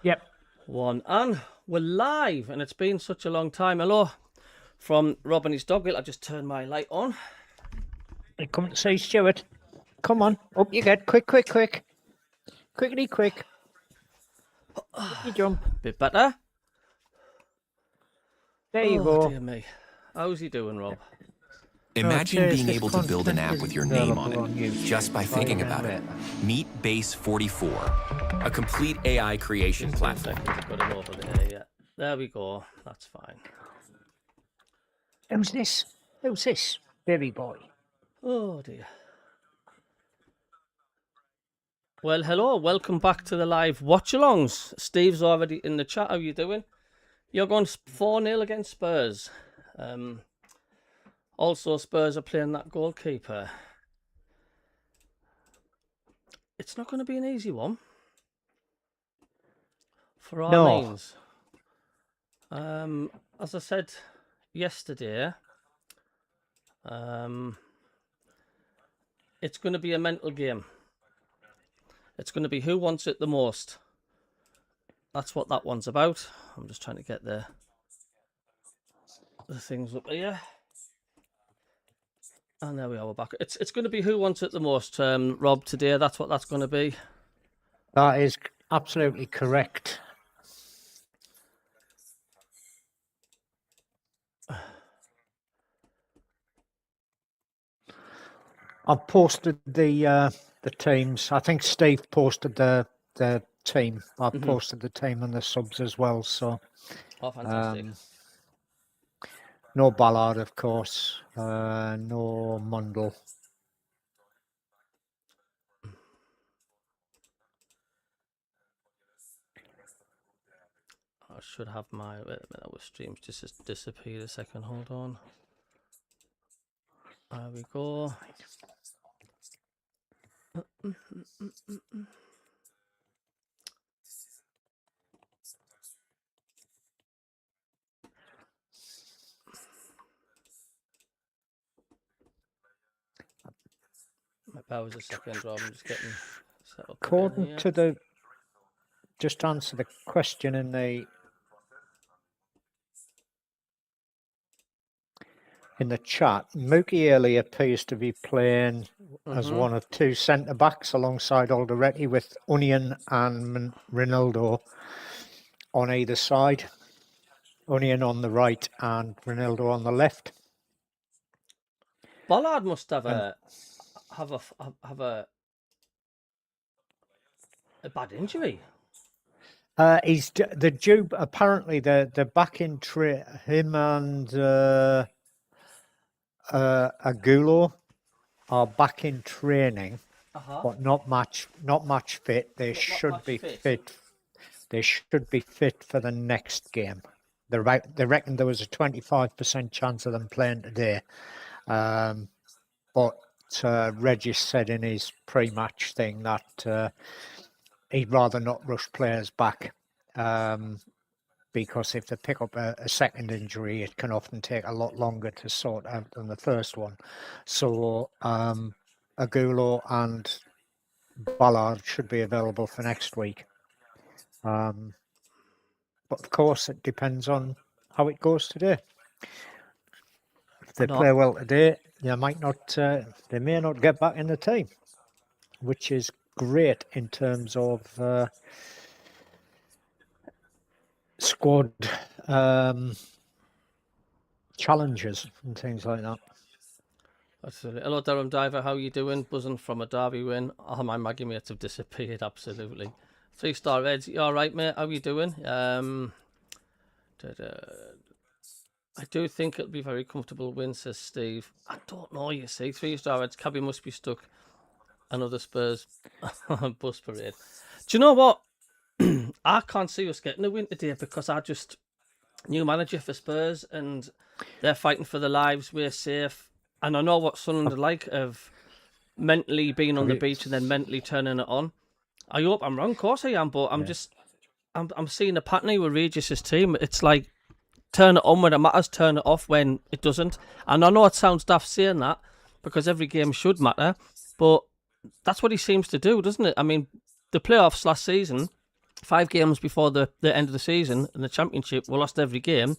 Yep. One. And we're live, and it's been such a long time. Hello from Rob and his dog. I just turned my light on. You come to see Stuart. Come on. Up you get. Quick. Quickly, quick. You jump. Bit better. There you go. Dear me. How's he doing, Rob? Imagine being able to build an app with your name on it just by thinking about it. Meet Base 44, a complete AI creation platform. Got it over there, yeah. There we go. That's fine. Who's this? Who's this? Baby boy. Oh, dear. Well, hello. Welcome back to the live watch-alongs. Steve's already in the chat. How you doing? You're going 4-0 against Spurs. Also, Spurs are playing that goalkeeper. It's not going to be an easy one for our mains. As I said yesterday, it's going to be a mental game. It's going to be who wants it the most. That's what that one's about. I'm just trying to get the things up here. And there we are, we're back. It's going to be who wants it the most, Rob, today. That's what that's going to be. That is absolutely correct. I've posted the teams. I think Steve posted the team. I've posted the team and the subs as well. So, oh, fantastic. No Ballard, of course. No Mundle. I should have my... Wait a minute, our stream's just disappeared a second. Hold on. There we go. That was a second, Rob. I'm just getting set up. According to the... Just answer the question in the chat. Mookie Early appears to be playing as one of two centre-backs alongside Alderete with Onion and Ronaldo on either side. Onion on the right and Ronaldo on the left. Ballard must have a bad injury. He's the due. Apparently, the back in him and Agulo are back in training, but not much fit. They should be fit. They should be fit for the next game. They reckon there was a 25% chance of them playing today, but Regis said in his pre-match thing that he'd rather not rush players back because if they pick up a second injury, it can often take a lot longer to sort out than the first one. So Agulo and Ballard should be available for next week. But of course, it depends on how it goes today. If they play well today, they might not. They may not get back in the team, which is great in terms of squad challenges and things like that. Absolutely. Hello, Durham Diver. How you doing? Buzzing from a derby win. Oh, my Maggie mates have disappeared. Absolutely. 3-star Reds. You all right, mate? How you doing? I do think it'll be very comfortable win, says Steve. I don't know, you see. 3-star Reds. Cabby must be stuck. Another Spurs bus parade. Do you know what? I can't see us getting a win today because new manager for Spurs and they're fighting for their lives. We're safe. And I know what Sunderland are like of mentally being on the beach and then mentally turning it on. I hope I'm wrong. Of course I am, but I'm seeing a pattern with Regis' team. It's like turn it on when it matters, turn it off when it doesn't. And I know it sounds daft saying that because every game should matter, but that's what he seems to do, doesn't it? I mean, the playoffs last season, 5 games before the end of the season in the Championship, we lost every game.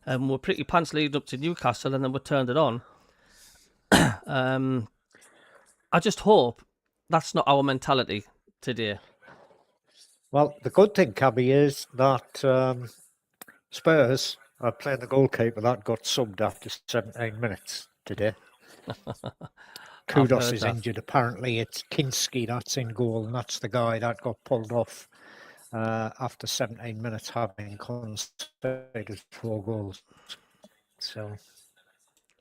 And we're pretty pants leading up to Newcastle, and then we turned it on. I just hope that's not our mentality today. Well, the good thing, Cabby, is that Spurs are playing the goalkeeper that got subbed after 17 minutes today. Kudos is injured. Apparently, it's Kinski that's in goal, and that's the guy that got pulled off after 17 minutes, having conceded 4 goals. So,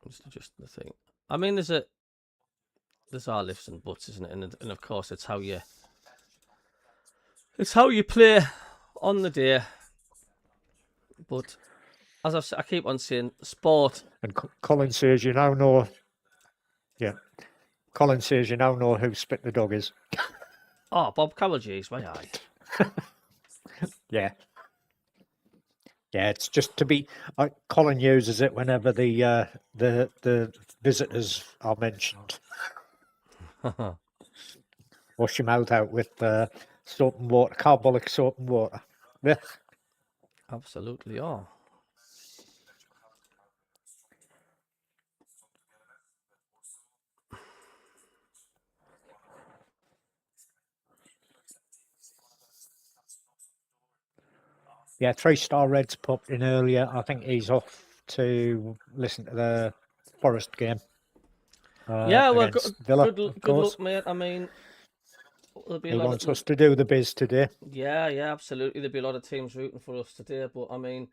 it's just the thing. I mean, there's our lifts and buts, isn't it? And of course, it's how you play on the day. But as I keep on saying, sport. And Colin says you now know. Yeah, Colin says you now know who Spit the Dog is. Oh, Bob Cowell-G's, my eye. Yeah. Yeah, it's just to be. Colin uses it whenever the visitors are mentioned. Wash your mouth out with soap and water, carbolic soap and water. Yeah. Absolutely, oh. Yeah, 3-star Reds popped in earlier. I think he's off to listen to the Forest game. Yeah, well, Villa, good luck, mate. I mean, there'll be he a lot wants us to do the biz today. Yeah, absolutely. There'll be a lot of teams rooting for us today, but I mean,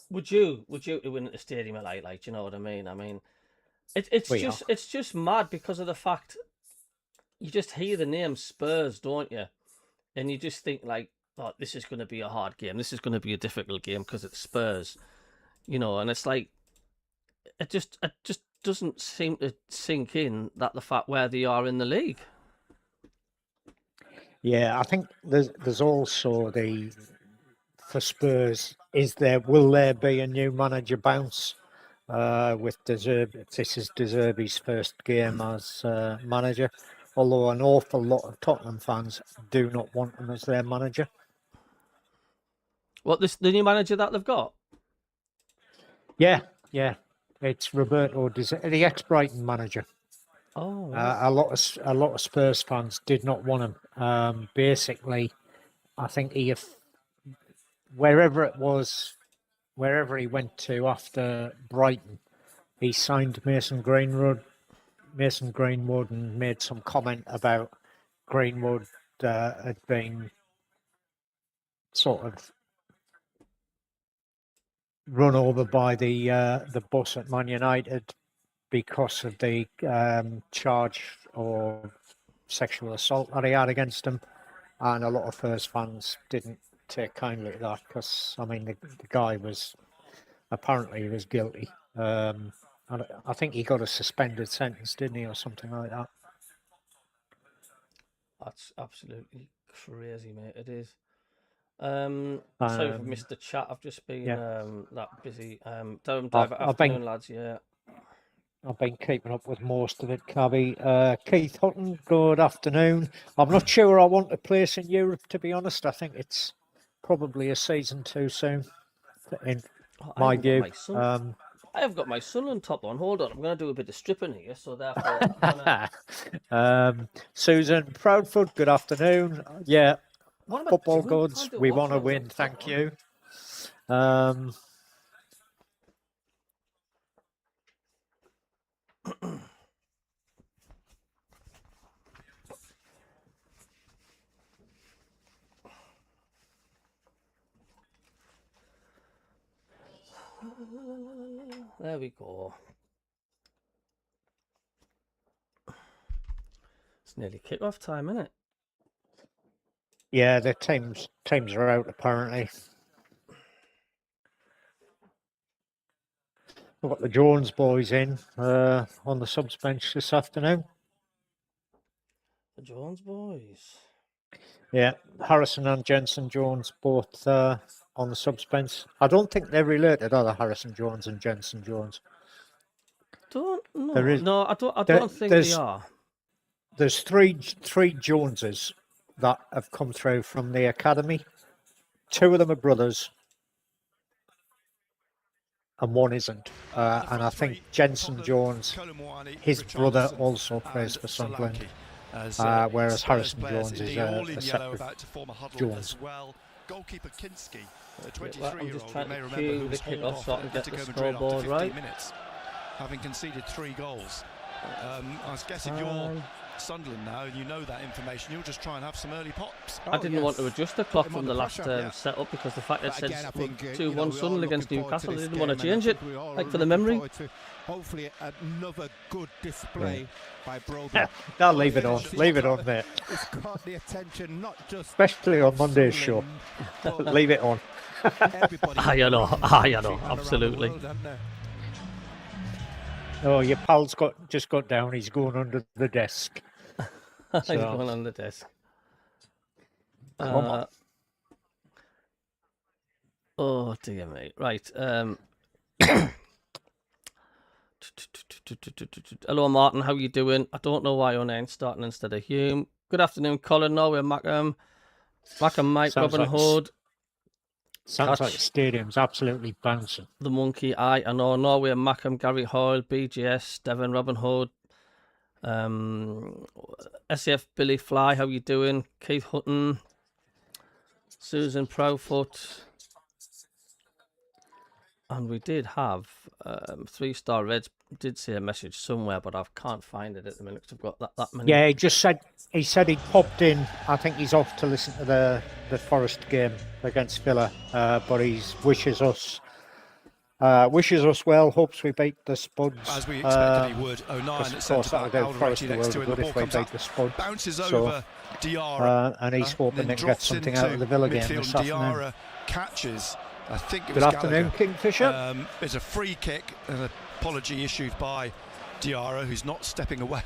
would you win at the stadium at like, you know what I mean? I mean, it's just mad because of the fact you just hear the name Spurs, don't you? And you just think like, oh, this is going to be a hard game. This is going to be a difficult game because it's Spurs, you know. And it's like, it just doesn't seem to sink in that the fact where they are in the league. Yeah, I think there's also for Spurs, will there be a new manager bounce with De Zerbi? This is De Zerbi's first game as manager, although an awful lot of Tottenham fans do not want him as their manager. What, the new manager that they've got? Yeah. It's Roberto De Zerbi, the ex-Brighton manager. Oh, right. A lot of Spurs fans did not want him. Basically, I think wherever he went to after Brighton, he signed Mason Greenwood, and made some comment about Greenwood had been sort of run over by the bus at Man United because of the charge of sexual assault that he had against him, and a lot of Spurs fans didn't take kindly to that because I mean the guy was apparently guilty. And I think he got a suspended sentence, didn't he, or something like that? That's absolutely crazy, mate. It is. Sorry I've missed the chat. I've just been that busy. Afternoon, lads. Yeah. I've been keeping up with most of it, Cabby. Keith Hutton, good afternoon. I'm not sure I want a place in Europe, to be honest. I think it's probably a season too soon, in my view. I have got my son on top on. Hold on, I'm going to do a bit of stripping here, so therefore... Susan Proudfoot, good afternoon. Yeah, football gods, we want to win, thank you. There we go. It's nearly kick-off time, isn't it? Yeah, the teams are out apparently. We've got the Jones boys in on the subs bench this afternoon. The Jones boys. Yeah, Harrison and Jensen Jones both on the subs bench. I don't think they're related, are they, Harrison Jones and Jensen Jones? Don't know. No, I don't think they are. There's three Joneses. that have come through from the academy. 2 of them are brothers, and 1 isn't. And I think Jensen Jones, his brother, also plays for Sunderland, whereas Harrison Jones is a separate Jones. Goalkeeper Kinski, I'm just trying to cue the kick-off so I can get the scoreboard right. Having conceded 3 goals. I guess if you're Sunderland now and you know that information, you'll just try and have some early pops. I didn't want to adjust the clock from the last setup because the fact that it said 2-1 Sunderland against Newcastle, I didn't want to change it, like for the memory. Hopefully another good display by Broby. No, leave it on. Leave it on there. It's caught the attention, not just especially on Monday's show. Leave it on. I know, absolutely. Oh, your pal's just got down. He's going under the desk. He's going on the desk. Come on. Oh dear me. Right. Hello Martin, how you doing? I don't know why your name's starting instead of Hume. Good afternoon, Colin. Norway, MACKEM, Mike, Robin Hood. Sounds like the stadium's absolutely bouncing. The Monkey, I know. Norway, MACKEM, Gary Hoyle, BGS, Devon, Robin Hood, SCF, Billy Fly, how you doing? Keith Hutton, Susan Profoot. And we did have 3-star Reds did see a message somewhere, but I can't find it at the minute because I've got that many. Yeah, he said he popped in. I think he's off to listen to the Forest game against Villa, but he wishes us well. Hopes we beat the Spuds. As we expected he would. 09 at centre back. Forest next to it. The ball comes up, Spuds. Bounces over Diarra, and he's hoping they can get something out of the Villa game this afternoon. Diarra catches. I think it was Good afternoon, Gallagher. Kingfisher. It's a free kick, an apology issued by Diarra, who's not stepping away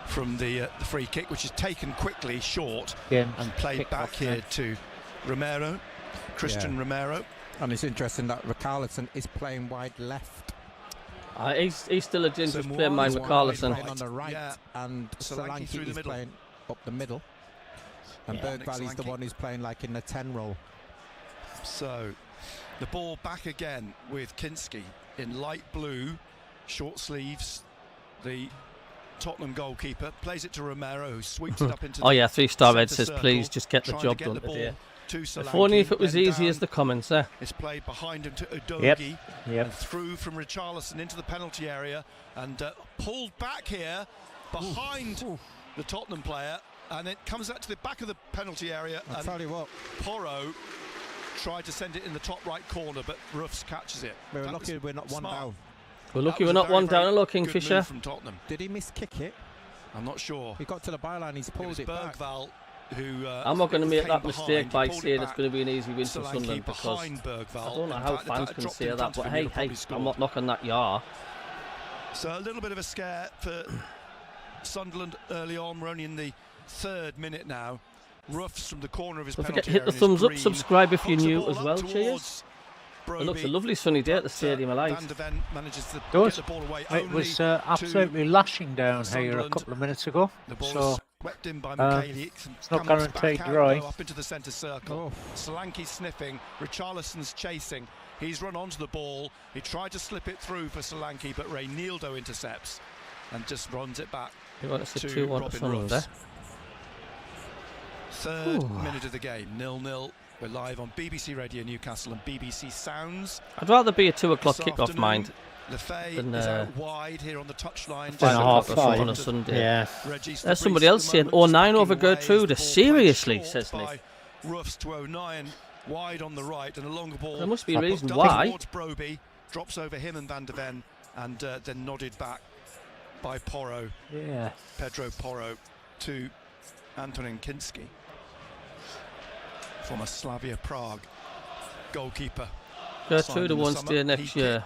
from the free kick, which is taken quickly short and played back here to Romero, Christian Romero. And it's interesting that Richarlison is playing wide left. He's still a ginger player, mine Richarlison. Playing on the right, and Solanke is playing up the middle. And Bergvalley's the one who's playing like in the 10 role. So the ball back again with Kinski in light blue, short sleeves. The Tottenham goalkeeper plays it to Romero, who sweeps it up into the 3-star Red says, please just get the job done today. If only if it was easy as the comments there. It's played behind him to Udogie and through from Richarlison into the penalty area and pulled back here behind the Tottenham player, and it comes out to the back of the penalty area. I'll tell you what, Porro tried to send it in the top right corner, but Ruffs catches it. We're lucky we're not one down. We're lucky we're not one down. Hello, Kingfisher. From Tottenham. Did he miss-kick it? I'm not sure. He got to the byline, he's pulled it back. Who, I'm not going to make that mistake by saying it's going to be an easy win for Sunderland, because I don't know how fans can say that, but hey, I'm not knocking that yar. So a little bit of a scare for Sunderland early on. We're only in the 3rd minute now. Ruffs from the corner of his penalty area. Hit the thumbs up, subscribe if you're new as well, cheers. It looks a lovely sunny day at the stadium, I like. It was absolutely lashing down here a couple of minutes ago, so swept in by McKaylee. It's not guaranteed dry. Up into the centre circle. Solanke sniffing, Richarlison's chasing. He's run onto the ball. He tried to slip it through for Solanke, but Reynaldo intercepts and just runs it back to Robin Ruffs. 3rd minute of the game, 0-0. We're live on BBC Radio Newcastle and BBC Sounds. I'd rather be a 2 o'clock kick-off, mind, than is out wide here on the touchline. 5:30 on a Sunday. Yeah. There's somebody else saying 09 over Gertrude. Seriously, says Nick. Ruffs to 09, wide on the right, and a longer ball. There must be a reason why. Towards Broby, drops over him and Van de Ven, and then nodded back by Porro. Yeah. Pedro Porro to Antonin Kinski. From a Slavia Prague goalkeeper. Gertrude won stay next year,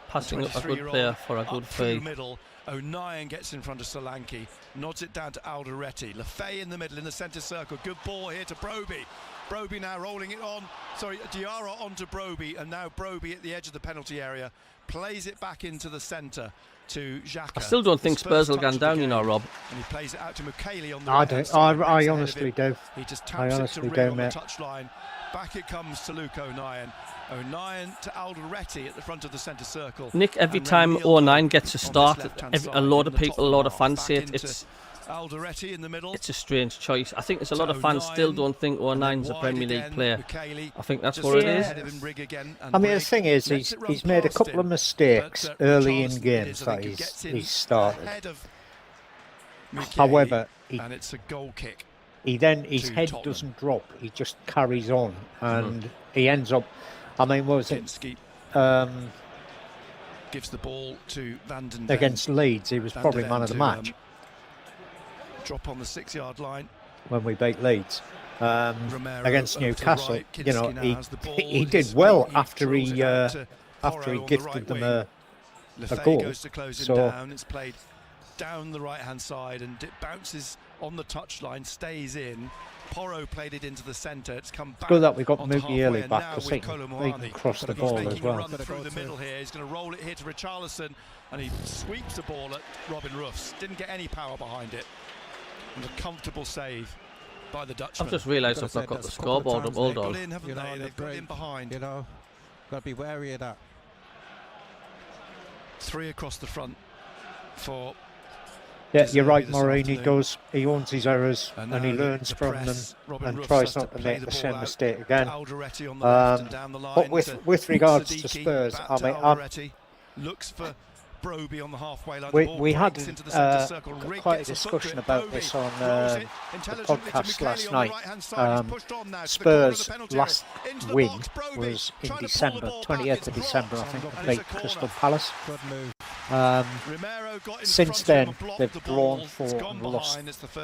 passing up a good player for a good fee. Middle, O'Nien gets in front of Solanke, nods it down to Alderete. Lefay in the middle, in the centre circle. Good ball here to Broby. Broby now rolling it on. Sorry, Diarra onto Broby, and now Broby at the edge of the penalty area plays it back into the centre to Xhaka. I still don't think Spurs will go down, you know, Rob. And he plays it out to Mukiele on the I honestly do. He just taps it to Ring on the touchline. Back it comes to Luke O'Nien. O'Nien to Alderete at the front of the centre circle. Nick, every time O'Nien gets a start, a lot of people, a lot of fans say it's Alderete in the middle. It's a strange choice. I think there's a lot of fans still don't think O'Nien's a Premier League player. I think that's what it is. I mean, the thing is, he's made a couple of mistakes early in games that he's started. However, and it's a goal kick. His head doesn't drop. He just carries on, and he ends up. I mean, what was it? Gives the ball to Van den against Leeds. He was probably man of the match. Drop on the 6-yard line when we beat Leeds. Against Newcastle, you know, he did well after he gifted them a goal. Goes to close him down. It's played down the right-hand side, and it bounces on the touchline, stays in. Porro played it into the centre. It's come back. It's good that we got Mukiele back because he can cross the ball as well. Run through the middle here. He's going to roll it here to Richarlison, and he sweeps the ball at Robin Ruffs. Didn't get any power behind it. And a comfortable save by the Dutchman. I've just realised I've not got the scoreboard up. Hold on. They've got in behind. You know, got to be wary of that. 3 across the front for. Yeah, you're right, Maureen. He owns his errors and he learns from them and tries not to make the same mistake again. But with regards to Spurs, I mean, looks for Broby on the halfway line. We had quite a discussion about this on the podcast last night. Spurs' last win was in December, 28th of December, I think, beat Crystal Palace. Since then, they've drawn 4 and lost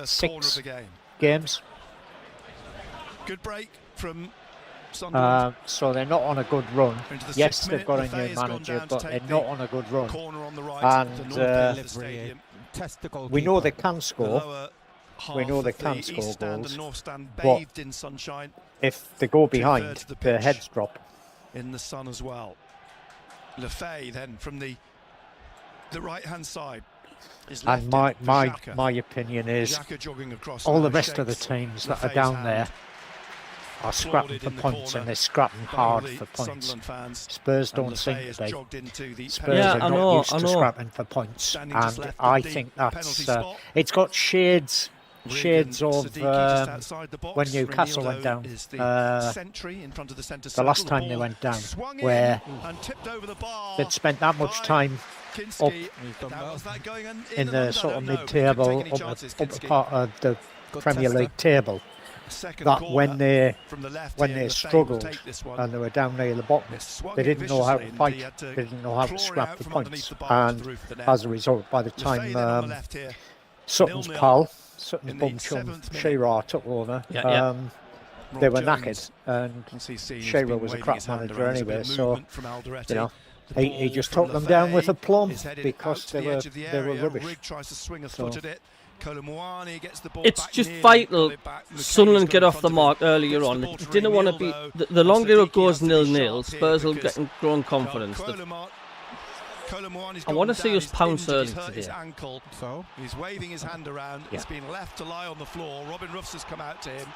6 games. Good break from Sunderland. So they're not on a good run. Yes, they've got a new manager, but they're not on a good run. And we know they can score. We know they can score goals. But if they go behind, their heads drop. In the sun as well. Lefay then from the right-hand side. And my opinion is all the rest of the teams that are down there are scrapping for points, and they're scrapping hard for points. Spurs don't seem to be. Spurs are not used to scrapping for points, and I think that's it's got shades of when Newcastle went down. The last time they went down, where they'd spent that much time up in the sort of mid-table, upper part of the Premier League table, that when they struggled and they were down near the bottom, they didn't know how to fight, they didn't know how to scrap the points, and as a result, by the time Sutton's bum chum Shearer took over, they were knackered, and Shearer was a crap manager anyway, so you know, he just took them down with aplomb because they were rubbish. So, it's just vital Sunderland get off the mark earlier on. It didn't want to be the longer it goes 0-0, Spurs will get growing confidence. I want to see us pounce early today. So he's waving his hand around. It's been left to lie on the floor. Robin Ruffs has come out to him.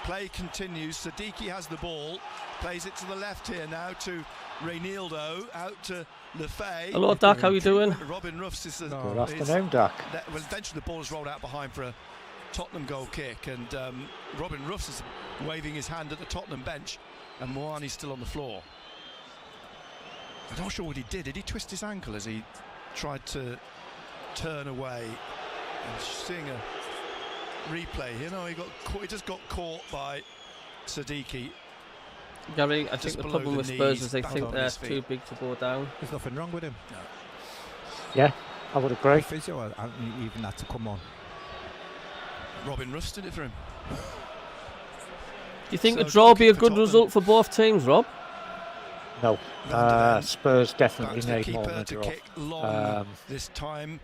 Play continues. Sadiki has the ball. Plays it to the left here now to Reinildo. Out to Lefay. Hello, Dak. How are you doing? Robin Ruffs is good afternoon, Dak. Well, eventually the ball is rolled out behind for a Tottenham goal kick, and Robin Ruffs is waving his hand at the Tottenham bench, and Moani's still on the floor. I'm not sure what he did. Did he twist his ankle as he tried to turn away? And seeing a replay, you know, he just got caught by Sadiki. Gary, I think the problem with Spurs is they think they're too big to go down. There's nothing wrong with him. No. Yeah, I would agree. Physio hasn't even had to come on. Robin Ruffs did it for him. Do you think a draw would be a good result for both teams, Rob? No, Spurs definitely need more than a draw. This time,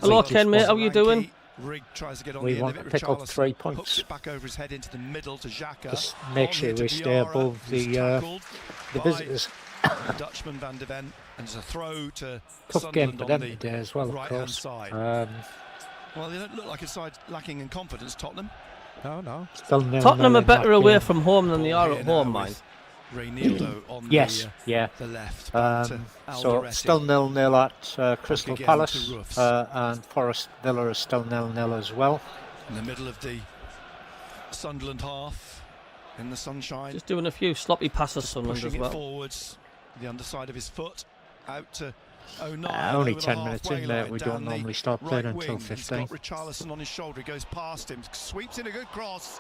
hello, Ken, mate. How are you doing? Rigg tries to get on We the end want of to it. pick up Richarlison 3 hooks points. it back over his head into the middle to Xhaka. Just make sure we stay above the visitors. The Dutchman Van de Ven, and it's a throw to Tough game Sunderland for on them the today as well, of right-hand course. side. Well, they don't look like a side lacking in confidence, Tottenham. No. Still nil Tottenham nil are in better that away game. from home than they Ball are here at now home, with mind. Reynildo on Yes, yeah. the left. Back to So Alderete. still 0-0 at Crystal again Palace, to Roofs. and Forest Villa is still 0-0 as well. In the middle of the Sunderland half, in the sunshine. Just doing a few sloppy passes, Sunderland pushing as well. it forwards, the underside of his foot, out to 09. Only over the 10 minutes in halfway there. line, We down don't the normally start playing right until wing. He's 15. got Richarlison on his shoulder. He goes past him, sweeps in a good cross,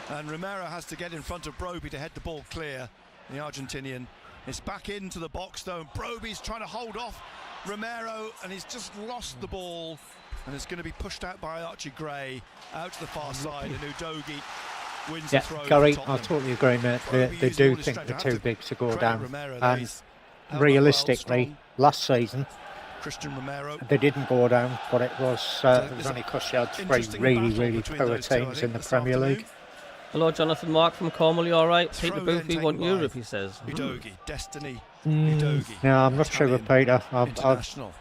and Romero has to get in front of Broby to head the ball clear. The Argentinian is back into the box though, and Broby's trying to hold off Romero, and he's just lost the ball, and it's going to be pushed out by Archie Gray out to the far side, and Udogie wins the throw. Gary, for I Tottenham. totally agree, mate. They Broby do using think all his they're strength. too I have big to go credit down. Romero, And he's held up realistically, well, last season, Christian Romero. they didn't go down, but it was only because you had three Interesting really, battle really between poor those two, I teams think, in the this Premier afternoon. League. Hello, Jonathan Mark from Cornwall. You all right? Throw Peter then Booth, we want taken by Europe, he says. Udogie, Destiny, Udogie. No, I'm not sure with Italian Peter. international.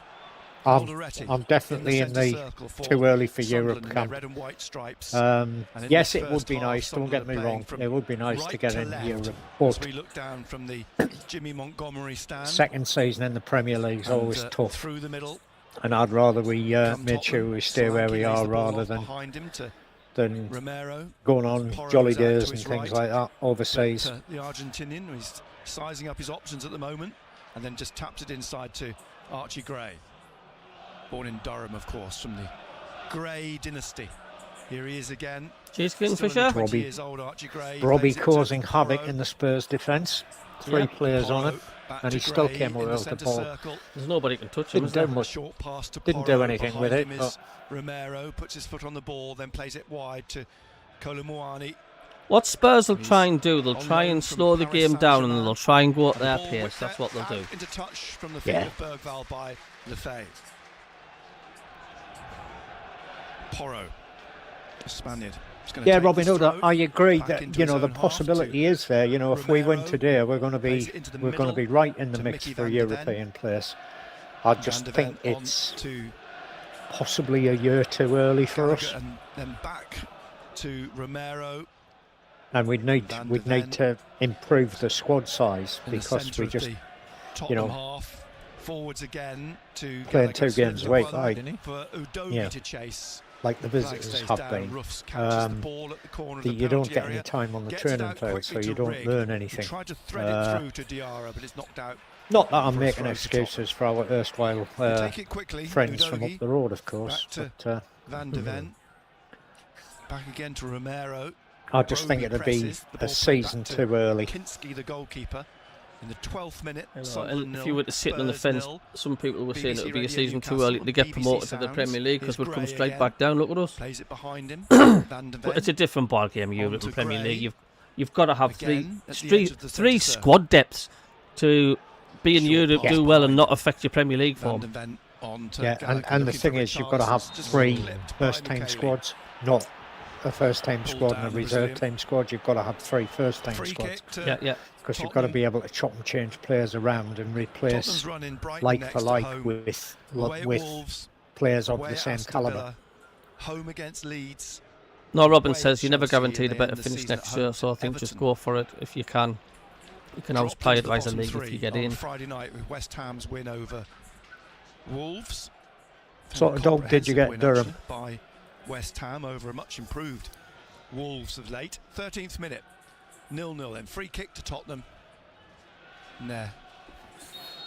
I'm Alderete definitely in centre the circle for too early for Sunderland Europe in their camp. red and white stripes. Um, And in yes, this it would first be half, nice. Don't get Sunderland me playing wrong. from It would be nice to right get to in left Europe. as But we look down from the Jimmy Montgomery stand. second season in the Premier League is and, always tough, through the middle. and I'd rather we Come made sure Tottenham. we stay where we Solanke lays are the ball rather off than behind him to going Romero. on Porro jolly is out to days and his things right. like that overseas. But, the Argentinian is sizing up his options at the moment, and then just taps it inside to Archie Gray. Born in Durham, of course, from the Gray dynasty. Here he is again. Cheers, Still only Kingfisher. 20 Robbie- years old, Archie Gray. Robbie Plays it to causing havoc Porro. in the Spurs defence. Three players on it, Back and to he still Gray came in away the with the centre ball. circle. There's nobody can touch him, Didn't is do there? much. Short pass to Didn't Porro. do anything with Behind it, him is Romero puts his foot on the ball, then plays it wide to Kolomuani. What Spurs will He's try and do, they'll on try loan and from slow the Paris game down and Saint-Germain. they'll try and go at And the their ball pace. whipped That's what they'll out do. into touch from the feet Yeah. of Bergvall by Lefebvre. Porro, the Spaniard. is gonna Yeah, take Robin this Hood, throw I agree back that into the his own half possibility to is there. If we win Romero, today, we're going to plays be it into the we're going to be middle right in the to mix Mickey for a Van de Ven. European place. I just Van de think Ven on it's to possibly a year too early for us, Gallagher, and then back to Romero and we'd Van de need to improve the squad size in the because centre we of just the Tottenham half. Forwards again to playing Gallagher. 2 games Spins away, it wide didn't he? for Udogie Yeah. to chase. like the Flag visitors stays have down. been. Ruffs catches the ball at the corner of the You don't penalty get area. any time on the Gets it training out field, quickly so you to don't Rigg. learn He anything. tried to thread it through to Diarra, but it's knocked out. Not that I'm for a making throw to excuses for our erstwhile They take it quickly. friends from Udogie up the road, of course. back to But Van de Ven. Back again to Romero. I just think Broby it'd be presses, the a ball played season back to too early. Kinski, the goalkeeper, in the 12th minute. And Sunderland if you were to sit on the Spurs fence, 0. some people were saying it BBC would be a Radio season too Newcastle early to get and promoted to the BBC Premier League Sounds. because we'd come Here's straight Gray back down. Look at us. Plays it behind him. Van de Ven. But it's a different ball game, Europe to and Premier Gray. League. You've got to have Again, at the three edge of the three centre squad depths to be in Short Europe, pass do well, and behind not affect your Premier League Van form. de Ven on to Yeah, Gallagher, and the looking thing for is, you've got to have Richarlison, just 3 clipped by first-team Mukiele. squads, not a first-team Pulled squad and down a the reserve Brazilian. team squad. You've got to have 3 first-team Free squads kick to Yeah. because you've got to Tottenham. be able to chop and change players around and replace Tottenham's run in Brighton like next for to like home. with Away at Wolves, players of away the at same Aston calibre. Villa, home against Leeds. No, Robin away says at you're never Chelsea, guaranteed a and better then the finish season next at year, home so I to think just Everton. go for it if you can. You can always Dropped play into it the as a bottom league if three you get on in. Friday night with West Ham's win over Wolves. Sort of dog did you get, Comprehensive Durham? win, actually, by West Ham over a much improved Wolves of late. 13th minute, 0-0 then. Free kick to Tottenham. Nah.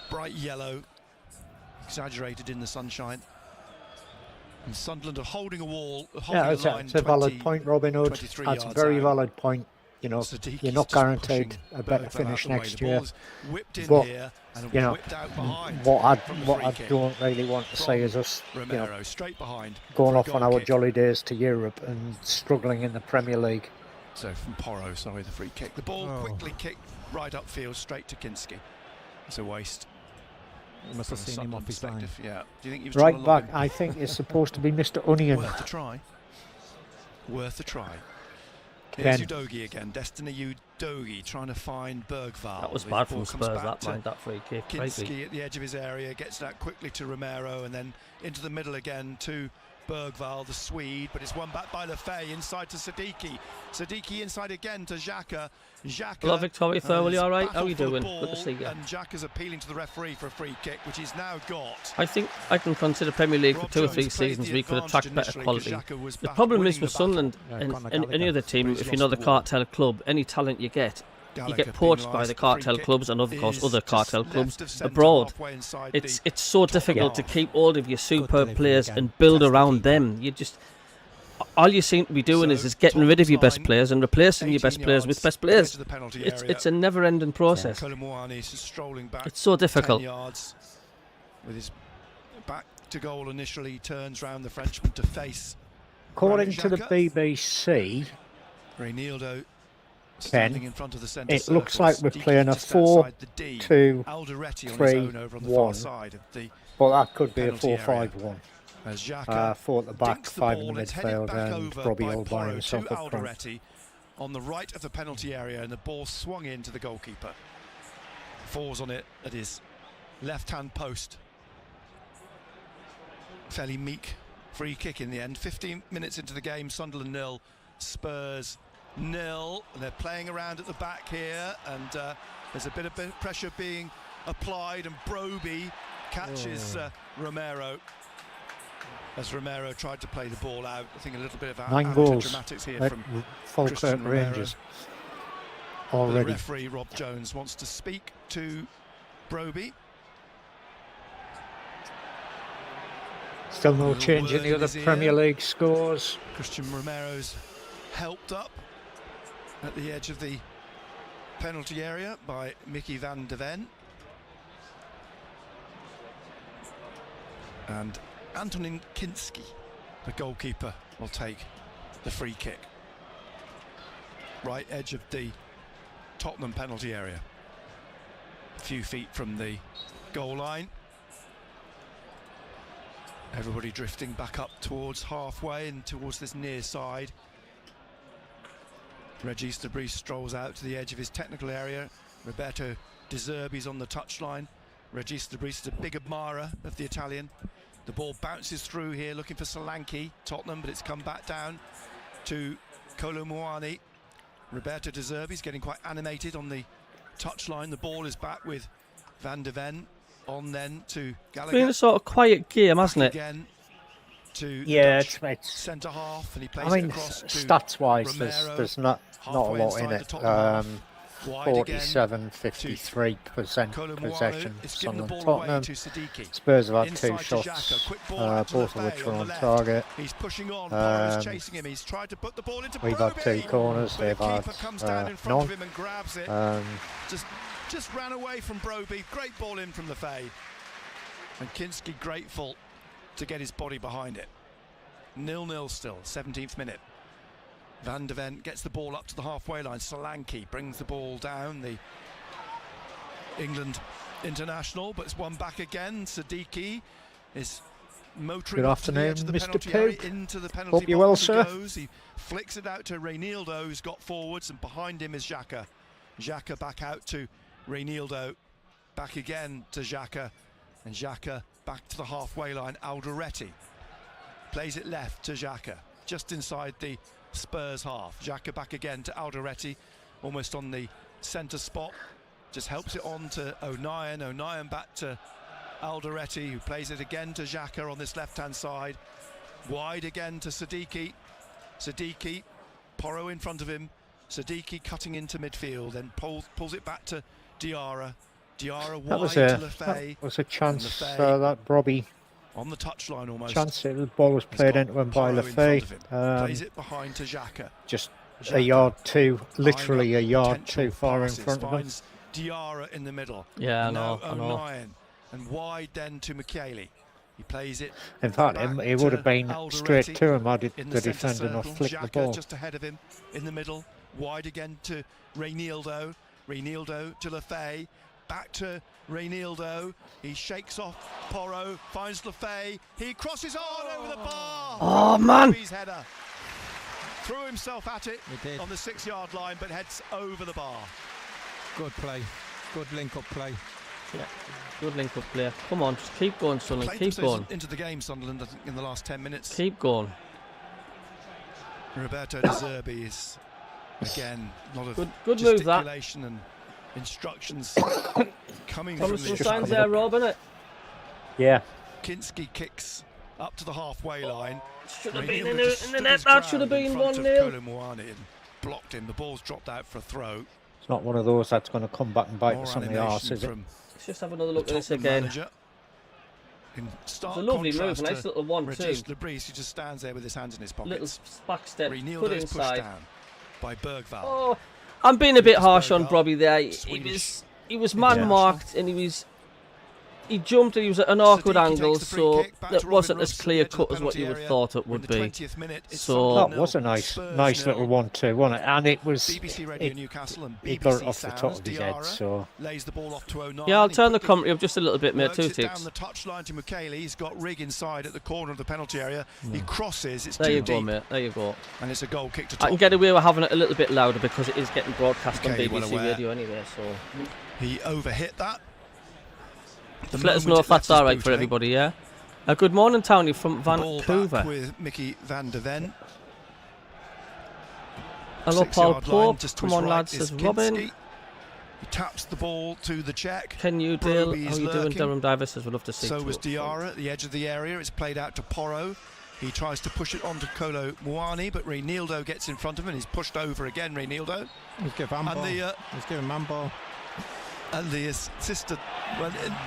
Bright yellow, exaggerated in the sunshine. And Sunderland are holding a wall, holding Yeah, a it's line a valid 20 point, Robin Hood. 23 That's a yards very out. valid point. Sadiqi's You're not just guaranteed pushing a better Bergvall finish out the way. next The year. ball's whipped in But, here and you know, whipped out behind. What from the I free kick don't really want to say is us Romero straight behind. going for a off on goal our kick. jolly days to Europe and struggling in the Premier League. So from Porro, sorry, the free kick. The ball Oh. quickly kicked right upfield, straight to Kinski. It's a waste. He must have seen him off his line. Yeah. Do you think he was Right back, I think, is supposed to be Mr. Onion. Worth a try. Worth a try. Here's Udogie again. Destiny Udogie trying to find Bergvall. That was bad from Spurs, that free kick. Kinski at the edge of his area, gets that quickly to Romero, and then into the middle again to Bergvall, the Swede, but it's won back by Lefay, inside to Siddiqui. Siddiqui inside again to Xhaka. Hello, Victoria Thurwell, you all right? How are you doing? Good to see you. And Xhaka's appealing to the referee for a free kick, which he's now got. I think I can consider Premier League for 2 or 3 seasons we could attract better quality. The problem is with Sunderland and any other team, if you know the cartel club, any talent you get poached by the cartel clubs and, of course, other cartel clubs abroad. It's so difficult to keep hold of your superb players and build around them. All you seem to be doing is getting rid of your best players and replacing your best players with best players. It's a never-ending process. It's so difficult. With his back to goal initially, turns round the Frenchman to face. According to the BBC, Reinildo Ken, in front of the centre it looks like we're playing a 4-2-3-1, but that could be a 4-5-1. 4 at the back, 5 in the midfield, and Robbie all by himself up front. On the right of the penalty area, and the ball swung into the goalkeeper. Falls on it at his left-hand post. Fairly meek free kick in the end. 15 minutes into the game, Sunderland 0, Spurs 0. And they're playing around at the back here, and there's a bit of pressure being applied, and Broby catches Romero. As Romero tried to play the ball out. I think a little bit of 9 goals dramatics here from Falkirk Rangers already. The referee Rob Jones wants to speak to Broby. Still no change in the other Premier League scores. Christian Romero's helped up at the edge of the penalty area by Mickey van de Ven. And Antonin Kinski, the goalkeeper, will take the free kick. Right edge of the Tottenham penalty area. A few feet from the goal line. Everybody drifting back up towards halfway and towards this near side. Regis de Bries strolls out to the edge of his technical area. Roberto De Zerbi's on the touchline. Regis de Bries is a big admirer of the Italian. The ball bounces through here, looking for Solanke, Tottenham, but it's come back down to Kolomuani. Roberto De Zerbi's getting quite animated on the touchline. The ball is back with Van de Ven. On then to Gallagher. It's been a sort of quiet game, hasn't it? Again to it's centre half, and he plays I mean, across stats-wise, Romero, there's not a lot in it. 47-53% possession. Sunderland, Tottenham. Spurs have had 2 shots, both of which were on target. He's pushing on. Porro's chasing him. He's tried to put the ball into We've had 2 corners. They've had none. And grabs it. Just ran away from Broby. Great ball in from Lefay. And Kinski grateful to get his body behind it. 0-0 still, 17th minute. Van de Ven gets the ball up to the halfway line. Solanke brings the ball down. The England international, but it's won back again. Siddiqui is motoring Good up to the afternoon, edge of the Mr. penalty area, Pope. into the penalty Hope you're well, box sir. he goes. He flicks it out to Reinildo, who's got forwards, and behind him is Xhaka. Xhaka back out to Reinildo, back again to Xhaka, and Xhaka back to the halfway line. Alderete plays it left to Xhaka, just inside the Spurs half. Xhaka back again to Alderete, almost on the centre spot, just helps it on to O'Nien. O'Nien back to Alderete, who plays it again to Xhaka on this left-hand side. Wide again to Siddiqui. Siddiqui, Porro in front of him. Siddiqui cutting into midfield, then pulls it back to Diarra. Diarra wide to Lefay. That was a chance that Robbie on the touchline almost. Chance it, the ball was played into him by Lefay. Plays it behind to Xhaka. Just a yard too, literally a yard too far in front of him. Diarra in the middle. Yeah, I know. O'Nien, and wide then to Michele. He plays it. In fact, he would have been straight to him had the defender not flicked the ball. Just ahead of him in the middle. Wide again to Reinildo. Reinildo to Lefay. back to Reynildo. He shakes off Porro, finds Lefay. He crosses on over the bar. Oh, man. His header. Threw himself at it on the 6-yard line, but heads over the bar. Good play. Good link-up play. Yeah, good link-up play. Come on, just keep going, Sunderland. Keep going. Into the game, Sunderland, I think, in the last 10 minutes. Keep going. Roberto De Zerbi is, again, a lot of good move, that. gesticulation and instructions coming Thomas from the signs there, Rob, innit? Yeah. Kinski kicks up to the halfway line. Should have been in the net. That should have been 1-0. Moani and blocked him. The ball's dropped out for a throw. It's not one of those that's going to come back and bite us on the arse, is it? Let's just have another look at this again. It's a lovely move, nice little 1-2. Lebris, who just stands there with his hands in his pockets. Little back step, put it inside. Pushed down by Bergvall. Oh, I'm being a bit harsh on Robbie there. He was man-marked and he jumped and he was at an awkward angle, so that wasn't as clear-cut as what you would have thought it would be. So that was a nice little 1-2, wasn't it? And it was, he got it off the top of his head, so. Yeah, I'll turn the commentary up just a little bit, mate. 2 ticks. Down the touchline to Mukiele. He's got Rigg inside at the corner of the penalty area. He crosses. It's there too you go, deep. mate. There you go. And it's a goal kick to I can get away with having it a little bit louder because it is getting broadcast on BBC Radio anyway. So he overhit that. Just let us know if that's all right for everybody, yeah? Good morning, Tony from Vancouver. Ball back with Mickey van der Ven. Hello, Paul Pope. Come on, lads, says Robin. He taps the ball to the check. Ken Udale, how are you doing? Durham Diver says we'd love to see you. So was Diarra at the edge of the area. It's played out to Porro. He tries to push it on to Kolo Muani, but Reynildo gets in front of him and he's pushed over again, Reynildo. He's giving man ball. And the assistant,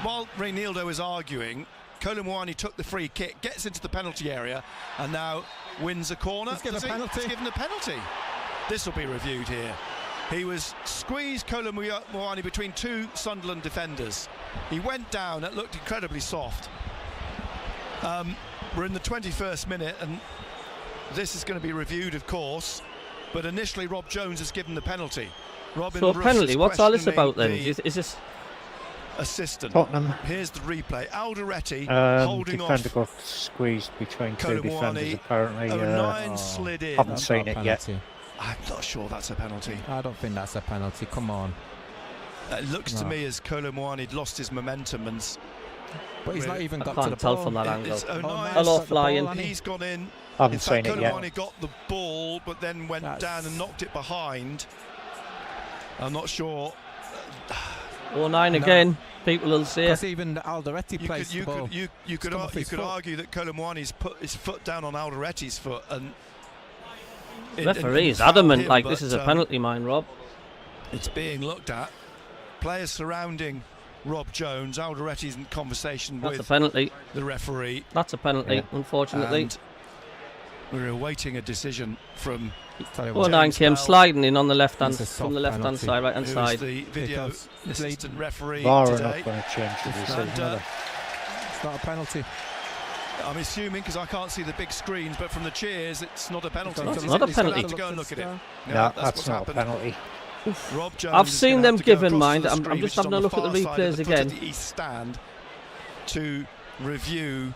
while Reynildo is arguing, Kolo Muani took the free kick, gets into the penalty area, and now wins a corner. He's given a penalty. He's given a penalty. This will be reviewed here. He was squeezed, Kolo Muani, between 2 Sunderland defenders. He went down. It looked incredibly soft. We're in the 21st minute, and this is going to be reviewed, of course. But initially, Rob Jones has given the penalty. Robin so Russ penalty, what's all this about then? Is this assistant? Tottenham. Here's the replay. Alderete holding defender off. Got squeezed between 2 defenders apparently. Slid in. Haven't seen it yet. I'm not sure that's a penalty. I don't think that's a penalty. Come on. It looks to me as Kolo Muani lost his momentum and. But he's not even got I to the can't tell ball. from that angle. Hello, flying. He's gone in. Haven't seen it yet. Kolo Muani got the ball, but then went down and knocked it behind. I'm not sure. 09 again. People will see it. Even Alderete plays the ball. You could argue that Kolo Muani's put his foot down on Alderete's foot, and the referee is adamant like this is a penalty, mine, Rob. It's being looked at. Players surrounding Rob Jones. Alderete's in conversation with a penalty. The referee. That's a penalty, unfortunately. And we're awaiting a decision from. 09 came sliding in on the left hand, from the left hand side, right hand side. The video assistant referee VAR are today. not going to change the decision. It's not a penalty. I'm assuming because I can't see the big screens, but from the cheers, it's not a penalty. It's not a penalty. To go and look at it. No, that's not a penalty. Rob Jones I've seen them given mine. I'm just having a look at the replays again. The east stand to review,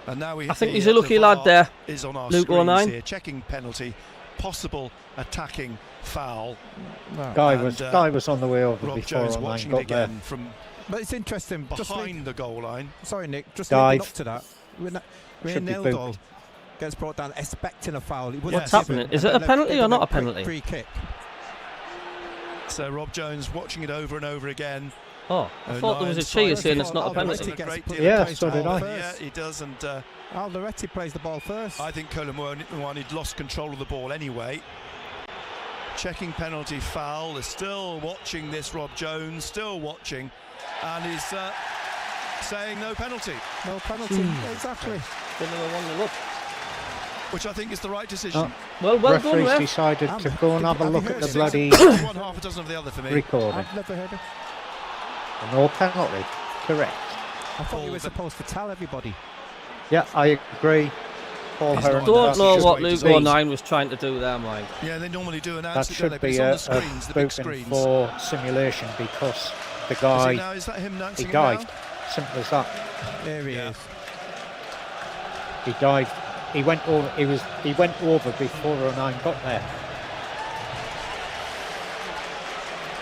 and now I think he's a lucky lad there. Is on our Luke 09 here, checking penalty, possible attacking foul. No. Guy was on the way over Rob before Jones online got there. From but it's interesting. Behind the goal line. Sorry, Nick. Just leading up to that. Reynildo gets brought down expecting a foul. What's happening? Is it a penalty or not a penalty? Free kick. So Rob Jones watching it over and over again. Oh, I thought there was a cheer saying it's not a penalty. Yeah, so did I. Yeah, he does. And Alderete plays the ball first. I think Kolo Muani lost control of the ball anyway. Checking penalty foul. They're still watching this, Rob Jones, still watching. And he's saying no penalty. No penalty, exactly. Which I think is the right decision. Well referees done, decided to go and have a look at the bloody one half a dozen of the other for me. recording. I've never heard it. No penalty, correct. I thought you were supposed to tell everybody. Yeah, I agree. Paul I don't know what Luke 09 was trying to do there, Mike. Yeah, they normally do an that answer. should be a booking for simulation because the guy, Is that him dancing he dived. now? Simple as that. There he is. He dived. He went over. He went over before O'Neill got there.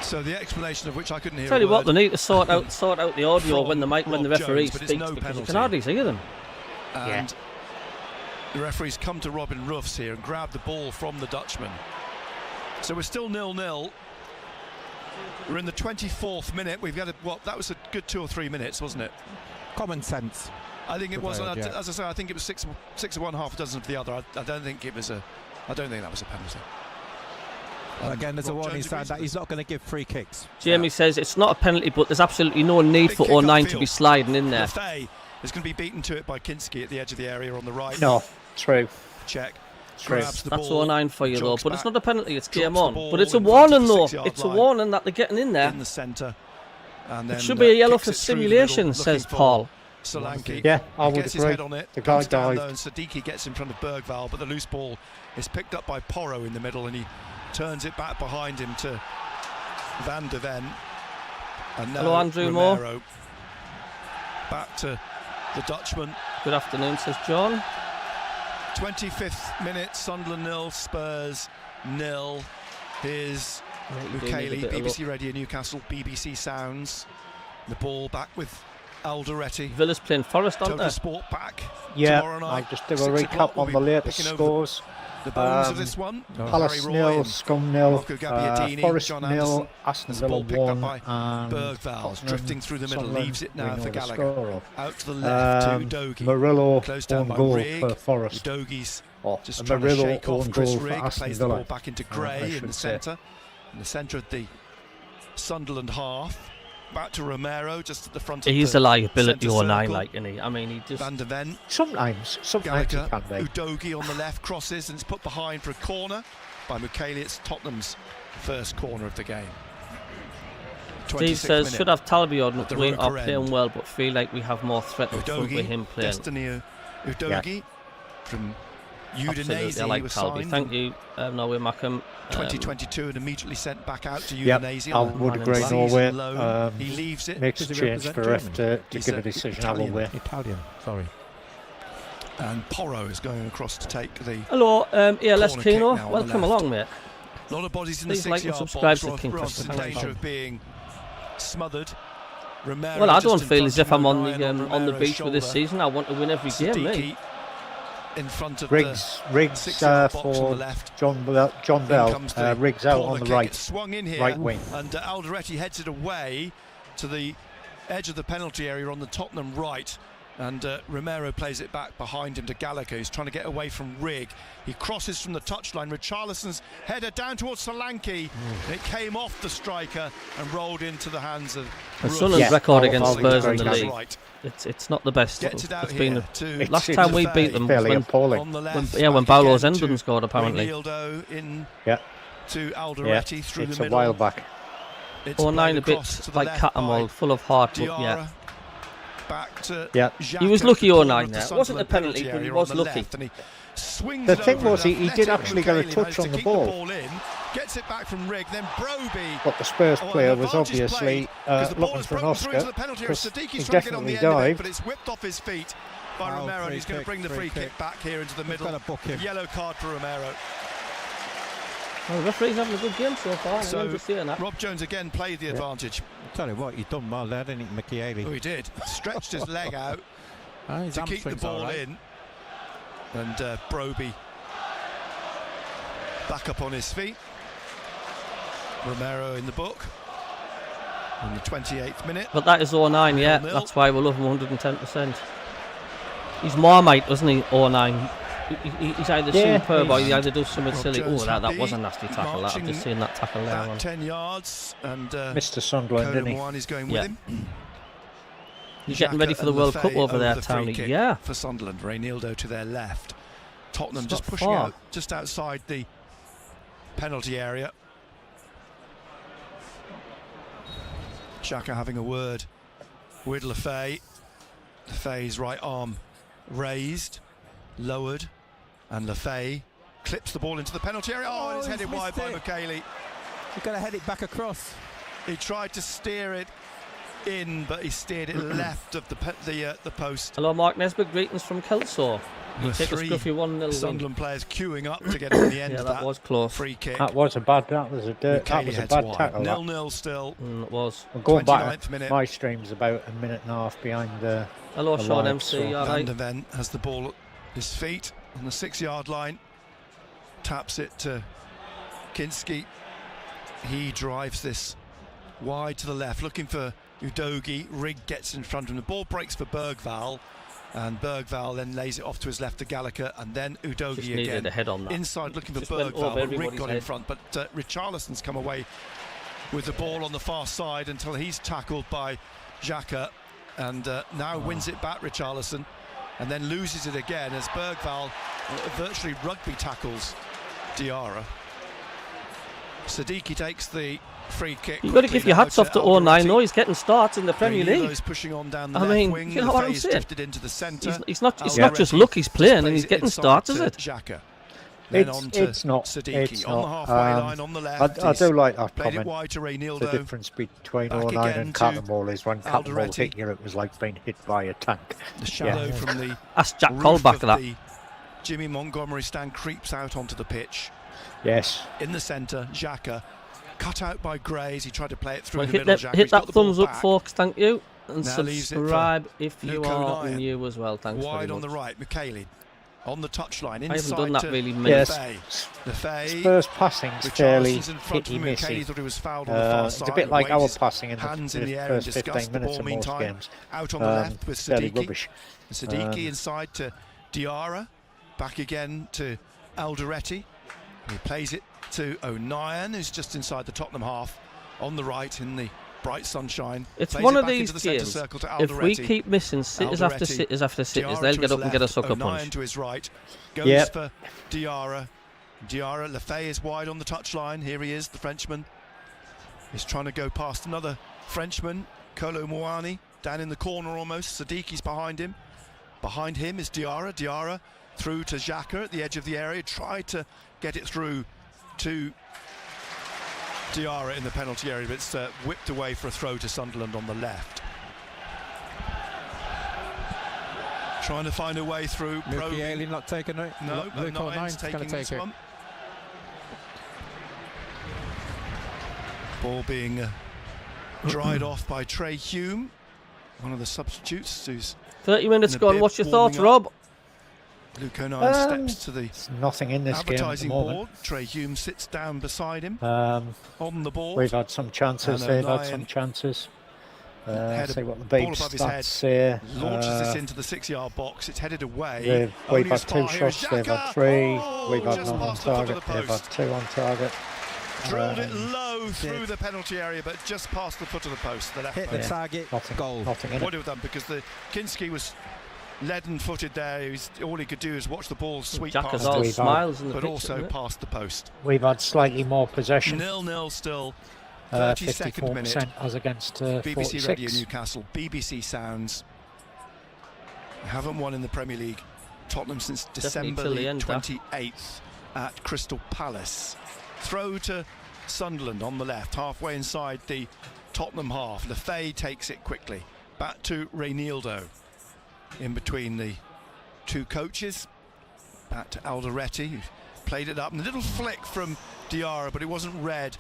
So the explanation of which I couldn't hear. Tell you what, they need to sort out the audio when the referee Jones, speaks, no because you penalty. can hardly hear them. And the referee's come to Robin Ruffs here and grabbed the ball from the Dutchman. So we're still 0-0. We're in the 24th minute. We've got that was a good 2 or 3 minutes, wasn't it? Common sense. I think it was. Prevailed, yeah. As I say, I think it was six of one, half a dozen of the other. I don't think it was I don't think that was a penalty. Again, there's a Rob warning Jones sign agrees that with he's not going to give free kicks. Jamie says it's not a penalty, but there's absolutely no need Big for kick O'Neill to upfield. be sliding in there. Lefay is going to be beaten to it by Kinski at the edge of the area on the right. No, true. Check. True. Grabs the That's ball, 0-9 for you, though. jogs But it's back, not a penalty, it's game drops the on. ball But it's a in front of warning, the though. 6-yard It's a line. warning that they're getting in there. in the centre. And then It should be a yellow kicks for it through the simulation, middle, says looking for Paul. Solanke. Yeah, I He would gets his agree. head on it. The guy comes down dived. low and Sadiki gets in front of Bergval, but the loose ball is picked up by Porro in the middle, and he turns it back behind him to Van de Ven. And now Hello, Andrew Moore. Romero. Back to the Dutchman. Good afternoon, says John. 25th minute, Sunderland 0, Spurs 0. Here's Mukaili, BBC Radio Newcastle, BBC Sounds. The ball back with Alderete. Villa's playing Forest, aren't Total they? Sport back Yeah, tomorrow I'll night. just do a 6 o'clock, recap we'll on be the latest picking over scores. The bones of this one. Palace Harry Roy 0, and Scum 0, Marco Gabbiadini, Forest John 0, Anderson. Aston There's a Villa ball picked up 1, by and Bergval, Tottenham, drifting through the middle, Sunderland, leaves it we now know for the Gallagher. score of. Out to the left to Udogie. Murillo Closed down own by goal Rigg. for Forest. Udogie's Oh, just and trying to Murillo shake off own Chris goal for Rigg, Aston plays the Villa. ball back into I Gray in should the say. centre. In the centre of the Sunderland half. Back to Romero, just at the front of He's the a liability centre or nine, circle. like, isn't he? I mean, he just... Van de Ven, Sometimes he Gallagher, can be. Udogie on the left, crosses, and it's put behind for a corner by Mukaili. It's Tottenham's first corner of the game. Steve 26th says, minute. should have Talby on At the wing are Roker playing end. well, but feel like we have more threat up front with him playing. Destiny Udogie from Absolutely, Udinese. I He like was Talby. signed Thank you, Norway MACKEM. 2022 and immediately sent back out to Yep, Udinese. I on a would Man agree. in Norway loan. He leaves it. makes a Does he change represent for ref Germany? to He's give a a decision our Italian. way. Italian, sorry. And Porro is going across to take the... Hello, ELS Corner kick Kino. now on the Welcome left. along, mate. A lot of bodies in the Please like and 6-yard subscribe box. to the King Ross Press. in Thanks, danger Tom. of being smothered. Romero Well, I just don't in feel front as if of I'm on O'Neill the on the Romero's beach with this shoulder. season. I want to win every game, mate. Sadiki in front of Riggs the 6-yard box on for the left. John In Bell. comes the Riggs out corner on the kick. right. It's swung in here, right wing. and Alderete heads it away to the edge of the penalty area on the Tottenham right. And Romero plays it back behind him to Gallagher, who's trying to get away from Rigg. He crosses from the touchline. Richarlison's header down towards Solanke. It came off the striker and rolled into the hands of And Ruff. Sunderland's Yeah, record I'll against agree. Spurs in the That's league, Right. it's not the best. Gets it out It's been here to last time we beat them was fairly when, appalling. on the when left. when back Paulo again Zendon to scored, apparently. Reinildo in Yeah, to yeah, Alderete through it's the a middle. while back. It's Or nine a played bit across to the like left by Catamol, full of heart, but Diarra. yeah. Back to Yeah. Xhaka, He was lucky, the corner 09 of the there. It wasn't a Sunderland penalty, penalty but he area was on the lucky. left, and he swings The it thing over was, he enough, did let it actually get a Mukaili touch managed to on the keep ball. in, gets it back from Rigg, then Broby. But the Spurs Oh, and player an was advantage obviously played, 'cause the ball looking has for an broken through into Oscar the penalty area. because Sadiki's he trying to get on the definitely end of it, dived. but it's whipped off his feet by Oh, Romero. free He's going to kick, bring the free kick back here into the middle. Got to book him. Yellow card for Romero. Well, the referee's having a good game so far. So, I'm just saying that. Rob Jones again played the advantage. Tell you what, he done well there, didn't he, Mukiele? Oh, he did. Stretched his leg out His to keep the hamstring's ball all right. in. And Broby back up on his feet. Romero in the book. In the 28th minute. But that is 09, yeah. 0-0. That's why we love him 110%. He's Marmite, wasn't he, 09? He's either Yeah, superb or he he's- either does something Rob silly. Oh, Jones that happy, was a nasty tackle. That. I've just seen that tackle there. Back Man. 10 yards. And Mr. Sunderland, didn't he? Conan is going Yeah. with him. He's getting ready for the and World Lefay Cup over there, the free Townie. kick Yeah. For Sunderland, Reinildo to their left. Tottenham It's just not pushing far. out just outside the penalty area. Xhaka having a word with Lefay. Lefay's right arm raised, lowered, and Lefay clips the ball into the penalty area. Oh, and it's he's headed wide by missed it. Mukaili. You've got to head it back across. He tried to steer it in, but he steered it left of the post. Hello, Mark Nesbitt. Greetings from Kelso. You take a Three scruffy 1-0 Sunderland players queuing up to get in the end yeah, of that was close. free kick. That was a bad tackle. That tackle. 0-0 still. It was. I'm going back. Minute. My stream's about a minute and a half behind the. Hello, the Sean live, MC. so. All right. Van der Ven has the ball at his feet on the 6-yard line. Taps it to Kinski. He drives this wide to the left, looking for Udogie. Rigg gets in front of him. The ball breaks for Bergvall, and Bergvall then lays it off to his left to Gallagher, and then Udogie again a head on that. inside looking for Just went Bergvall, over but Rigg got in head. front. But Richarlison's come away with the ball on the far side until he's tackled by Xhaka, and now wins it back, Richarlison, and then loses it again as Bergvall virtually rugby tackles Diarra. Siddiqui takes the free kick. You've got to give your hats off to 09, though. He's getting starts in the Premier League. Pushing on down the I mean, wing. you know what I'm saying? Drifted into the centre. It's not just luck he's playing and he's getting starts, is it? Xhaka. It's not. Siddiqui It's on the not. halfway line on the left. I do like that played it comment. wide to Reynildo. The difference between Back 09 again and to Cattermole is when Cattermole Alderete. hit you, it was like being hit by a tank. The shadow from the Ask Jack roof Colback of that. the Jimmy Montgomery stand creeps out onto the pitch. Yes. In the centre, Xhaka cut out by Gray as he tried to play it through Well, the hit middle. that, hit that thumbs up, folks. Thank you. And Now leaves it for subscribe if you Luke are O'Neill. new as well. Thanks very Wide much. on the right, Michele on the touchline. I haven't done that really many. Yes. Lefay. Spurs passing's fairly Richarlison's in front of him. Michele hit-y-missy. thought he was fouled on the far It's side. a bit like our Waves passing in hands the in the air and first discuss 15 the minutes ball of most meantime. games. Out on the left with Fairly Siddiqui. rubbish. Siddiqui inside to Diarra. Back again to Alderete. He plays it to O'Neill, who's just inside the Tottenham half on the right in the bright sunshine. It's Plays one it of back these into the centre games. circle to If we Alderete. keep missing sitters after Alderete. sitters after sitters, Diarra they'll to get his up and get a left, sucker O'Neill punch. to his right. Goes Yep. for Diarra. Diarra, Lefay is wide on the touchline. Here he is, the Frenchman. He's trying to go past another Frenchman, Kolo Muani, down in the corner almost. Siddiqui's behind him. Behind him is Diarra. Diarra through to Xhaka at the edge of the area. Tried to get it through to Diarra in the penalty area, but it's whipped away for a throw to Sunderland on the left. Trying to find a way through. Michele not taking it. No, Luke O'Nine's O'Nine's taking going to take this it. one. Ball being dried off by Trey Hume, one of the substitutes. Who's 30 minutes in a gone. bib What's your thoughts, warming up. Rob? Luke O'Neill steps to the There's nothing in this game at the advertising moment. board. Trey Hume sits down beside him on the ball. We've had some chances. And They've had O'Neill some chances. head See what the ball big above his head. stats say. Launches this into the 6-yard box. It's headed away. We've Only had a 2 spot here is shots. They've had Xhaka. 3. Oh, We've had just 1 on past the foot of target. the They've had post. 2 on target. Drilled it low through the penalty area, but just past the foot of the post. The left Hit the post. target, Nothing, goal. nothing in Would it. have done because the Kinski was leaden-footed there. All he could do is watch the ball sweep Jack past has all We've us, had- smiles in the but picture, also isn't it? past the post. We've had slightly more possession. 0-0 still. 32nd minute. 54% as against BBC Radio 46. Newcastle. BBC Sounds. Haven't won in the Premier League. Tottenham since Definitely December till the the end, 28th at Crystal Palace. Throw to Sunderland on the left, halfway inside the Tottenham half. Lefay takes it quickly. Back to Reynildo. In between the two coaches. Back to Alderete, who played it up. And a little flick from Diarra, but it wasn't red.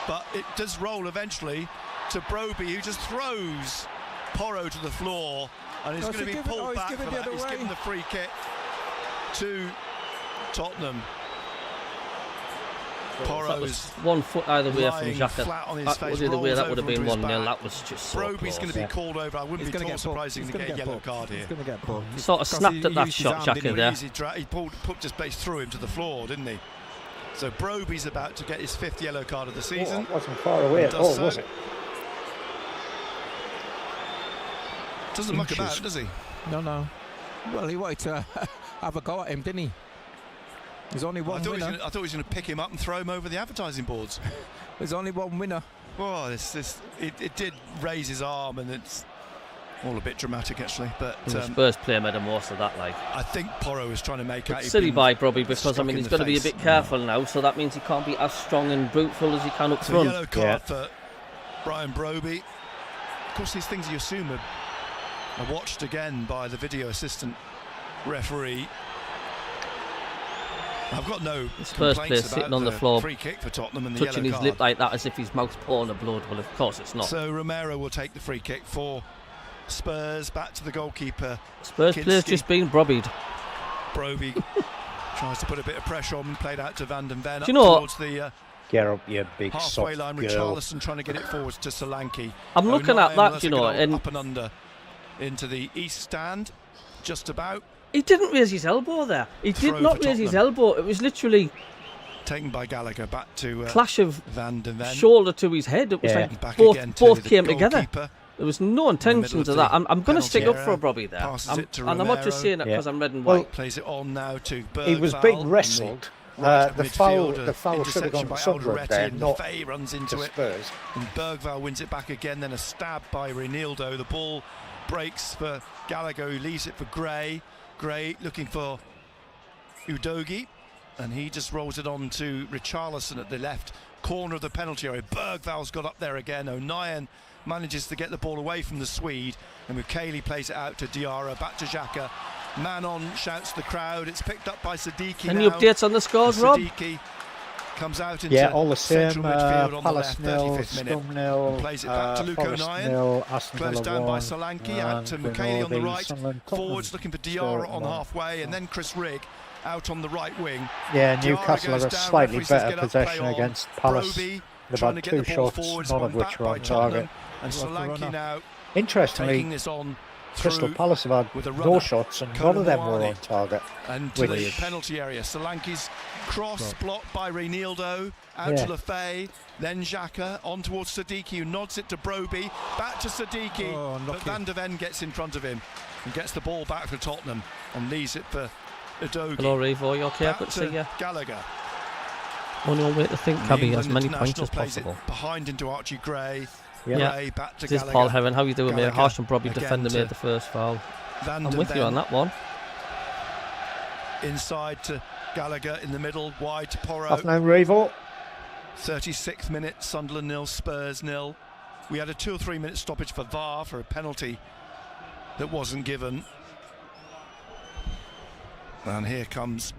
But it does roll eventually to Broby, who just throws Porro to the floor. And he's Oh, going to so be give it- pulled he's back giving for the that. other He's way. given the free kick to Tottenham. That was Porro's 1 foot either way from lying Xhaka. flat on his That face, was either way. rolls That would have over been onto his 1-0. back. That was just so Broby's close. going to be called over. I wouldn't He's be gonna at all get surprised he's booked. going to He's get a gonna yellow get card booked. here. He's going to get booked. He sort of Because snapped he at that used his shot, arm, Xhaka, didn't he? there. He put just basically threw him to the floor, didn't he? So Broby's about to get his 5th yellow card of the season. It wasn't far away at all, was it? Doesn't muck Inches. about, does he? No. Well, he wanted to have a go at him, didn't he? There's only I one thought winner. he was going to pick him up and throw him over the advertising boards. There's only one winner. Oh, it did raise his arm, and it's all a bit dramatic actually. But The Spurs player made the most of that, like. I think Porro was trying to make out. he'd Silly been by Broby, because I struck mean in he's the got to be a face. bit careful now, so that means he can't be as strong and bruteful as he can up So front. yellow card for Brian Broby. Of course, these things you assume are watched again by the video assistant referee. I've got no Spurs player sitting on the floor, free kick for Tottenham and the touching yellow his lip card. like that as if his mouth's pouring of blood. Well, of course it's not. So Romero will take the free kick for Spurs. Back to the goalkeeper. Spurs player's just been brobbied. Broby tries to put a bit of pressure on, played out to Van den Ven. Do you know towards the get up, you big halfway soft line. girl. Richarlison trying to get it forwards to Solanke. I'm looking at that, that's you a know, good old and up and under into the east stand, just about. he didn't raise his elbow there. He Throw did not for raise his Tottenham. elbow. It was literally Taken by Gallagher back to clash of Van den Ven. shoulder to his head. It was like Back again to both the came together. goalkeeper. There was no intention of to the that. I'm going to stick up penalty for a area. Brobby there. Passes it to And I'm not just Romero. saying it because Yeah. I'm red and Well, white. Plays it on now to Bergvall. He was being wrestled. Right The foul should have gone to Sunderland there, and not Lefay runs into to it. Spurs. And Bergvall wins it back again. Then a stab by Reinildo. The ball breaks for Gallagher, who leaves it for Gray. Gray looking for Udogie, and he just rolls it on to Richarlison at the left corner of the penalty area. Bergvall's got up there again. O'Nien manages to get the ball away from the Swede, and Mukiele plays it out to Diarra, back to Xhaka. Man on, shouts the crowd. It's picked up by Siddiqui. Any updates on the scores, Rob? Siddiqui comes out into Yeah, all the same. central midfield on Palace the nil, left, 35th minute. Scum nil, Plays it back to Luke Forest O'Nien. nil, Aston Closed Villa down by 1, Solanke, out to and Mukiele on the Rinaldi, right. Sunderland, Forwards Tottenham looking for scored Diarra on one. halfway, and then Chris Rigg out on the right wing. Yeah, Diarra Newcastle goes had a down, slightly referee says better get up, play possession on. against Palace. Broby They've trying had to two get the ball shots, forwards, none one of which back were by on target. Tottenham, and Solanke now taking Interestingly, this on Crystal through Palace have with a had runner. no shots and none of them were Colomwani. on target. and to the Which- penalty area. Solanke's cross blocked by Reinildo, out Yeah. to Lefay, then Xhaka on towards Siddiqui, who nods it to Broby, back to Siddiqui, Oh, but unlucky. Van der Ven gets in front of him and gets the ball back for Tottenham and leaves it for Udogie. Hello, Revo. You okay? Back Good to to see you. Gallagher. Only one way to think, The Cabby, as England many points international as plays possible. it behind into Archie Gray. Yeah. Gray back to This is Gallagher. Paul Heron. How you doing, mate? Gallagher Harsh and Brobby again defender to made the first foul. Van I'm der with you Ven. on that one. Inside to Gallagher in the middle, wide to Porro. Afternoon, Revo. 36th minute, Sunderland 0, Spurs 0. We had a 2 or 3 minute stoppage for VAR for a penalty that wasn't given. And here comes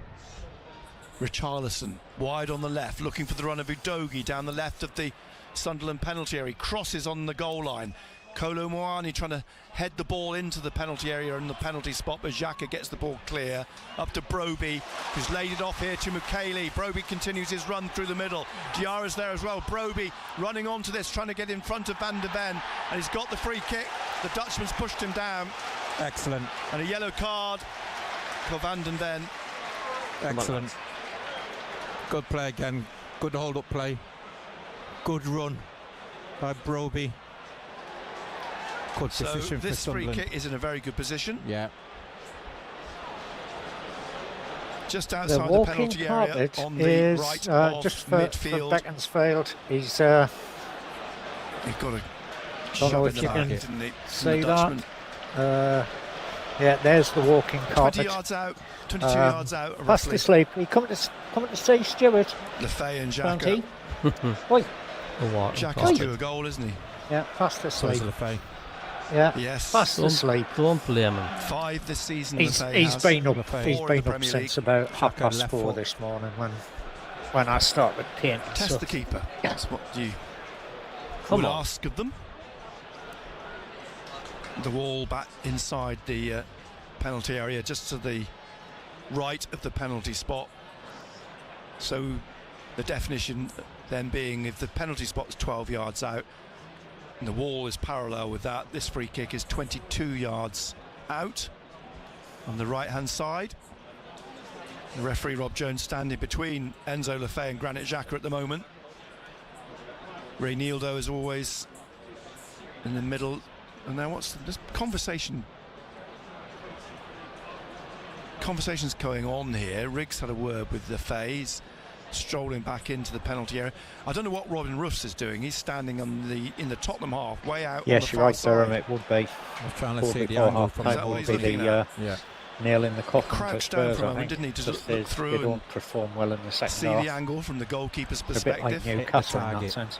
Richarlison, wide on the left, looking for the run of Udogie down the left of the Sunderland penalty area. Crosses on the goal line. Colomwani trying to head the ball into the penalty area and the penalty spot, but Xhaka gets the ball clear. Up to Broby, who's laid it off here to Mukiele. Broby continues his run through the middle. Diarra's there as well. Broby running onto this, trying to get in front of Van der Ven, and he's got the free kick. The Dutchman's pushed him down, Excellent, and a yellow card for Van den Ven. excellent. Good play again. Good hold-up play. Good run by Broby. Good So position for this free Sunderland. kick is in a very good position, Yeah. just The outside the walking penalty area carpet on the is right of just for midfield. Beaconsfield. He's He got a Don't know shove if in you the can back, didn't he? see The that. Dutchman. Yeah, there's the walking 20 carpet. yards out, 22 yards out, Fast roughly. asleep. He coming to see Stuart, Lefay and can't Xhaka. he? Oi, Oh, what? Xhaka's due a goal, isn't he? yeah, fast So asleep. is Lefay. Yeah, Yes. fast asleep. Don't blame him. 5 this season. He's Lefay been has. up. Four in He's the been up Premier since League. about half Xhaka past left 4 foot. this morning when I started painting. Test So the keeper. That's what you Come would on. ask of them. The wall back inside the penalty area, just to the right of the penalty spot. So the definition then being, if the penalty spot's 12 yards out and the wall is parallel with that, this free kick is 22 yards out on the right hand side. The referee Rob Jones standing between Enzo Lefay and Granit Xhaka at the moment. Reinildo as always in the middle. And now what's this conversation's going on here. Riggs had a word with Lefay. He's strolling back into the penalty area. I don't know what Robin Ruffs is doing. He's standing on in the Tottenham half, way out. yes, on the you're far right, Durham. side. It would be. I was trying to Before see the before angle half from Is time that the what would he's be looking the at? Yeah. nail in the coffin for Crouched down Spurs, for a I moment, think. didn't he? To Just look through they and don't perform well in the second see half. the angle from the goalkeeper's A bit perspective. like Newcastle in that target. sense.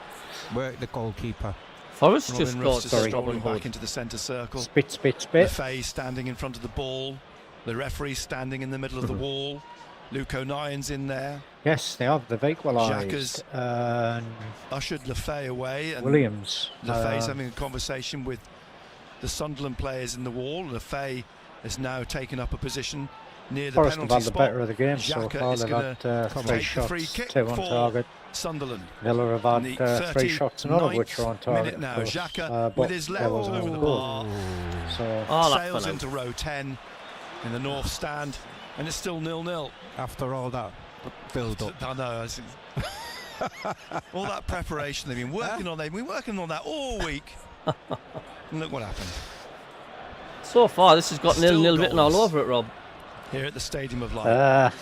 Work the goalkeeper. Forrest just Robin Ruffs scored. just strolling back into the centre circle. Spit. Lefay standing in front of the ball. The referee standing in the middle of the wall. Luke O'Nien's in there. Yes, they have. They've equalised. Ushered Lefay away. And Williams. Lefay's having a conversation with the Sunderland players in the wall. Lefay has now taken up a position near the Forrest penalty have had the spot. better of the game so Xhaka far. is They've gonna had 3 take the free shots, kick 2 on for target. Sunderland. Villa have had 3 shots, none of which are on target. Minute now. Of course. Xhaka with his left over the bar. So sails into row 10 in the north stand, and it's still 0-0. After all that build up. I know. All that preparation they've been working on. They've been working on that all week. And look what happened. So far, this has got 0-0 written all over it, Rob. Here at the Stadium of Light.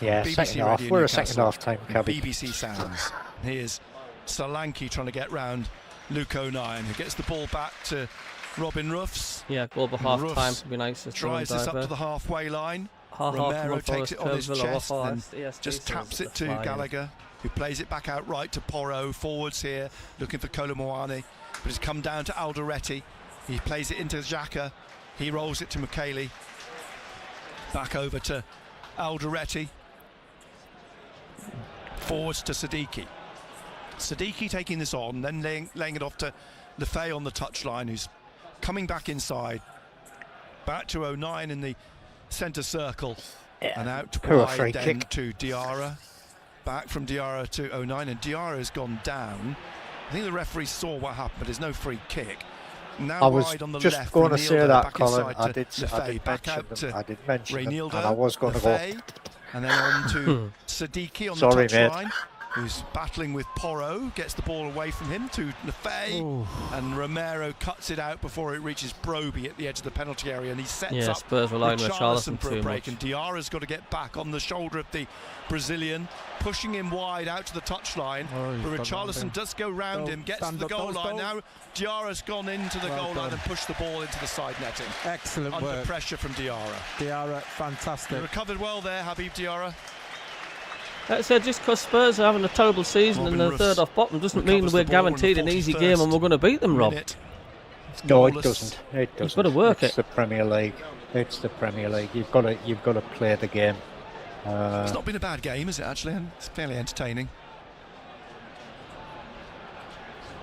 Yeah, BBC second half. Radio We're a Newcastle. second half time, Cabbie. BBC sounds. Here's Solanke trying to get round Luke O'Nien, who gets the ball back to Robin Ruffs. Yeah, goal by half Ruffs time would be nice. drives this up to the halfway line. Romero takes it on his chest and just taps it to Gallagher, who plays it back out right to Porro. Forwards here, looking for Kolomoani, but it's come down to Alderete. He plays it into Xhaka. He rolls it to Mukiele. Back over to Alderete. Forwards to Siddiqui. Siddiqui taking this on, then laying it off to Lefay on the touchline, who's coming back inside. Back to O'Nien in the centre circle. And out wide then to Diarra. Back from Diarra to O'Nien, and Diarra has gone down. I think the referee saw what happened, but there's no free kick. Now I was wide on the just left, going to Rainier say that, back Colin. inside I to did Lefay, back out to I did mention them, Rainier, and I was going to go. And then on to Siddiqui on Sorry, the mate. touchline, who's battling with Porro, gets the ball away from him to Lefay, and Romero cuts it out before it reaches Broby at the edge of the penalty area, and he sets up Spurs relying on Richarlison for a break, too and Diarra's got to get back on the shoulder of the Brazilian, pushing him wide out to the touchline. But Richarlison does go round him, gets to the goal line. Now Diarra's gone into the goal line and pushed the ball into the side netting. Excellent under work. Pressure from Diarra. Diarra, fantastic. He recovered well there, Habib Diarra. So just because Spurs are having a terrible season Robin and they're third Ruffs off bottom doesn't mean recovers we're the ball in the guaranteed an easy game and we're going to beat them, Rob. No, it Goalless. doesn't. It doesn't. You've got to work It's the Premier League. It's the Premier League. You've got to play the game. It's not been a bad game, is it, actually? It's fairly entertaining.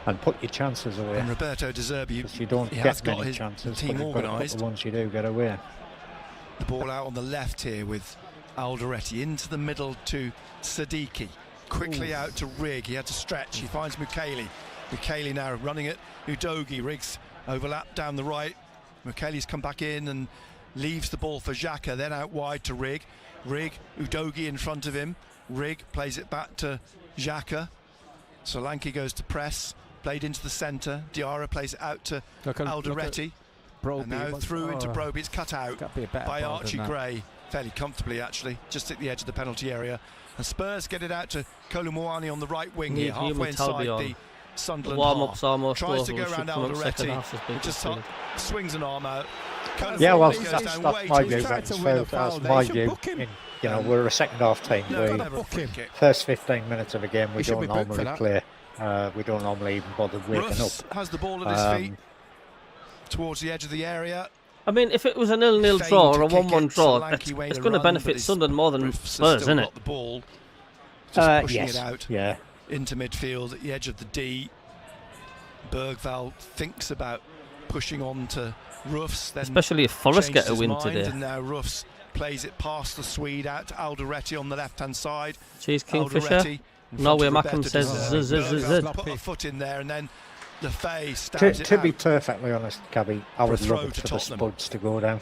And put your chances away. And Roberto De Zerbi, Because you don't he get has got many his chances. team but you've got to put organised. the ones you do get away. The ball out on the left here with Alderete into the middle to Siddiqui. Quickly out to Rigg. He had to stretch. He finds Mukiele. Mukiele now running it. Udogie. Riggs overlap down the right. Mukele's come back in and leaves the ball for Xhaka. Then out wide to Rigg. Rigg, Udogie in front of him. Rigg plays it back to Xhaka. Solanke goes to press. Played into the centre. Diarra plays it out to Alderete. And now through into Broby. It's cut out by Archie Gray. Fairly comfortably, actually, just at the edge of the penalty area. And Spurs get it out to Kolomoani on the right wing here, halfway inside the Sunderland warm-up's half. almost Tries over. to go We should around come up second Alderete. half, has been He just conceded. swings an arm out. Yeah, well, goes that's down way my too view. far. That's my view. You know, we're a second half team. First 15 minutes of a game, we don't normally play. We don't normally even bother waking Ruffs up. has the ball at his feet towards the edge of the area. I mean, if it was a 0-0 draw or a 1-1 draw, it's going to benefit Sunderland more than Spurs, isn't it? The ball, just pushing yes. it out into midfield at the edge of the D. Bergvall thinks about pushing on to Ruffs, then especially if Forrest get a win mind, today. and now Ruffs plays it past the Swede out to Alderete on the left-hand side. Cheese Kingfisher. Norway MACKEM says put a foot in there, and then Lefay stabs it To out. be perfectly honest, Cabbie, I would love it for the Spuds to go down.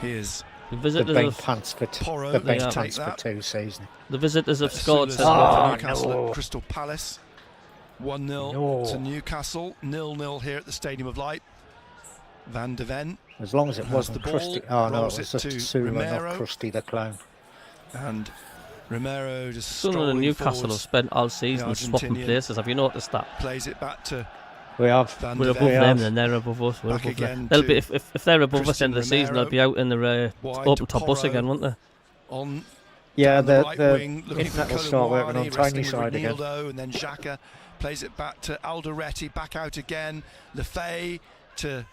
Here's the they've visitors been have pants for Porro, they've been they pants take for that. 2 seasons. The visitors have scored. Says Newcastle at Crystal Palace. 1-0 No. to Newcastle. 0-0 here at the Stadium of Light. Van de Ven. As long as it wasn't the Krusty. ball, Oh no, it rolls was it just to Sula, not Romero. Krusty the Clown. And Romero just Sunderland and Newcastle have spent all season swapping Argentinian. places. Have you noticed that? plays it back to We have. Van We're de above Ven. them, then they're above us. We're Back above them. again They'll to be if they're above us Christian end of the season, they'll Romero. be out in the Wide open to top bus Porro. again, won't they? On Yeah, the the wing, looking for internet will start working on Colomwani, tiny wrestling with side again. Ronaldo, and then Xhaka plays it back to Alderete, back out again. Lefay to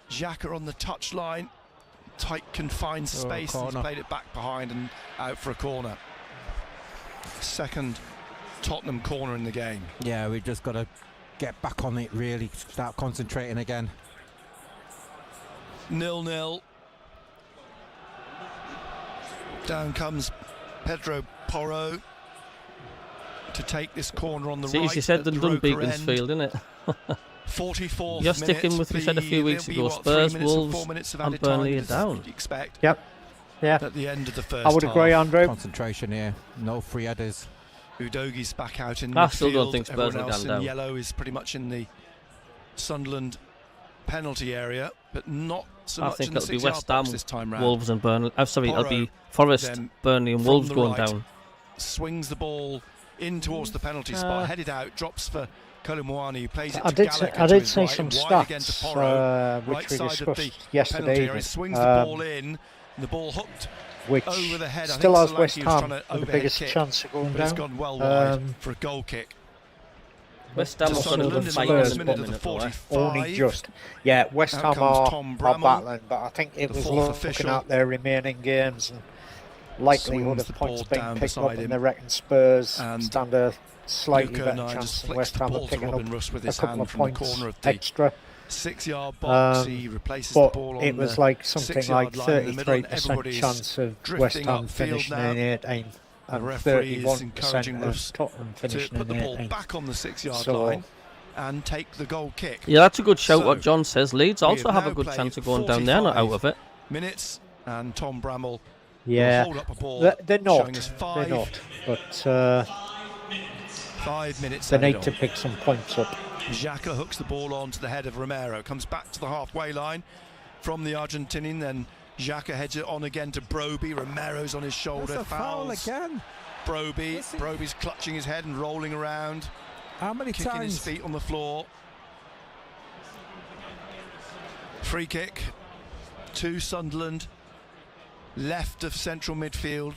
Xhaka on the touchline. Tight, confined space. He's played it back behind and out for a corner. Second Tottenham corner in the game. Yeah, we've just got to get back on it, really start concentrating again. 0-0. Down comes Pedro Porro to take this corner on the right. See, she said the Dunbeacons end. field, isn't it? 44th You're sticking with, we said a few weeks ago, Spurs, Wolves and Burnley are down. Expect Yep. Yeah. at the end of the first I would agree, half. Andrew. Concentration here, no free headers. Udogi's back out in I midfield. still don't think Spurs Everyone have else gone in down. yellow is pretty much in the Sunderland penalty area, but not so I much think in the it'll be 6-yard West box Ham, this time round. Wolves and Burnley. Oh, sorry, it'll be Porro, Forest, then Burnley and from Wolves the going right, down. swings the ball in towards the penalty spot, headed out, drops for Colomwani, who plays it I to did Gallagher I to did his see right, some and wide again to stats Porro, which right we side of discussed the yesterday penalty area. evening, He swings the ball in, and the ball hooked which over the head. I still think has West Solanke was Ham trying to with the overhead biggest kick, chance of going but it's down. gone well wide for a goal kick. West Ham to have got Sunderland another in fight the in last the minute of the minute, though, eh? 45. Only just. Yeah, West Out Ham comes Tom are Bramall, battling, but I think it the was fourth looking official. at their remaining games and likelihood Swings of the points ball being down picked up, beside him. and they reckon Spurs And stand a slightly Luka better Nye chance just than flicks West the Ham ball of to picking Robin up Russ with a his couple hand of from the points corner of the extra. 6-yard box. He replaces the But ball on it was the like something like 6-yard line in the middle, and 33% everybody's chance of West drifting Ham upfield finishing now. in 18 The and referee is encouraging 31% Russ of Tottenham to finishing put the in ball 18. back on the 6-yard So- line and take the goal kick. Yeah, that's a good shout, So, what John says. Leeds we also have have a now good played chance of going down. They're not out of it. Minutes, and Tom Bramall Yeah, will hold up a ball. they're not. showing us They're 5 not. But 5 minutes. they added need to on. pick some points up. Xhaka hooks the ball onto the head of Romero, comes back to the halfway line from the Argentinian, then Xhaka heads it on again to Broby. Romero's on his shoulder, That's a foul fouls again. Broby. Broby's clutching his head and rolling around, How many kicking his times? feet on the floor. Free kick to Sunderland, left of central midfield,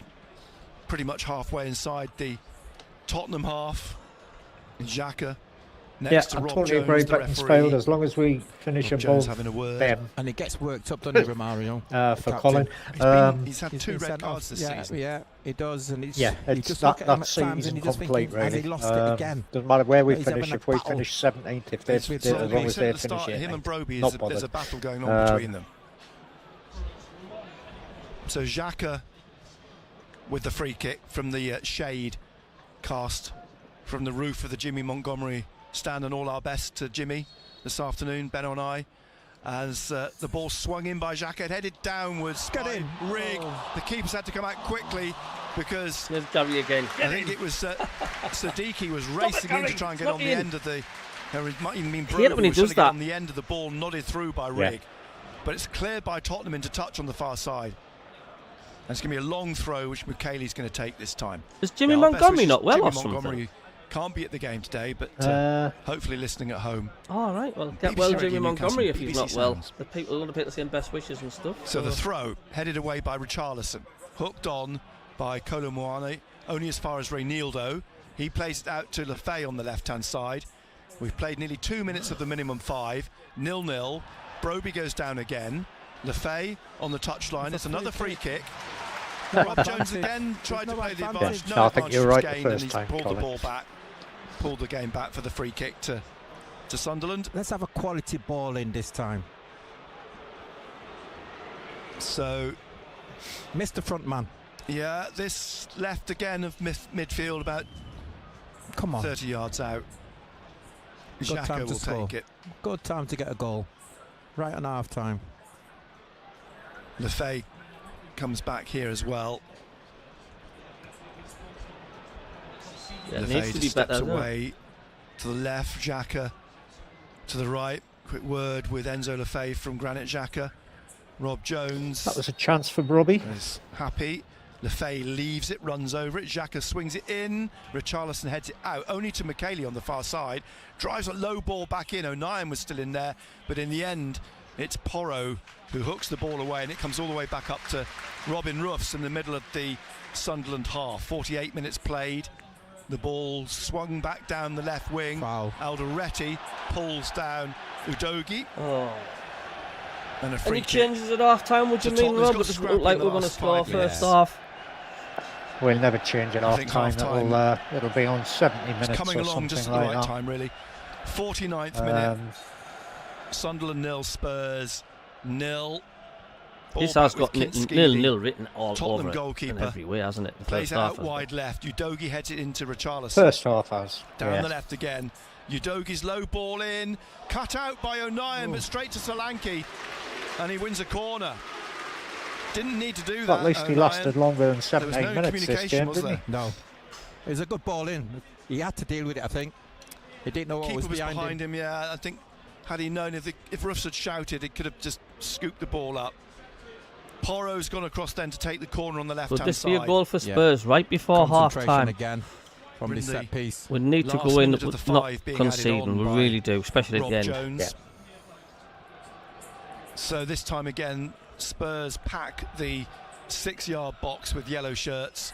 pretty much halfway inside the Tottenham half. Xhaka next Yeah, to I Rob totally Jones, agree. the Britain's referee. failed as long as we finish Rob Jones above having a word. them And he gets worked up, doesn't he, Romario? for Captain. Colin. He's had He's 2 been red sent cards off. this season. Yeah, he does. And it's, Yeah, you it's just look at him that at times and season you just think, complete, has he really. lost it again? Doesn't matter where we He's finish. having a If we battle. finish 17th, if they, It's with as Solskjaer. long He as said they at the finish start, him 18th. and Broby, Not there's a bothered. battle going on between them. So Xhaka with the free kick from the shade cast from the roof of the Jimmy Montgomery stand, and all our best to Jimmy this afternoon, Ben and I, as the ball swung in by Xhaka, headed downwards. Get by in. Rigg. Oh. The keepers had to come out quickly because There's Gary again. I think it was Sadiki was racing in to try and get on the end of the. Or it might even mean hate it Broby when he was trying does to get that. on the end of the ball, nodded through by Yeah. Rigg, but it's cleared by Tottenham into touch on the far side. And it's going to be a long throw, which McKayle's going to take this time. Is Jimmy Yeah, our best Montgomery wishes. not well Jimmy or something? Montgomery can't be at the game today, but hopefully listening at home. All right, well, get BBC well, Radio Jimmy Newcastle, Montgomery, if he's BBC not well. Sounds. The people, a lot of people saying best wishes and stuff. So the throw, headed away by Richarlison, hooked on by Colomwani, only as far as Reinildo. He plays it out to Lefay on the left-hand side. We've played nearly 2 minutes of the minimum 5, 0-0. Broby goes down again. Lefay on the touchline. It's another free kick. Rob Jones again tried to play the advantage. Yeah. No I think advantage you're was right the gained, and first he's time, pulled the Colin. ball back, pulled the game back for the free kick to Sunderland. Let's have a quality ball in this time. So, Mr. Frontman. yeah, this left again of midfield about Come on. 30 yards out. Good Xhaka time to will score. take it. Good time to get a goal. Right on half time. Lefay comes back here as well. Yeah, it Lefay needs to be just steps better. doesn't it? away to the left, Xhaka to the right. Quick word with Enzo Lefay from Granit Xhaka. Rob Jones That was a chance for Broby. is happy. Lefay leaves it, runs over it. Xhaka swings it in. Richarlison heads it out, only to McKayle on the far side. Drives a low ball back in. O'Nien was still in there, but in the end, It's Porro who hooks the ball away, and it comes all the way back up to Robin Ruffs in the middle of the Sunderland half. 48 minutes played. The ball swung back down the left wing. Wow. Alderete pulls down Udogie. Oh. And a free Any kick. changes at half time, would you So mean, Tottenham's Rob? got It doesn't scrappy look like in the we're going to last score 5 first minutes. half. We'll never change it I half think time. half-time. It'll be on 70 minutes It's coming or along just at something the like right that. time, really. 49th minute. Sunderland 0, Spurs 0. This has got 0-0 written all Tottenham over it goalkeeper in every way, hasn't it? The plays first it half out wide left. Udogie heads it into Richarlison. First half has. Down the left again. Udogie's low ball in. Cut out by O'Nien, but straight to Solanke. And he wins a corner. Didn't need to do that. At least he O'Nien. lasted longer than There was 17 no minutes this communication, game, was didn't there? he? No. It was a good ball in. He had to deal with it, I think. He didn't know what Keeper was was behind him. him. Yeah. I think had he known, if Ruffs had shouted, he could have just scooped the ball up. Porro's gone across then to take the corner on the left-hand Could this side. be a goal for Spurs right before half Concentration time? again from the set piece. We need to Last go in minute of the with not 5 being conceding. added on We by really do, especially at Rob the end. Jones. So this time again, Spurs pack the 6-yard box with yellow shirts.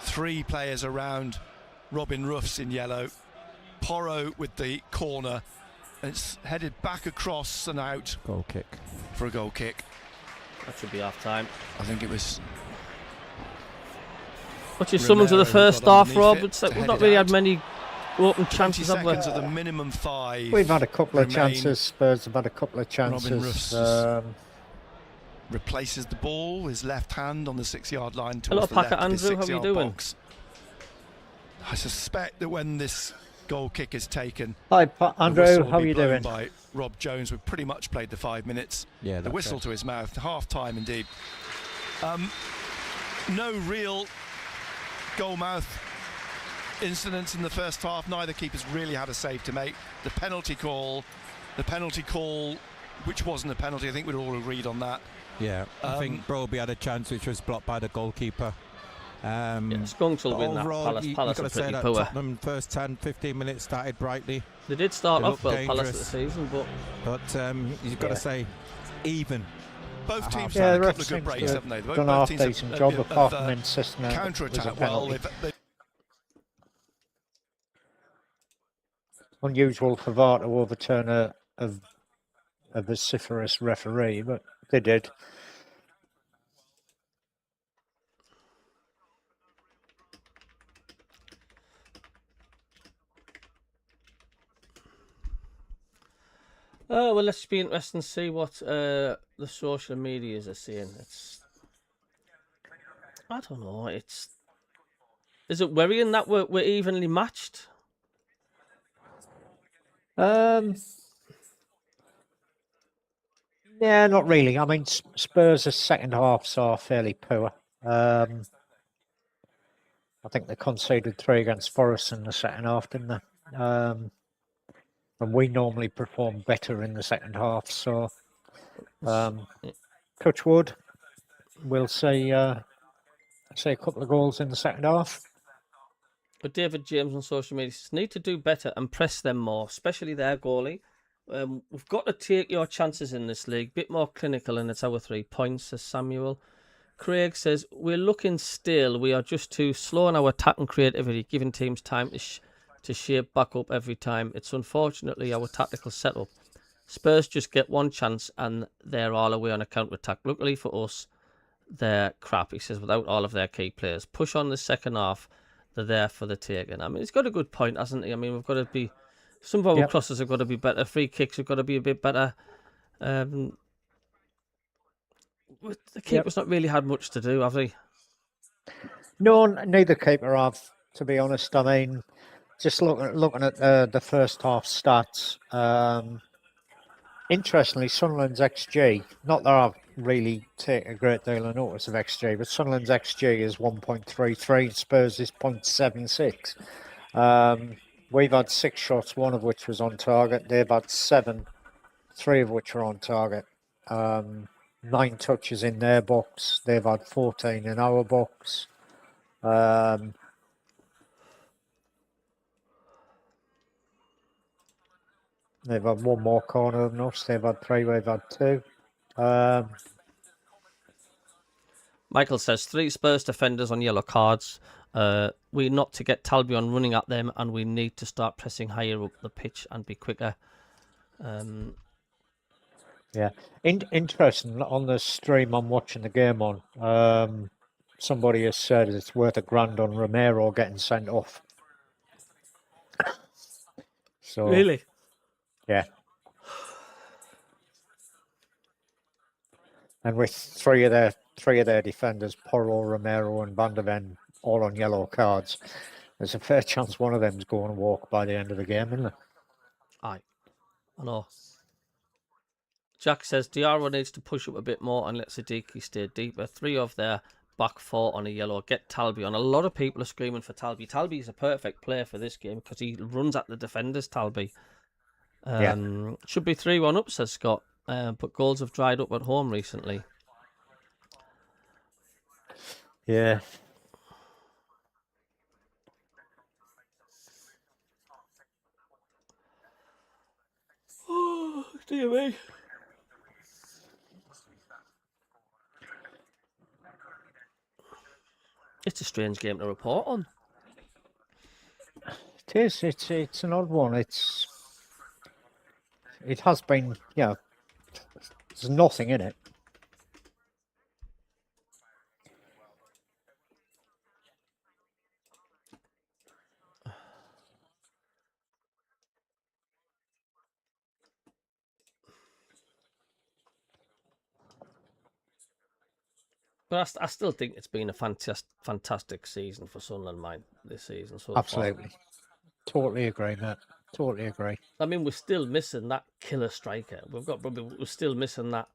3 players around Robin Ruffs in yellow. Porro with the corner. And it's headed back across and out. Goal kick. For a goal kick. That should be half time. I think it was. What's your summons of the Romero first got half, underneath Rob? it It's like to we've head not it really out. had many open 20 chances, have we? seconds of the minimum 5. We've had a couple of remain. chances. Spurs have had a couple of Robin chances. Ruffs replaces the ball, his left hand on the 6-yard line Hello, towards the Packer left of his Andrew, how are you 6-yard doing? box. I suspect that when this goal kick is taken, Hi, the Andrew. whistle will How are be you blown doing? by Rob Jones. We've pretty much played the 5 minutes. Yeah, the whistle to his mouth. Half time indeed. No real goal mouth incidents in the first half. Neither keepers really had a save to make. The penalty call, which wasn't a penalty, I think we'd all agreed on that. Yeah, I think Broby had a chance which was blocked by the goalkeeper. Skunks will win that. Palace you've are got to say pretty that poor. Tottenham first 10-15 minutes started brightly. They did start They off looked well, Palace at the dangerous. season, but you've got to say even. Both teams Yeah, had the a ref couple of good seems breaks, to haven't they? have done a half teams have- decent job apart from insisting that it was a counter-attack well. penalty. They've Unusual for VAR to overturn a vociferous referee, but they did. well, let's be interesting to see what the social medias are saying. I don't know. Is it worrying that we're evenly matched? Yeah, not really. I mean, Spurs' second halves are fairly poor. I think they conceded 3 against Forest in the second half, didn't they? And we normally perform better in the second half. So, touch wood, we'll see a couple of goals in the second half. But David James on social media says, need to do better and press them more, especially their goalie. We've got to take your chances in this league. Bit more clinical, and it's our 3 points, says Samuel. Craig says, we're looking still. We are just too slow in our attack and creativity, giving teams time to shape back up every time. It's unfortunately our tactical setup. Spurs just get one chance and they're all away on a counter-attack. Luckily for us, they're crap, he says, without all of their key players. Push on the second half. They're there for the taking. I mean, he's got a good point, hasn't he? I mean, we've got to be... Some of our crosses have got to be better. Free kicks have got to be a bit better. The keeper's not really had much to do, have they? No, neither keeper have, to be honest. I mean, just looking at the first half stats. Interestingly, Sunderland's XG, not that I've really taken a great deal of notice of XG, but Sunderland's XG is 1.33, Spurs is 0.76. We've had 6 shots, 1 of which was on target. They've had 7, 3 of which are on target. 9 touches in their box. They've had 14 in our box. They've had one more corner than us. They've had 3, we've had 2. Michael says 3 Spurs defenders on yellow cards. We not to get Talby on running at them, and we need to start pressing higher up the pitch and be quicker. Yeah, interesting. On the stream I'm watching the game on, somebody has said it's worth £1,000 on Romero getting sent off. So Really? yeah. And with three of their defenders, Porro, Romero, and Van der Ven, all on yellow cards, there's a fair chance one of them's going to walk by the end of the game, isn't there? Aye, I know. Jack says Diarra needs to push up a bit more and let Siddiqui stay deeper. 3 of their back 4 on a yellow. Get Talby on. A lot of people are screaming for Talby. Talby is a perfect player for this game because he runs at the defenders, Talby. Should be 3-1 up, says Scott. But goals have dried up at home recently. Yeah. Oh, dear me. It's a strange game to report on. It is. It's an odd one. It has been, there's nothing in it. But I still think it's been a fantastic season for Sunderland, mine, this season so Absolutely. far. Totally agree, mate. Totally agree. I mean, we're still missing that killer striker. We're still missing that,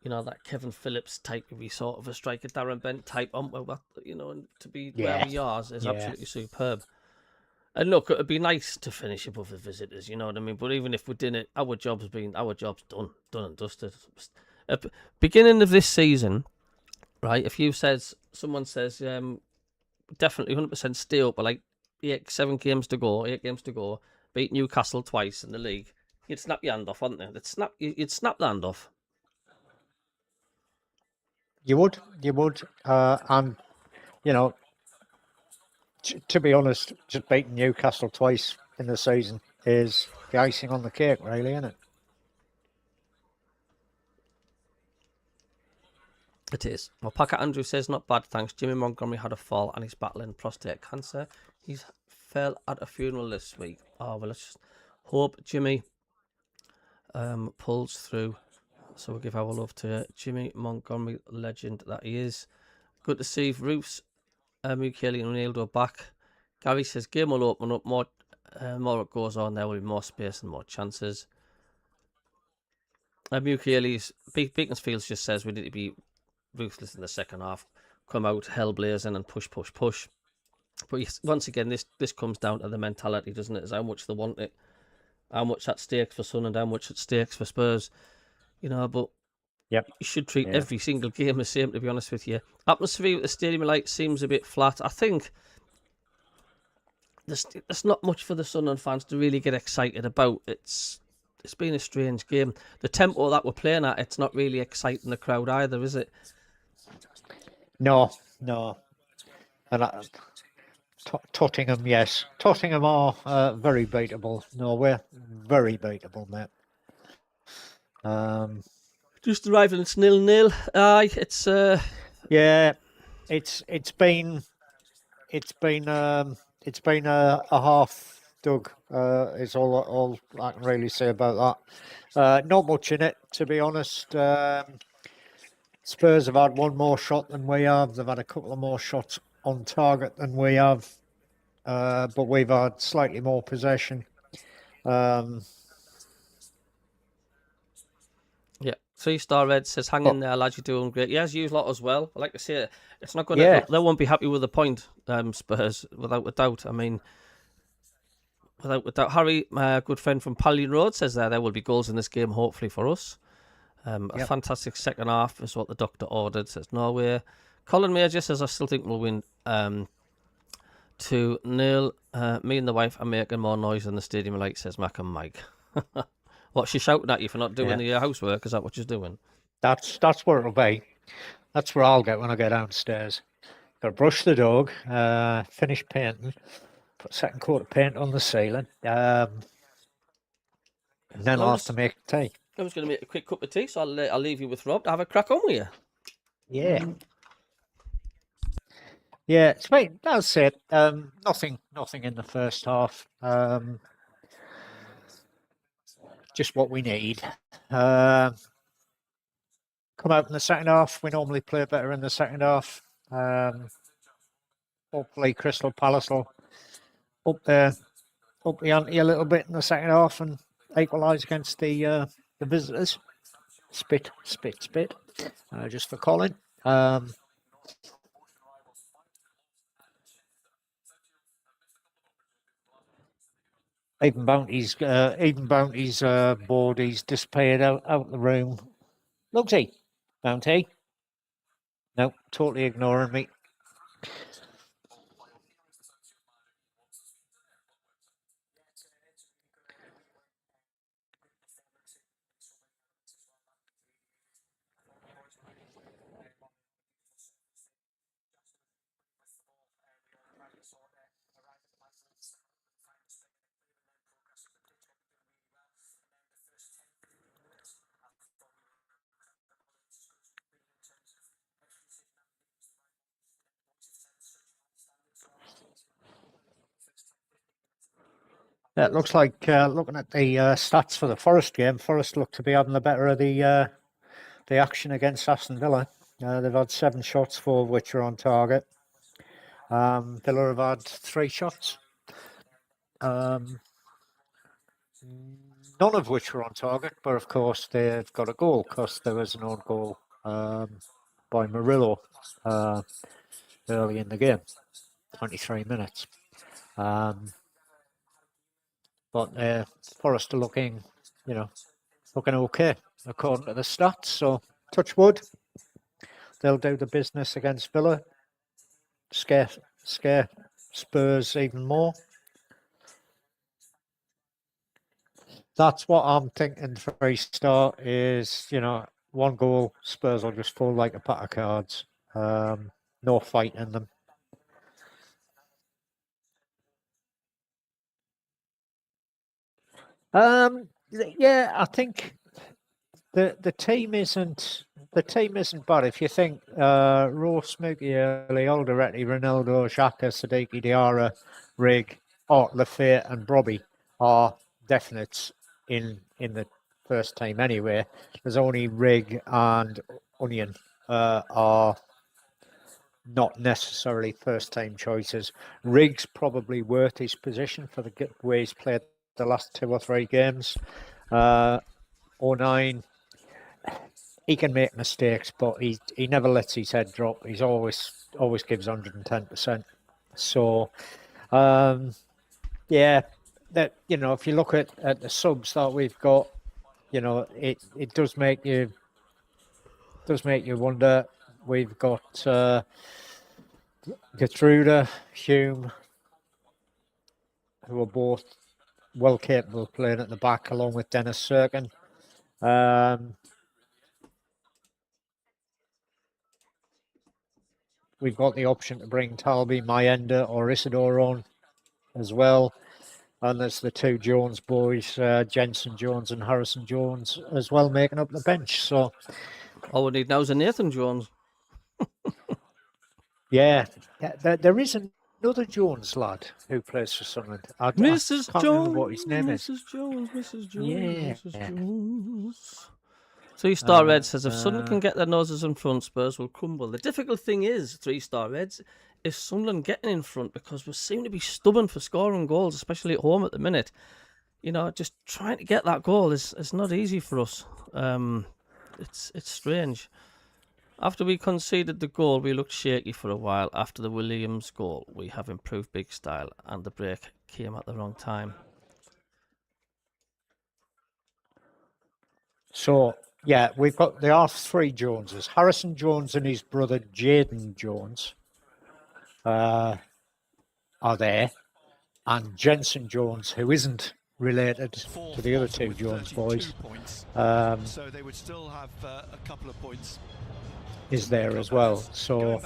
that Kevin Phillips type, sort of a striker, Darren Bent type. And to be where we are is absolutely superb. And look, it'd be nice to finish above the visitors, you know what I mean? But even if we didn't, our job's done and dusted. At the beginning of this season, right, if someone says, definitely 100% stay up, but like 8 games to go, beat Newcastle twice in the league, you'd snap your hand off, wouldn't you? You'd snap the hand off. You would, and to be honest, just beating Newcastle twice in the season is the icing on the cake, really, isn't it? It is. Well, Packer Andrew says, not bad, thanks. Jimmy Montgomery had a fall and he's battling prostate cancer. He's fell at a funeral this week. Oh, well, let's just hope Jimmy pulls through. So we'll give our love to Jimmy Montgomery, legend that he is. Good to see Roofs, Mukeli and Ronaldo back. Gary says, game will open up more it goes on, there will be more space and more chances. Mukeli's Beaconsfield just says we need to be ruthless in the second half, come out hellblazing and push. But once again, this comes down to the mentality, doesn't it? Is how much they want it, how much at stake for Sun and how much at stake for Spurs. But you should treat every single game the same, to be honest with you. Atmosphere at the Stadium Light seems a bit flat. I think there's not much for the Sunderland fans to really get excited about. It's been a strange game. The tempo that we're playing at, it's not really exciting the crowd either, is it? No. And Tottenham, yes. Tottenham are very beatable. No, we're very beatable, mate. Just arriving, it's 0-0. Aye, it's it's been a half, Doug. Is all I can really say about that. Not much in it, to be honest. Spurs have had one more shot than we have. They've had a couple of more shots on target than we have, but we've had slightly more possession. Yeah, 3-star Red says, hang in there, lads, you're doing great. Yes, you lot as well. I like to say it's not going to. They won't be happy with the point, Spurs, without a doubt. I mean, without a doubt. Harry, my good friend from Pallion Road, says there will be goals in this game, hopefully for us. A fantastic second half is what the doctor ordered, says Norway. Colin Major says, I still think we'll win 2-0. Me and the wife are making more noise in the Stadium Light, says Mac and Mike. What, she shouted at you for not doing the housework? Is that what she's doing? That's where it'll be. That's where I'll get when I get downstairs. Got to brush the dog, finish painting, put second coat of paint on the ceiling, and then I'll have to make tea. I was going to make a quick cup of tea, so I'll leave you with Rob to have a crack on with you. Yeah. Yeah, it's been, that's it. Nothing in the first half. Just what we need. Come out in the second half. We normally play better in the second half. Hopefully Crystal Palace will up the ante a little bit in the second half and equalise against the visitors. Spit. Just for Colin. Even Bounty's board. He's disappeared out the room. Looks he, Bounty? No, totally ignoring me. It looks like, looking at the stats for the Forest game, Forest look to be having the better of the action against Aston Villa. They've had 7 shots, 4 of which are on target. Villa have had 3 shots, none of which were on target, but of course they've got a goal because there was an own goal by Murillo early in the game, 23 minutes. But Forest are looking okay according to the stats. So touch wood, they'll do the business against Villa. Scare Spurs even more. That's what I'm thinking for a start is, 1 goal, Spurs will just fall like a pack of cards. No fight in them. Yeah, I think the team isn't bad. If you think Ross, Mukiele, Alderete, Ronaldo, Xhaka, Siddiqui, Diarra, Rig, Lafayette and Brobby are definites in the first team anyway. There's only Rig and Onion are not necessarily first team choices. Rig's probably worth his position for the way he's played the last 2 or 3 games. 09, he can make mistakes, but he never lets his head drop. He's always gives 110%. So, yeah, that if you look at the subs that we've got, it does make you wonder. We've got Gertruda, Hume, who are both well capable of playing at the back, along with Dennis Serkin. We've got the option to bring Talby, Mayenda or Isidore on as well. And there's the 2 Jones boys, Jensen Jones and Harrison Jones, as well, making up the bench. So all we need now is a Nathan Jones. Yeah, there is another Jones lad who plays for Sunderland. I can't remember what his name is. Mrs. Jones. Yeah. Mrs. Jones. 3-star Red says, if Sunderland can get their noses in front, Spurs will crumble. The difficult thing is, 3-star Reds, is Sunderland getting in front, because we seem to be stubborn for scoring goals, especially at home at the minute. Just trying to get that goal is not easy for us. It's strange. After we conceded the goal, we looked shaky for a while. After the Williams goal, we have improved big style, and the break came at the wrong time. So, yeah, there are 3 Joneses. Harrison Jones and his brother Jaden Jones are there. And Jensen Jones, who isn't related to the other two Jones boys, so they would still have a couple of points, is there as well. So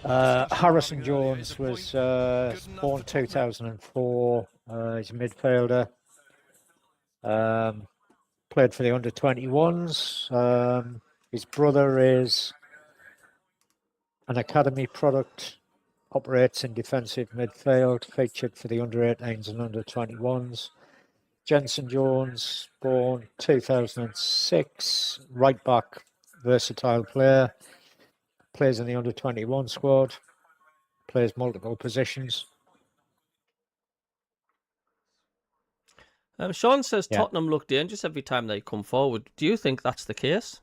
Harrison Jones was born 2004. He's a midfielder. Played for the under-21s. His brother is an academy product, operates in defensive midfield, featured for the under-18s and under-21s. Jensen Jones, born 2006, right back, versatile player, plays in the under-21 squad, plays multiple positions. Sean says Tottenham look dangerous every time they come forward. Do you think that's the case?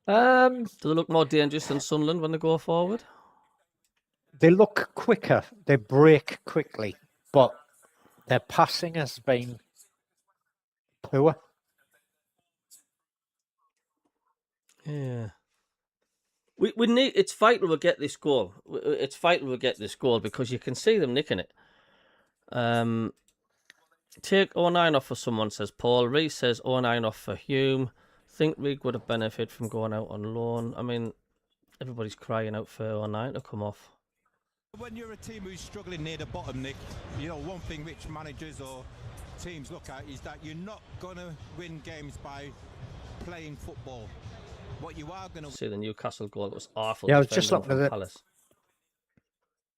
Do they look more dangerous than Sunderland when they go forward? They look quicker. They break quickly, but their passing has been poor. Yeah. We need. It's vital we get this goal. It's vital we get this goal because you can see them nicking it. Take 09 off for someone, says Paul. Reese says 09 off for Hume. Think Rig would have benefited from going out on loan. I mean, everybody's crying out for 09 to come off. When you're a team who's struggling near the bottom, Nick, you know, one thing which managers or teams look at is that you're not going to win games by playing football. What you are going to see the Newcastle goal, it was awful. Yeah, I was just looking at it. Palace.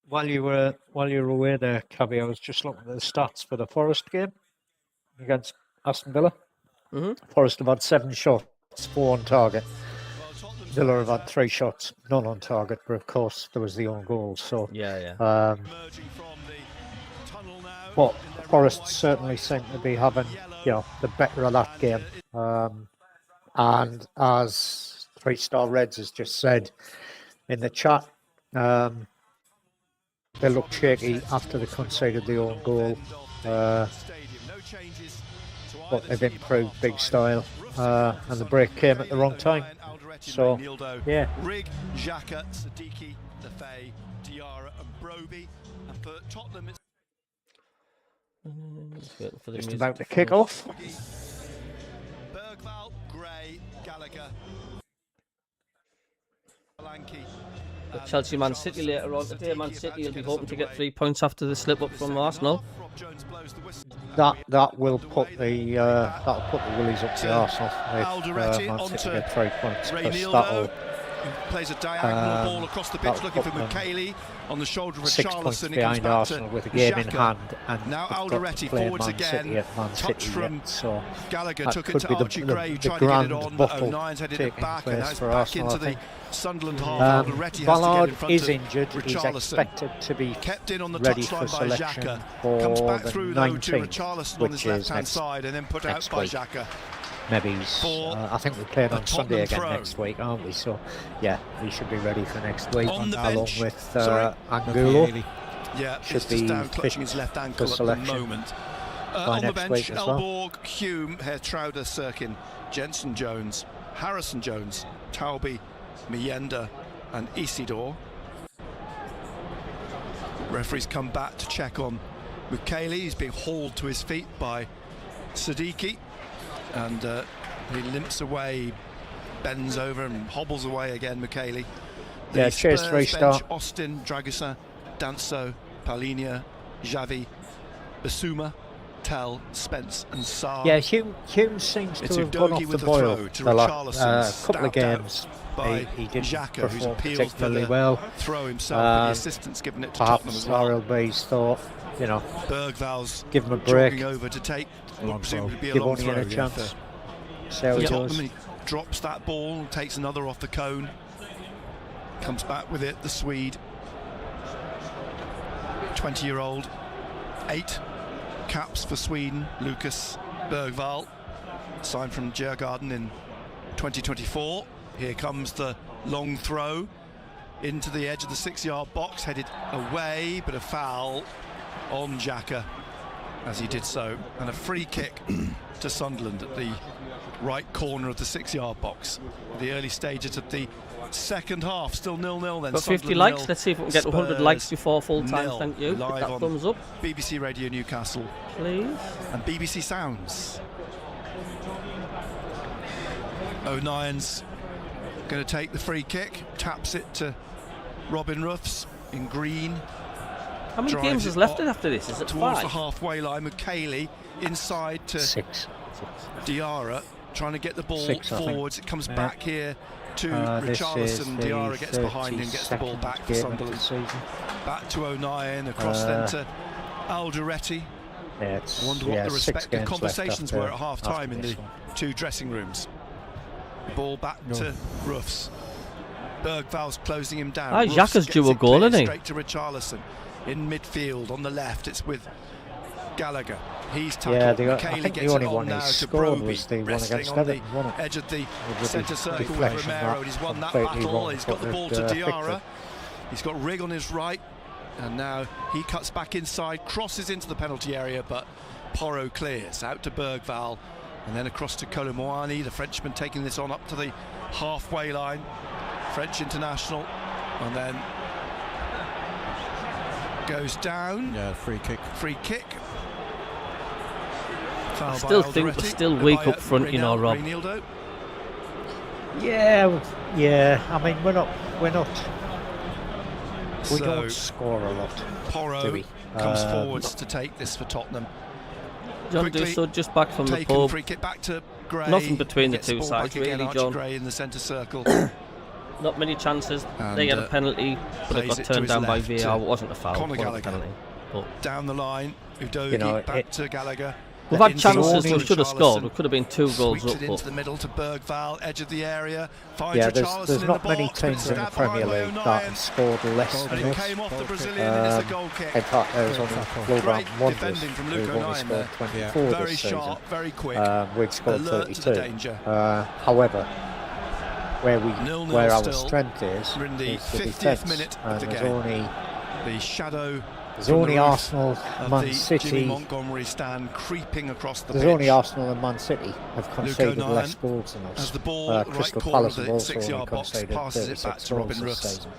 While you were away there, Cabbie, I was just looking at the stats for the Forest game against Aston Villa. Forest have had 7 shots, 4 on target. Villa have had 3 shots, none on target, but of course there was the own goal. So but Forest certainly seem to be having, you know, the better of that game. And as 3-Star Reds has just said in the chat, they looked shaky after they conceded the own goal, but they've improved big style, and the break came at the wrong time. So, yeah. Rig, Xhaka, Siddiqui, Lefay, Diarra, and Broby. And for Tottenham, it's just about to kick off. Bergvall, Gray, Gallagher, Solanke. Chelsea Man City later on today. Man City will be hoping to get 3 points after the slip up from Arsenal. That will put the Willies up to Arsenal if Man City get 3 points. That'll plays a diagonal ball across the pitch looking for Mukiele on the shoulder of 6 points behind Arsenal with a game in hand, and now Alderete forwards again. Touch from Gallagher, took it to Archie Gray, tried to get it on, but O'Nine's headed it back, and now it's back into the Sunderland half. Alderete Ballard has to get in front is of injured. He's expected to be kept in on the ready touchline for by selection Xhaka. for Comes back the through though to 19th, Richarlison on which his is left-hand side, and then put out by Xhaka. Maybe I think we played on Sunday again throw. next week, aren't we? So, yeah, he should be ready for next week, On the along bench. with Angulo. Yeah, Should it's be just down fit clutching his left ankle for at selection the moment. by On the next bench, week as well. Elborg, Hume, Hertrauder, Sirkin, Jensen Jones, Harrison Jones, Taubi, Mienda, and Isidore. Referees come back to check on Mukiele. He's being hauled to his feet by Siddiqui, and he limps away, bends over and hobbles away again, Mukiele. Yeah, cheers, 3-Star. Austin, Dragusa, Danso, Paulinia, Xavi, Basuma, Tell, Spence, and Sarr. Yeah, Hume seems to have gone off the boil the last couple of games. He didn't perform particularly well. Throw himself, but the assistant's given it to Tottenham as well. RLB's thought, you know, Bergvall's give him a break, jogging over to take what presumably be a give long Onion throw. a chance. See how he does. He drops that ball, takes another off the cone, comes back with it, the Swede, 20-year-old, 8 caps for Sweden, Lucas Bergvall, signed from Djurgården in 2024. Here comes the long throw into the edge of the 6-yard box, headed away, but a foul on Xhaka as he did so, and a free kick to Sunderland at the right corner of the 6-yard box. The early stages of the second half, still 0-0 then. Got 50 Sunderland likes. 0, Let's see if we can get 100 likes before full time. 0. Thank you. Hit Live that on thumbs up, BBC Radio Newcastle please. and BBC Sounds. O'Nien's going to take the free kick, taps it to Robin Ruffs in green. How many Drives games is it left up after this? Is it towards 5? the halfway line. McKaylee inside to 6. Diarra, trying to get the ball 6, I think. forwards. It comes Yeah. back here to This is Richarlison. the Diarra gets behind him, gets the ball 32nd back for game of the Sunderland. season. Back to O'Nien, across then to Alderete. Yeah, it's, Wonder what the 6 respective games left conversations after- were at half time after in this the one. two dressing rooms. Ball back to Ruffs. Bergval's closing him down. Aye, Ruffs Xhaka's gets due a it goal, clear isn't he? straight to Richarlison in midfield on the left. It's with Gallagher. He's tackled. Yeah, I McKaylee think gets the only it on one now he to scored Broby, was the one wrestling against on the Everton, wasn't it? edge of the With the centre circle with deflection Romero, that and he's won that completely battle. wrong He's got the ball to footed, Diarra. Pickford. He's got Rigg on his right, and now he cuts back inside, crosses into the penalty area, but Porro clears out to Bergval, and then across to Colomwani, the Frenchman taking this on up to the halfway line. French international, and then goes down. Yeah, free kick. Free kick. Foul I by still think we're Alderete. still weak By, up front, you know, Rob. Reinildo. Yeah. I mean, we're not. We So don't score a lot. do Porro we? comes forwards to take this for Tottenham. John Quickly Dussault just back from the Taken pub. free kick back to Gray. Nothing between the Gets two ball sides, back again, really, Archie John. Gray in the centre circle. Not many chances. And, They had a penalty, but it plays got it to turned his down by left VAR. to It wasn't a foul. Conor It wasn't a Gallagher. penalty. But Down the line, Udogie You know, back to Gallagher. we've had Inside chances to we should have scored. Richarlison. We could have been 2 goals Sweeps up. it into But the middle to Bergval, edge of the area. Finds Yeah, Richarlison there's in not the many box, but teams in the stabbed behind Premier by League that O'Nien. have scored less And than it this. came off the Brazilian, and it's a goal kick. In fact, there was only Wolverhampton Great Wanderers defending from Luke who've only O'Nien scored there. 24 Very this season. sharp, very quick. We've scored Alert to 32. the danger. However, where 0-0 our still. strength is We're in the is the 50th defence. minute of And the there's game. The shadow There's from the only roof Arsenal, of Man the Jimmy City. Montgomery stand creeping across the There's pitch. only Arsenal and Man City have conceded O'Nien less goals than us. as the ball right Crystal corner Palace of have the also 6-yard only box, conceded passes it back 36 to Robin goals this Ruffs. season.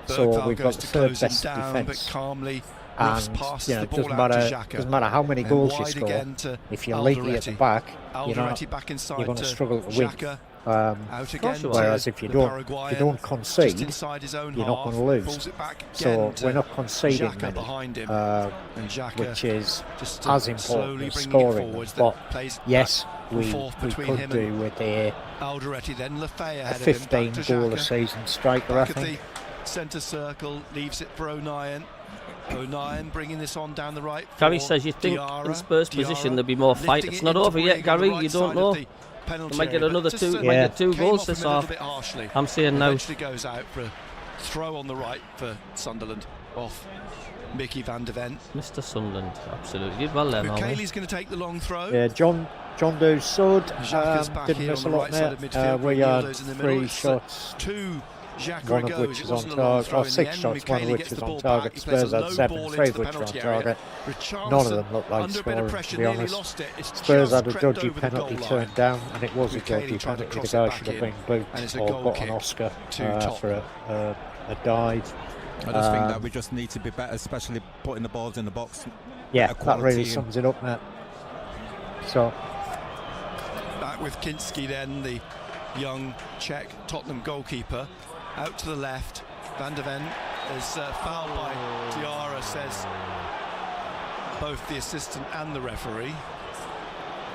So Bergval we've got goes the to third close him best down, defence. but calmly And Ruffs passes you know, the it ball doesn't out to matter, Xhaka. doesn't matter how many And goals you wide score. again to If you're leaky at the Alderete. back, you're Alderete back inside going to to struggle to win. Xhaka. Um, Out again to whereas if you the don't Paraguayan, concede, just inside his own you're not half, going to lose. pulls it back So again to we're not conceding Xhaka many, behind him, and Xhaka which is just as slowly important bringing as it scoring them. forwards. But That plays yes, back and we forth could between him do with a Alderete, then Lefay ahead of him, 15 back to goal a Xhaka. season striker, I Back at think. the centre circle, leaves it for O'Nien. O'Nien bringing this on down the right. Gary for says you think Diarra. in Spurs' position there'll be more Lifting fight. it It's not into over yet, Rigg on the Gary. right You don't side know. of the penalty They might get area, but another just, 2. Yeah. Might get 2 came goals off him this a little half. bit harshly. I'm saying no. Eventually goes out for a throw on the right for Sunderland off Mickey van der Ven. Mr. Sunderland, absolutely did well there, Marley. Kelly's going to take the long throw. Yeah, John Doe's sword Xhaka's back didn't here miss on a the lot right side of there. midfield. We had Ronaldo's in the middle. 3 It's shots, two Xhaka one of goes. which It is on wasn't a long target, throw or in the 6 end. shots, one of Michele which gets is the on ball target. back. He plays Spurs a had low 7, ball 3 into the which were on penalty area. target. Richarlison, None of them looked like under a bit scoring, of to pressure, be nearly honest. lost it. It's Spurs just had a crept dodgy over the penalty goal line. turned down, and it was a Michele dodgy tried to penalty. The cross it guy back should have in, been and booked it's a or goal got an kick Oscar to for a dive. I just think that we just need to be better, especially putting the balls in the box. Yeah, better that really quality sums it up, mate. So, Back with Kinski then, the young Czech Tottenham goalkeeper. Out to the left. Van der Ven is fouled by Diarra, says both the assistant and the referee.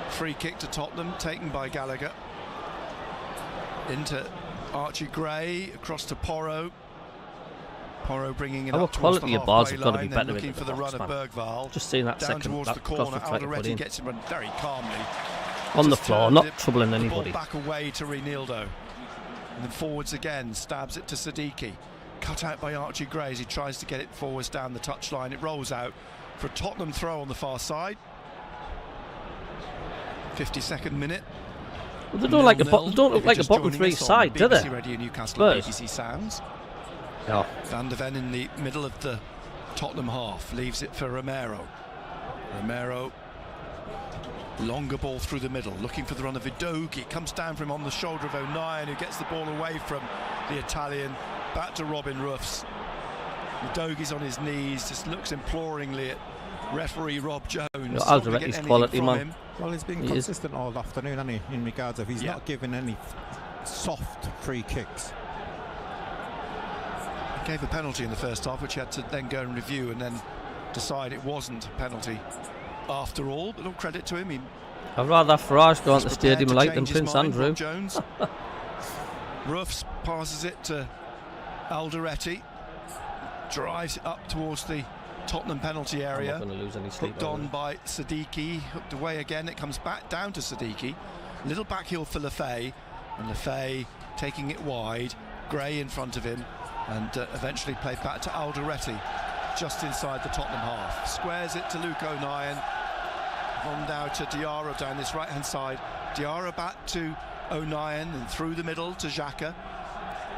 Free kick to Tottenham, taken by Gallagher. Into Archie Gray, across to Porro. Porro bringing it Our up towards the quality of balls halfway have got to be line, then better in looking the for the box, run of man. Bergval. Just seeing that Down second towards that the cross corner, was trying to put Alderete in. gets him run very calmly. On the Just floor, turned not it, troubling the anybody. ball back away to Reinildo. And then forwards again, stabs it to Siddiqui. Cut out by Archie Gray as he tries to get it forwards down the touchline. It rolls out for a Tottenham throw on the far side. 52nd minute. Well, they don't like a Nil-nil. they don't look If like you're a just bottom joining 3 us on side, do BBC they? Radio Newcastle Spurs. and BBC Sounds. no. Van der Ven in the middle of the Tottenham half, leaves it for Romero. Romero, longer ball through the middle, looking for the run of Udogie. It comes down from him on the shoulder of O'Nien, who gets the ball away from the Italian, back to Robin Ruffs. Udogi's on his knees, just looks imploringly at referee Rob Jones. Alderetti's quality, man. Well, he's been consistent all afternoon, hasn't he, in regards of he's not giving any soft free kicks. He gave a penalty in the first half, which he had to then go and review and then decide it wasn't a penalty after all, but all credit to him. I'd rather have Farage go on the stadium like than Prince Andrew. Jones. Ruffs passes it to Alderetti, drives it up towards the Tottenham penalty area. I'm not going to lose any sleep. Hooked on by Siddiqui, hooked away again. It comes back down to Siddiqui. Little backheel for Lefay, and Lefay taking it wide. Gray in front of him, and eventually played back to Alderetti, just inside the Tottenham half. Squares it to Luke O'Nien. On down to Diarra down this right-hand side. Diarra back to O'Nien and through the middle to Xhaka.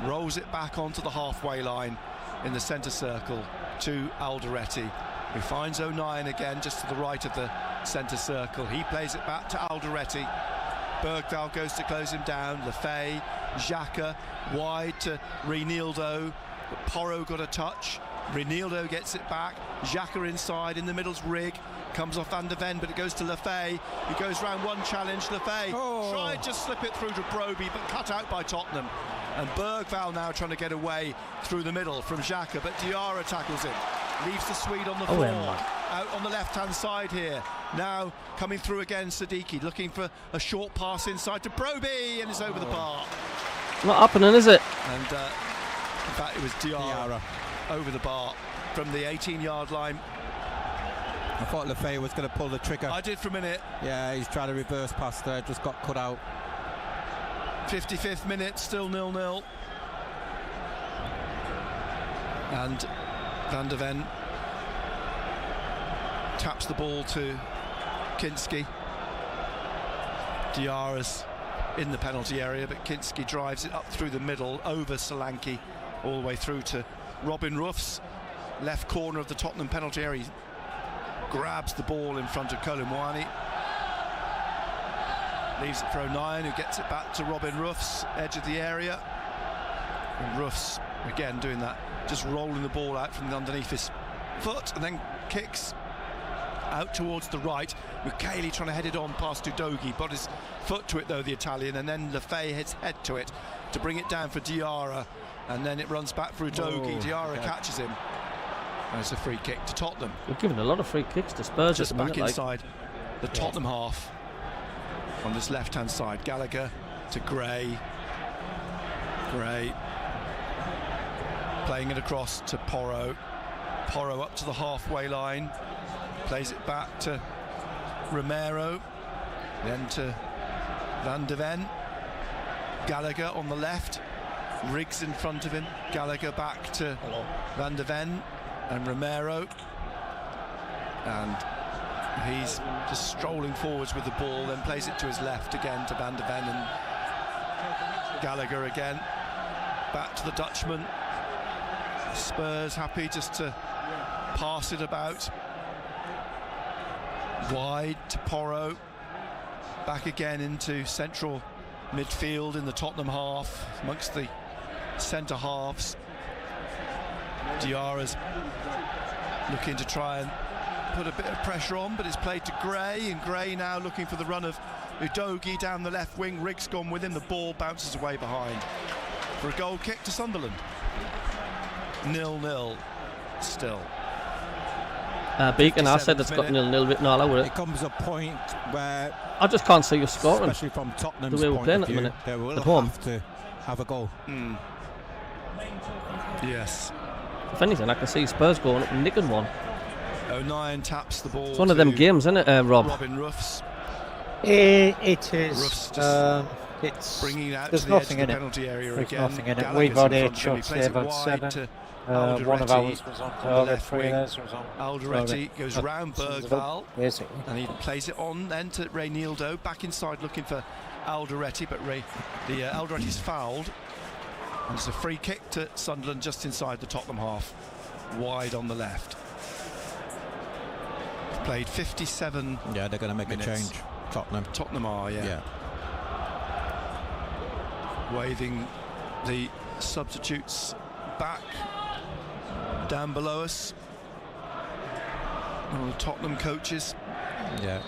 Rolls it back onto the halfway line in the centre circle to Alderetti, who finds O'Nien again just to the right of the centre circle. He plays it back to Alderetti. Bergdahl goes to close him down. Lefay, Xhaka wide to Reinildo, but Porro got a touch. Reinildo gets it back. Xhaka inside, in the middle's Rig. Comes off Van de Ven, but it goes to Lefay. He goes round one challenge. Lefay tried to slip it through to Broby, but cut out by Tottenham. And Bergdahl now trying to get away through the middle from Xhaka, but Diarra tackles him. Leaves the Swede on the floor. Out on the left-hand side here. Now coming through again, Siddiqui looking for a short pass inside to Broby, and it's over the bar. Not happening, is it? And in fact, it was Diarra over the bar from the 18-yard line. I thought Lefay was going to pull the trigger. I did for a minute. Yeah, he's trying to reverse past there, just got cut out. 55th minute, still 0-0. And Van de Ven taps the ball to Kinski. Diarra's in the penalty area, but Kinski drives it up through the middle, over Solanke, all the way through to Robin Ruffs, left corner of the Tottenham penalty area. He grabs the ball in front of Colomwani. Leaves it for O'Nien, who gets it back to Robin Ruffs, edge of the area. And Ruffs, again, doing that, just rolling the ball out from underneath his foot, and then kicks out towards the right. Mukiele trying to head it on past Udogi, but his foot to it though, the Italian, and then Lefay hits head to it to bring it down for Diarra, and then it runs back for Udogi. Diarra catches him. And it's a free kick to Tottenham. We're giving a lot of free kicks to Spurs just at the back minute, inside the Tottenham half on this left-hand side. Gallagher to Gray. Gray playing it across to Porro. Porro up to the halfway line, plays it back to Romero, then to Van de Ven. Gallagher on the left, Riggs in front of him. Gallagher back to Van de Ven and Romero, and he's just strolling forwards with the ball, then plays it to his left again to Van de Ven, and Gallagher again back to the Dutchman. Spurs happy just to pass it about wide to Porro, back again into central midfield in the Tottenham half amongst the centre halves. Diarra's looking to try and put a bit of pressure on, but it's played to Gray, and Gray now looking for the run of Udogi down the left wing. Riggs gone with him, the ball bounces away behind for a goal kick to Sunderland. 0-0 still. Beacon, I said it's got 0-0 written all over it. It comes a point where I just can't see you scoring, especially from Tottenham's the way we're point playing of at the view, minute. they will At home. have to have a goal. Yes. If anything, I can see Spurs going up and nicking one. O'Nien taps the ball. It's one of them games, isn't it, Rob? Robin Ruffs. It is. Ruffs just It's bringing it out there's to the edge nothing of in the it. penalty area There's again. nothing in it. Gallagher's We've had in 8 front of him. He shots, plays they've it had wide 7. to One of Alderetti ours was on on the target, left 3 wing. of theirs was on Alderetti target. goes round Bergdahl, basically. and he plays it on then to Reinildo, back inside looking for Alderetti, but Alderetti's fouled, and it's a free kick to Sunderland just inside the Tottenham half, wide on the left. Played 57. Yeah, they're going to make minutes. a change. Tottenham are, yeah. Waving the substitutes back down below us. One of the Tottenham coaches. Yeah.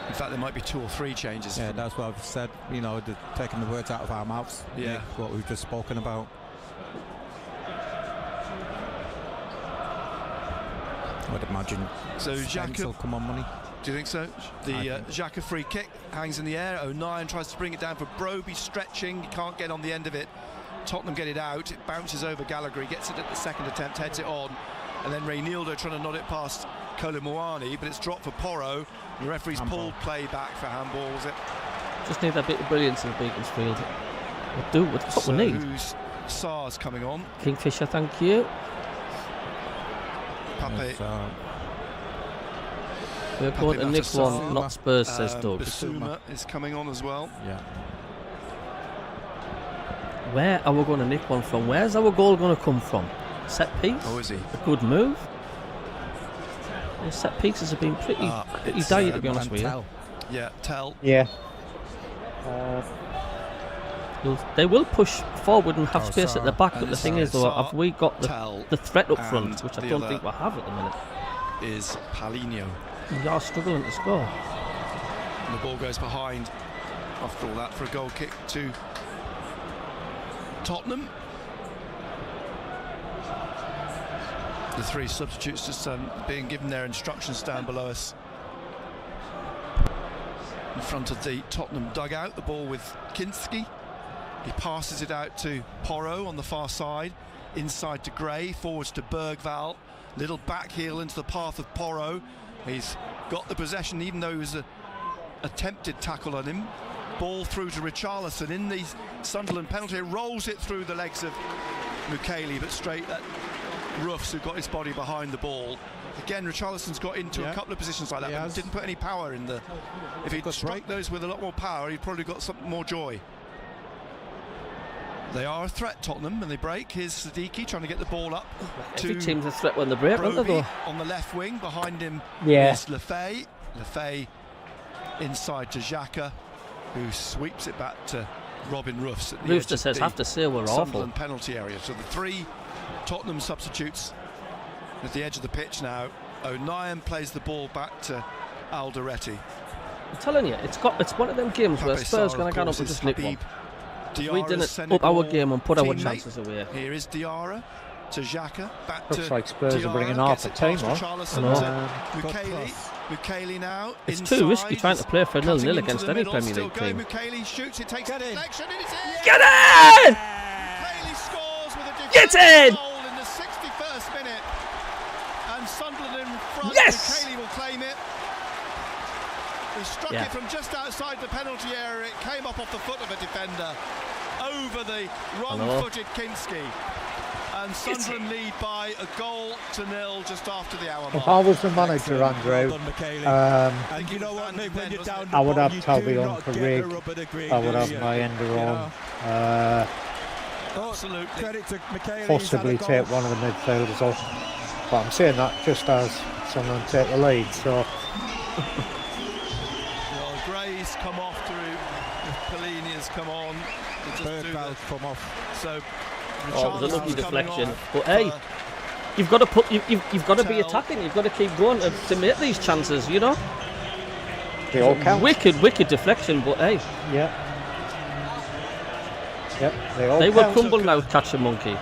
In fact, there might be 2 or 3 changes. Yeah, that's what I've said. You know, taking the words out of our mouths. Yeah. What we've just spoken about. I would imagine. So Xhaka will come on money. Do you think so? The Xhaka free kick hangs in the air. O'Nien tries to bring it down for Broby, stretching. He can't get on the end of it. Tottenham get it out. It bounces over Gallagher. He gets it at the second attempt, heads it on. And then Reynildo trying to nod it past Kolomuani, but it's dropped for Porro. The referee's pulled play back for handball, was it? Just need that bit of brilliance in Beaconsfield. We'll do what we need. Who's Sar's coming on? Kingfisher, thank you. Pape. We're going to nick one, not Spurs, says Doug. Bissouma is coming on as well. Yeah. Where are we going to nick one from? Where's our goal going to come from? Set piece? Oh, is he? A good move. The set pieces have been pretty dire, to be honest with you. Yeah, Tell. Yeah. They will push forward and have space at the back, but the thing is, though, have we got the threat up front, which I don't think we have at the minute. Is Paulinho. We are struggling to score. And the ball goes behind after all that for a goal kick to Tottenham. The 3 substitutes just being given their instructions down below us. In front of the Tottenham dugout, the ball with Kinski. He passes it out to Porro on the far side, inside to Gray, forwards to Bergvall. Little back heel into the path of Porro. He's got the possession, even though it was an attempted tackle on him. Ball through to Richarlison in the Sunderland penalty. Rolls it through the legs of Mukiele, but straight at Ruffs, who got his body behind the ball. Again, Richarlison's got into a couple of positions like that, but didn't put any power in the... If he'd struck those with a lot more power, he'd probably got some more joy. They are a threat, Tottenham, and they break. Here's Siddiqui trying to get the ball up. Every team's a threat when they break, aren't they, though? On the left wing, behind him is Lefay. Lefay inside to Xhaka, who sweeps it back to Robin Ruffs. Rooster says, have to say we're awful. Penalty area. So the 3 Tottenham substitutes at the edge of the pitch now. O'Nien plays the ball back to Alderete. I'm telling you, it's one of them games where Spurs going to get up and just nick one. We didn't up our game and put our chances away. Here is Diarra to Xhaka, back Looks to like Spurs Diarra, are bringing half a team on. Mukiele now. It's too risky trying to play for 0-0 against any Premier League team. Mukiele shoots, it takes deflection, and it's in! Get in! Mukiele scores with a Get in! goal in the 61st minute, and Sunderland in front. Yes! Mukiele will claim it. He struck it from just outside the penalty area. It came up off the foot of a defender over the wrong-footed Kinski. And Sunderland lead by a 1-0 just after the hour mark. If I was the manager, Andrew, And you know what, Nick, when you're down I would have Talby on for Rig. I would have my ender on. Absolutely. Credit to Mukiele. Possibly take one of the midfielders off. But I'm saying that just as Sunderland take the lead, so... Well, Gray's come off through, Paulinho has come on. Bergvall's come off. So, it was a lucky deflection. But hey, you've got to put, you've got to be attacking. You've got to keep going to make these chances. You know. They all count. Wicked deflection. But hey. Yeah. Yep. They were crumbling out, catch a monkey.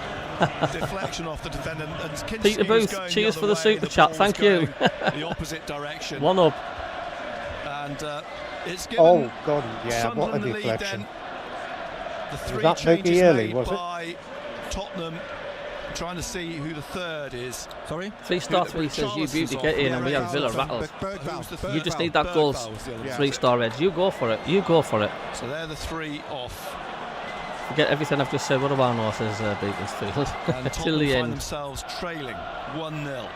Deflection off the defender. And Peter Booth, cheers for the super chat. Thank you. The opposite direction. 1 up. And it's given. Oh God, yeah! What a deflection. The 3 that changes Mukiele, made was it? by Tottenham. I'm trying to see who the third is. Sorry? 3-star 3 says you beauty get in and we have Villa rattled. Bergvall. You just need that goal. 3-star Eds. You go for it. You go for it. So they're the 3 off. Forget everything I've just said. What about North says Beaconsfield? And Till Tottenham the find end. themselves trailing 1-0.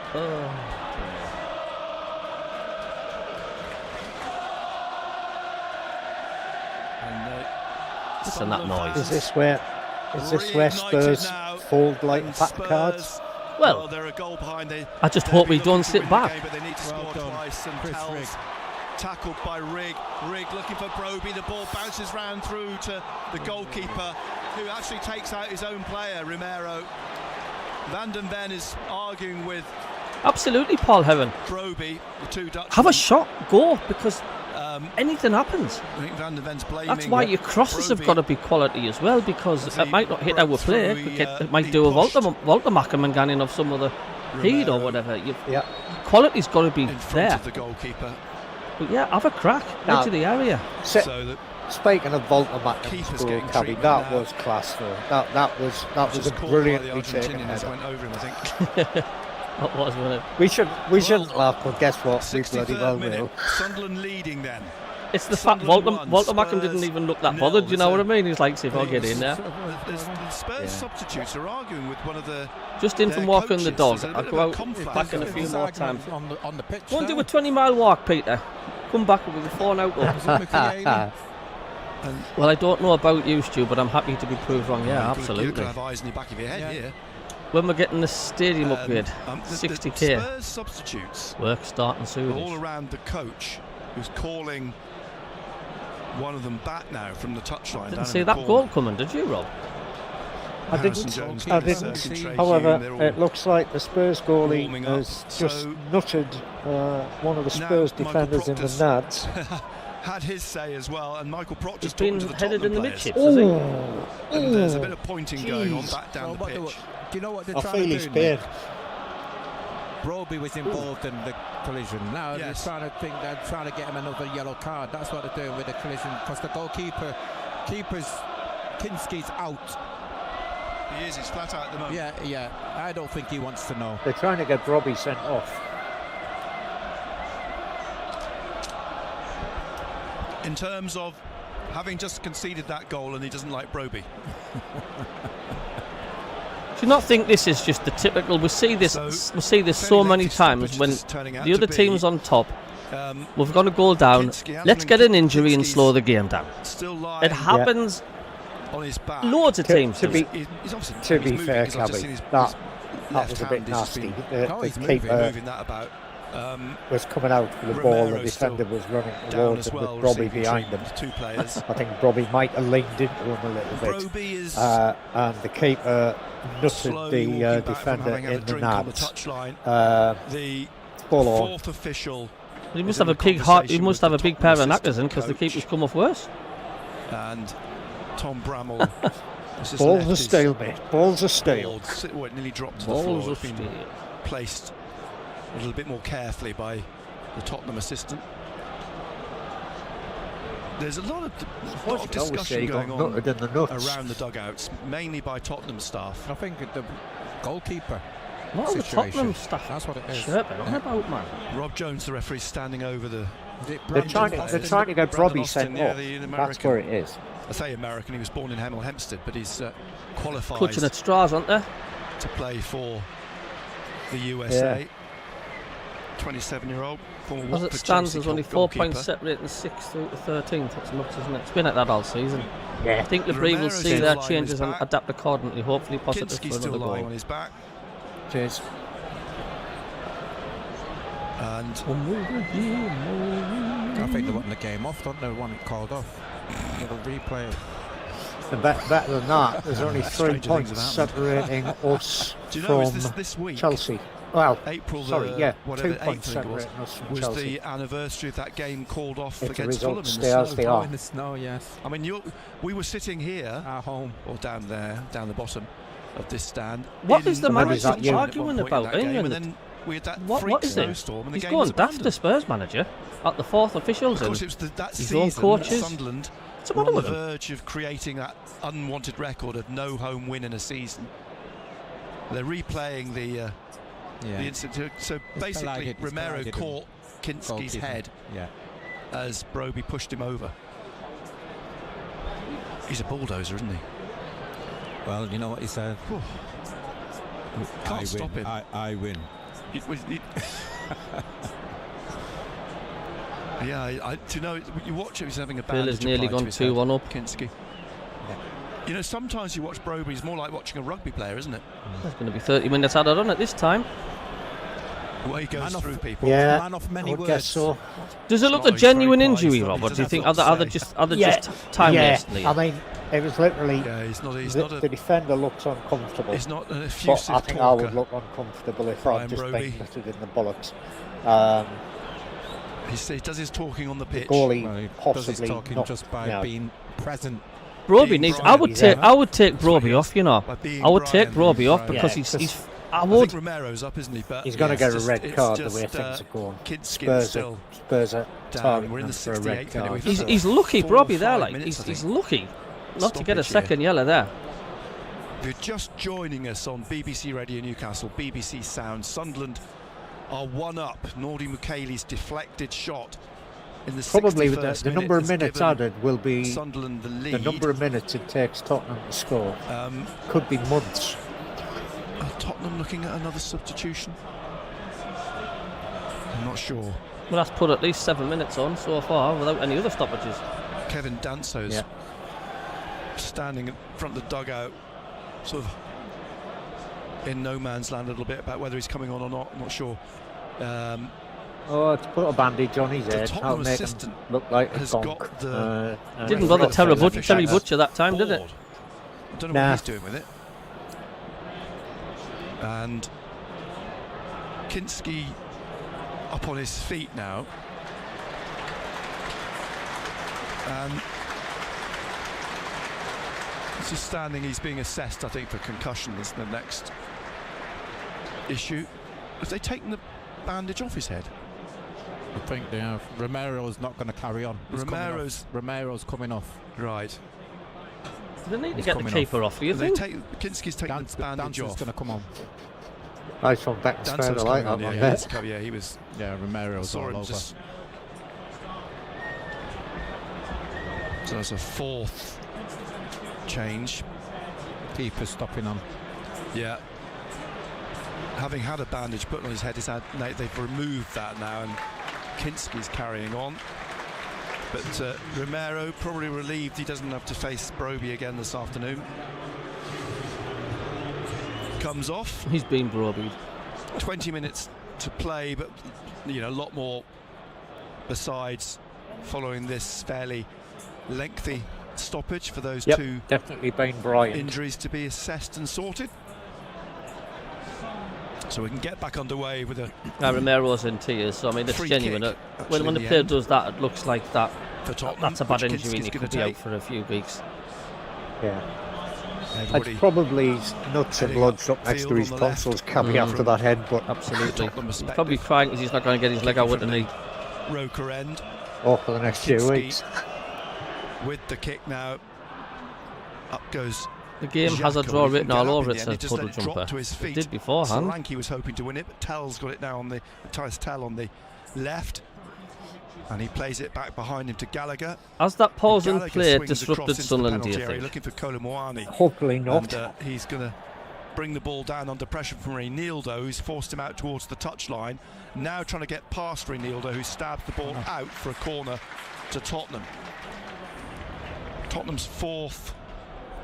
Listen that noise. Is this where Spurs fold like pack cards? Well, they're a goal behind. I just hope we don't sit back. But they need to score twice. And Tells tackled by Rig. Rig looking for Broby. The ball bounces round through to the goalkeeper. who actually takes out his own player, Romero. Van den Ven is arguing with Absolutely, Paul Heron. Broby, the two Dutch. Have a shot, go, because anything happens. I think Van den Ven's blaming. That's why your crosses have got to be quality as well, because it might not hit our play. It might do a Walter MACKEM and Gannon of some other heat or whatever. Quality's got to be in front there. of the goalkeeper. But yeah, have a crack into the area. Speaking of Walter MACKEM's goal, Cabbie, that was class though. That was a brilliantly taken header. Went over him, I think. What was it? We shouldn't laugh, but guess what? We bloody well will. Sunderland leading then. It's the fact Walter MACKEM didn't even look that bothered. You know what I mean? He's like, see if I'll get in there. The Spurs substitutes are arguing with one of the. Just in from walking the dog. There's a I'll bit go of a out conflict back in a few more times. On the pitch. Go and do a 20-mile walk, Peter. Come back with a phone out. Well, I don't know about you, Stu, but I'm happy to be proved wrong. Yeah, absolutely. You could have eyes in the back of your head here. When we're getting the stadium upgrade, 60k. The Spurs substitutes. Work starting soon. All around the coach, who's calling one of them back now from the touchline. Didn't see that goal coming, did you, Rob? I didn't. However, it looks like the Spurs goalie has just nutted one of the Spurs defenders in the nads. Had his say as well, and Michael Proctor's He's been to the headed in the midship. midships, has he? And there's a bit of pointing going on back down the pitch. Do you know what they're I trying feel to his do? pain. Broby was involved in the collision. Now they're trying to get him another yellow card. That's what they're doing with the collision, because the keeper's Kinski's out. He is. He's flat out at the moment. Yeah. I don't think he wants to know. They're trying to get Broby sent off. In terms of having just conceded that goal, and he doesn't like Broby. Do you not think this is just the typical? We see this so many times when the other team's on top. We've got a goal down. Let's get an injury and slow the game down. It happens on his back. Loads of teams. To be fair, Cabbie, that was a bit nasty. The keeper moving that about. Was coming out for the ball. The defender was running towards him with Broby behind him. Two players. I think Broby might have leaned into him a little bit. And the keeper nutted the defender in the nads. The fourth official. He must have a big heart. He must have a big pair of knackers in, because the keeper's come off worse. And Tom Bramall. Balls are stale, mate. Balls are stale. It nearly dropped to the floor. It's been placed a little bit more carefully by the Tottenham assistant. There's a lot of discussion going on around the dugouts, mainly by Tottenham staff. I think the goalkeeper. What are the Tottenham staff? That's what it is. Chirping on about, man. Rob Jones, the referee, standing over the. They're trying to get Broby sent off. That's where it is. I say American. He was born in Hemel Hempstead, but he's qualified. Clutching at straws, aren't they? To play for the USA. Yeah. 27-year-old former As it stands, there's only 4 points separating 6th through to 13th. That's nuts, isn't it? It's been like that all season. Yeah. I think Lebree will see their changes and adapt accordingly. Hopefully, positive for another goal. On his back. Cheers. And I think they want the game off, don't they? They want it called off. It'll replay it. And better than that, there's only 3 points separating us from this week? Chelsea. Well, April 2 points separating us from Chelsea. Was the anniversary of that game called off if against the Fulham in the snow? Yes. I mean, we were sitting here, at home, or down there, down the bottom of this stand. What is the manager arguing about? And then we had that freak snowstorm. He's going daft, the Spurs manager, at the fourth officials. Of course, it was that his own coaches. Sunderland were on the verge of creating that unwanted record of no home win in a season. They're replaying the incident. So basically, Romero caught Kinski's head as Broby pushed him over. He's a bulldozer, isn't he? Well, you know what he said? Can't stop him. I win. Yeah, do you know, you watch him, he's having a bandage. Bill has nearly gone 2-1 up. Kinski. Yeah. You know, sometimes you watch Broby, it's more like watching a rugby player, isn't it? There's going to be 30 minutes added on at this time. The way he goes through people. Yeah, man off many words. Guess so. Does it look a genuine injury, Robert? Do you think are they just time wasting? I mean, It was literally. Yeah, he's The not the defender looks uncomfortable. he's not an But effusive I think I would talker. look uncomfortable if Brian I'd just Broby. been nutted in the bollocks. He does his talking on the pitch. Goalie Well, he possibly does his talking not, just by you know, being present. Broby Being needs. Brian. I would take Broby off. You know, By being I would take Brian. Broby off Right. because Yeah, he's. I I would. think Romero's up, isn't he? But he's going to it's get just- a red it's card the just, way things are going. Kidskin's still Spurs are down. targeting We're in him the for a red 68th minute. card. We've He's, had he's lucky, 4 or Broby there. 5 Like minutes, I he's think. lucky not to get a Stoppage here. second yellow there. If you're just joining us on BBC Radio Newcastle, BBC Sound, Sunderland are 1 up. Nordy Mukele's deflected shot in the Probably 61st with the minute number of has minutes given added will be Sunderland the lead. the number of minutes it takes Tottenham to score. Could be months. Are Tottenham looking at another substitution? I'm not sure. Well, that's put at least 7 minutes on so far without any other stoppages. Kevin Danso's Yeah. standing in front of the dugout, sort of in no man's land a little bit about whether he's coming on or not. I'm not sure. Oh, to put a bandage on his The head, Tottenham that'll make him assistant look like a has gonk. got the- Didn't bother Terry Terry Butcher that time, did it? board. I don't know Nah. what he's doing with it. And Kinski up on his feet now. And as he's standing, he's being assessed, I think, for concussion is the next issue. Have they taken the bandage off his head? I think they have. Romero's not going to carry on. Romero's coming off. Right. They need to He's get the coming keeper off. Do you They think? Kinski's taking the bandage Dance's off. going to come on. Nice from back and Danso's further like coming that on, one yeah, there. yeah, he was. Yeah, Romero's Saw all him over. just. So that's a 4th change. Keeper's stopping on. Yeah. Having had a bandage put on his head, they've removed that now, and Kinski's carrying on. But Romero probably relieved he doesn't have to face Broby again this afternoon. Comes off. He's been Broby. 20 minutes to play, but a lot more besides following this fairly lengthy stoppage for those two Definitely been Bryant. injuries to be assessed and sorted. So we can get back underway with a Romero's in tears, so I mean, it's Free genuine. kick, When actually, the in the player end. does that, it looks like that. for Tottenham. That's a bad which injury and Kinski's he gonna could be out take. for a few weeks. Yeah. Everybody It's probably nuts and heading bloods up next upfield to his on the left. tonsils, Cabby, after that headbutt. Absolutely. Tottenham He's perspective. probably crying because he's not going to get his leg out with the knee. Roker end Oh, for the next few Kinski weeks. with the kick now. Up goes. The game has a Xhaka. draw He can written get all up over in it, the end. He says just Puddle let it drop Jumper. to his It feet. did beforehand. Solanke was hoping to win it, but Tell's got it now on the Tyus Tell on the left, and he plays it back behind him to Gallagher. Has that pause in Gallagher play swings disrupted across into the Sunderland, do you penalty area, think? looking for Kolomoani. Hopefully not. And he's going to bring the ball down under pressure from Reinildo, who's forced him out towards the touchline. Now trying to get past Reinildo, who stabs the ball out for a corner to Tottenham. Tottenham's 4th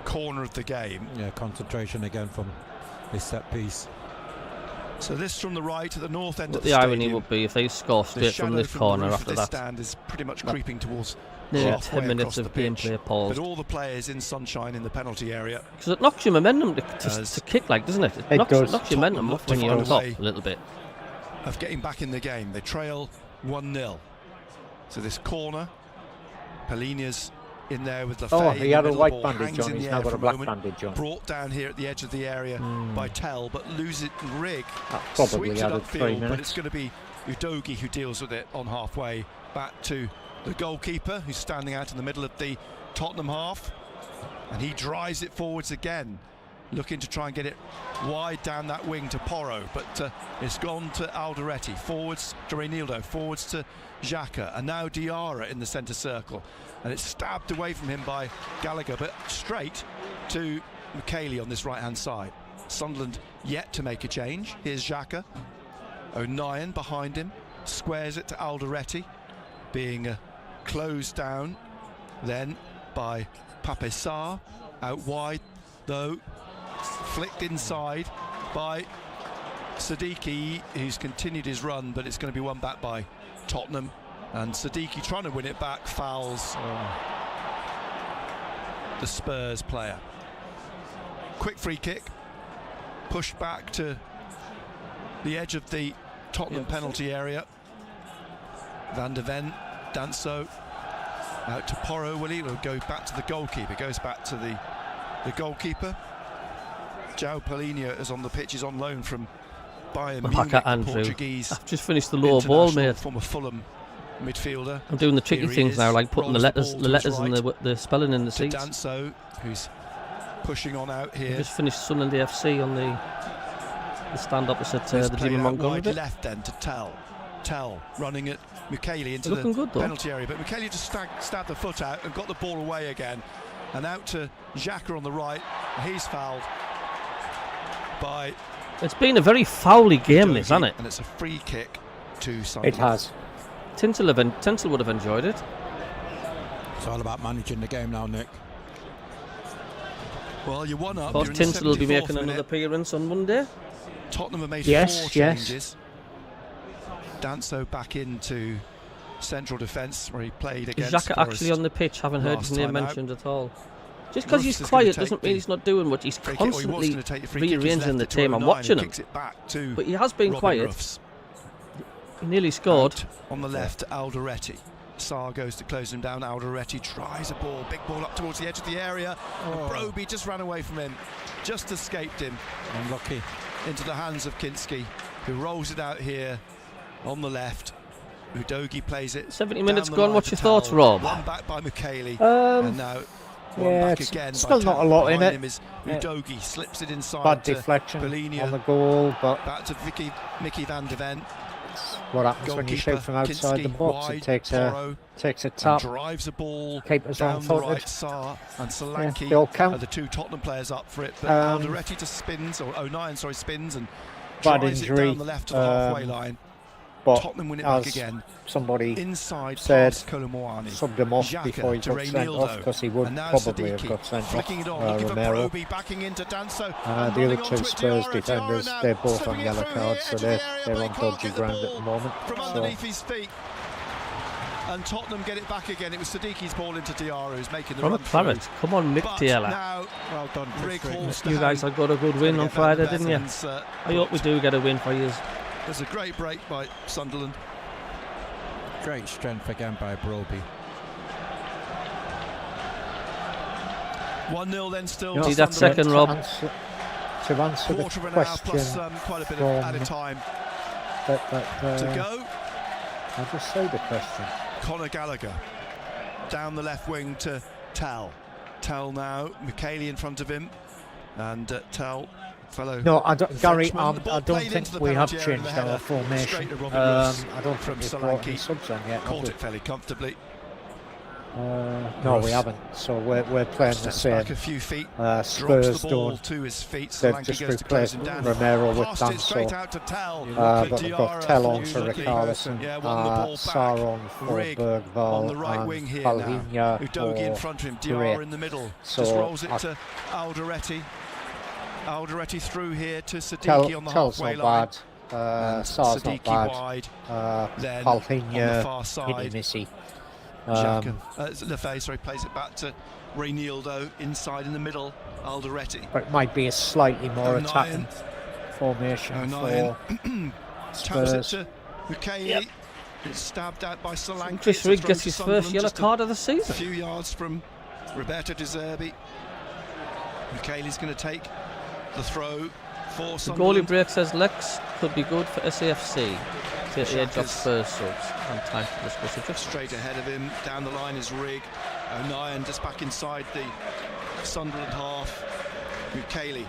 corner of the game. Yeah, concentration again from his set piece. So this from the right at the north end But of the the irony stadium. would be if they score The straight from shadow this from corner the roof after of this that. stand is pretty much creeping towards Nearly halfway 10 minutes across the of gameplay pitch. paused. But all the players in sunshine in the penalty area. Because it knocks your momentum As to kick, like, doesn't it? It knocks, does. knocks your momentum Tottenham off when look to you're on find a top way. a little bit. Of getting back in the game. They trail 1-0. So this corner, Palhinha's in there with Lafay. Oh, in he the had a middle, white ball bandage hangs on. in He's the now air got for a black moment, bandage on. brought down here at the edge of the area by Tell, but lose it and Rig. That probably Sweeps it added 3 upfield, but minutes. it's going to be Udogie who deals with it on halfway back to the goalkeeper, who's standing out in the middle of the Tottenham half, and he drives it forwards again, looking to try and get it wide down that wing to Porro, but it's gone to Alderete, forwards to Reinildo, forwards to Xhaka, and now Diarra in the centre circle, and it's stabbed away from him by Gallagher, but straight to Mukele on this right hand side. Sunderland yet to make a change. Here's Xhaka. O'Nien behind him, squares it to Alderete, being closed down then by Pape Sarr, out wide though, flicked inside by Siddiqui, who's continued his run, but it's going to be won back by Tottenham, and Siddiqui trying to win it back, fouls the Spurs player. Quick free kick, pushed back to the edge of the Tottenham penalty area. Van der Ven, Danso, out to Porro. Will he? Will go back to the goalkeeper. Goes back to the goalkeeper. João Palhinha is on the pitch. He's on loan from Bayern Munich, Andrew. Portuguese. I've just finished the low ball, mate. Former Fulham midfielder. I'm doing the tricky things now, like putting the letters and the spelling in the seats. Danso, who's pushing on out here. I just finished Sunderland FC on the stand opposite the Jimmy Montgomery bit. Left then to Tell running at Michele into Looking the good, though. penalty area, but Michele just stabbed the foot out and got the ball away again, and out to Xhaka on the right. He's fouled by. It's been a very foully game, this, hasn't it? And it's a free kick to Sunderland. It has. Tinsel would have enjoyed it. It's all about managing the game now, Nick. Well, you're one up. Of course, Tinsel will be making another appearance on Monday. Tottenham have made 4 Yes. changes. Danso back into central defence where he played against Xhaka actually Forest on the pitch, haven't heard his last name time out. mentioned at all. Just because he's Russ is quiet gonna doesn't take mean the he's not doing much. He's free kick, or he was constantly gonna take the free kick. He's rearranging left the it to team. I'm 09 watching and him. kicks it back to But he has been Robin quiet. Ruffs. He nearly scored. Out on the left, Alderete. Sarr goes to close him down. Alderete tries a ball, big ball up towards the edge of the area. And Broby just ran away from him, just escaped him. Unlucky. Into the hands of Kinski, who rolls it out here on the left. Udogie plays it. 70 minutes down the gone. line What's to your thoughts, Towell. Rob? One back by Michele, and now one Yeah, back it's again. still by not a Towell. lot in Behind it. him is Udogie, slips it inside. Bad to deflection Palhinha. on the goal, but Back to Mickey Van der Ven. what happens when you shoot from outside Kinski the box? wide, It takes Porro, a and tap. drives a ball Keeper's down the wrong-footed. right. Sarr and Solanke they all count. are the 2 Tottenham players up for it. But Alderete just spins, or 09, sorry, spins and Bad drives injury, it down the left of the halfway line. But Tottenham win it back as again. somebody Inside said, past Kolomoani. subbed him off Xhaka before he to got sent off, because he would And now probably have Siddiqui got sent off. flicking it on, looking for Romero. Broby, backing into Danso. The and other running 2 onto it, Spurs Diarra defenders, now, they're both slipping on it yellow through cards, the so edge of they're the area, on but he can't dodgy get the ground at ball the moment. from So underneath his feet. And Tottenham get it back again. It was Siddiqui's ball into Diarra, who's making the From a run Claret. through. Come on, Mick But Taylor. now, Well done, Rig Chris. Hall's You guys have got a good win on Friday, didn't you? I hope we do get a win for you. There's a great break by Sunderland. Great strength again by Broby. 1-0 then still. You know, See that Sunderland. second, Rob? To answer the Quarter of an hour question plus quite a bit of added time to go. I'll just say the question. Conor Gallagher down the left wing to Tell. Tell now, Michele in front of him, and Tell, fellow. No, I don't, Gary. Frenchman. The ball I don't played think into the we have penalty area and changed the our header formation. straight to Robin Ruffs I don't from think we've brought any Solanke. subs on yet. have Caught we? it fairly comfortably. No, Russ we haven't. So we're playing the Steps same. back a few feet. Spurs Drops the ball don't. to his feet. They've Solanke just goes to close replaced him down. Romero with Passed it straight Danso. out to Tell. But they've got Tell on for Richarlison, Yeah, won the ball back. Sarr on for Rig Bergvall, on the right and wing here Palhinha now. Udogie in for front of him. Gray. Diarra in the middle. So Just rolls it to Alderete. Alderete through here to Siddiqui on the Tell's halfway not line. bad. And Sarr's not Siddiqui bad. wide. Then Palhinha, on the far side, hitty missy. Xhaka, Lefay, sorry, plays it back to Reinildo inside in the middle. Alderete. But it might be a slightly more O'Nien. attacking formation O'Nien. for Taps it Spurs. to Michele. Yep. It's stabbed out by Solanke. Chris It's a Rig throw gets to his Sunderland, first yellow just card of the a season. few yards from Roberto De Zerbi. Michele's going to take the throw for The goalie Sunderland. break says Lex could be good for SAFC. Take the edge off Xhaka's Spurs subs. And time to discuss it. Just Straight ahead of him, down the line is Rig. O'Nien just back inside the Sunderland half. Michele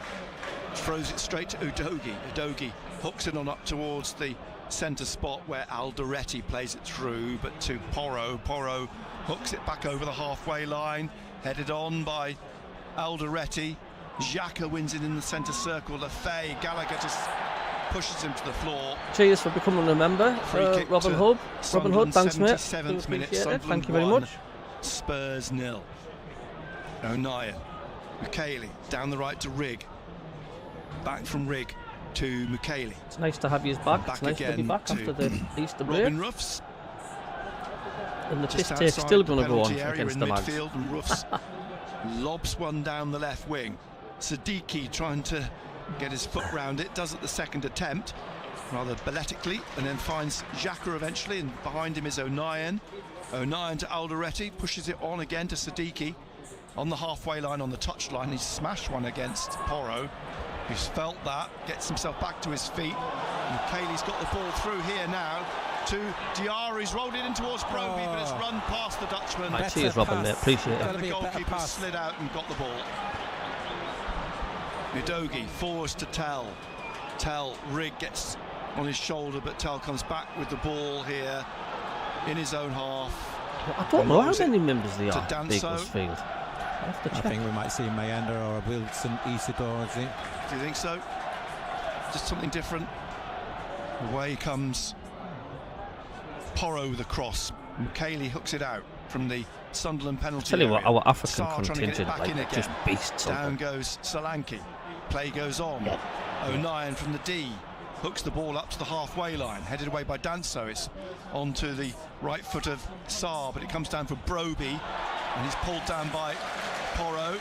throws it straight to Udogie. Udogie hooks it on up towards the centre spot where Alderete plays it through, but to Porro. Porro hooks it back over the halfway line, headed on by Alderete. Xhaka wins it in the centre circle. Lefay, Gallagher just pushes him to the floor. cheers for becoming a member. Free kick Robin to Hood. Robin Hood, Sunderland, thanks mate. 77th minute, Appreciate it. Sunderland Thank you very 1, much. Spurs 0. O'Nien, Michele down the right to Rig. Back from Rig to Michele. It's nice to have you back. Back It's nice to be again back to after the Easter break. Robin Ruffs And the just piss take's outside still the going to go on penalty area against in the Mags. midfield, and Ruffs lobs one down the left wing. Siddiqui trying to get his foot round it, does at the second attempt, rather balletically, and then finds Xhaka eventually, and behind him is O'Nien. O'Nien to Alderete, pushes it on again to Siddiqui. On the halfway line, on the touchline, he's smashed one against Porro. He's felt that, gets himself back to his feet. And Cayley's got the ball through here now to Diarra. He's rolled it in towards Broby, but it's run past the Dutchman. Cheers, Robin, mate. Appreciate it. And the goalkeeper slid out and got the ball. Udogie forwards to Tell. Tell, Rigg gets on his shoulder, but Tell comes back with the ball here in his own half. I don't know how many members there are at Beaconsfield. I think we might see Mayenda or Wilson, Isidore. Do you think so? Just something different. Away comes Porro with a cross. Cayley hooks it out from the Sunderland penalty. Tell you what, our African Sarr contingent just beasts. Down goes Solanke. Play goes on. O'Nien from the D hooks the ball up to the halfway line, headed away by Danso. It's onto the right foot of Sarr, but it comes down for Broby, and he's pulled down by Porro.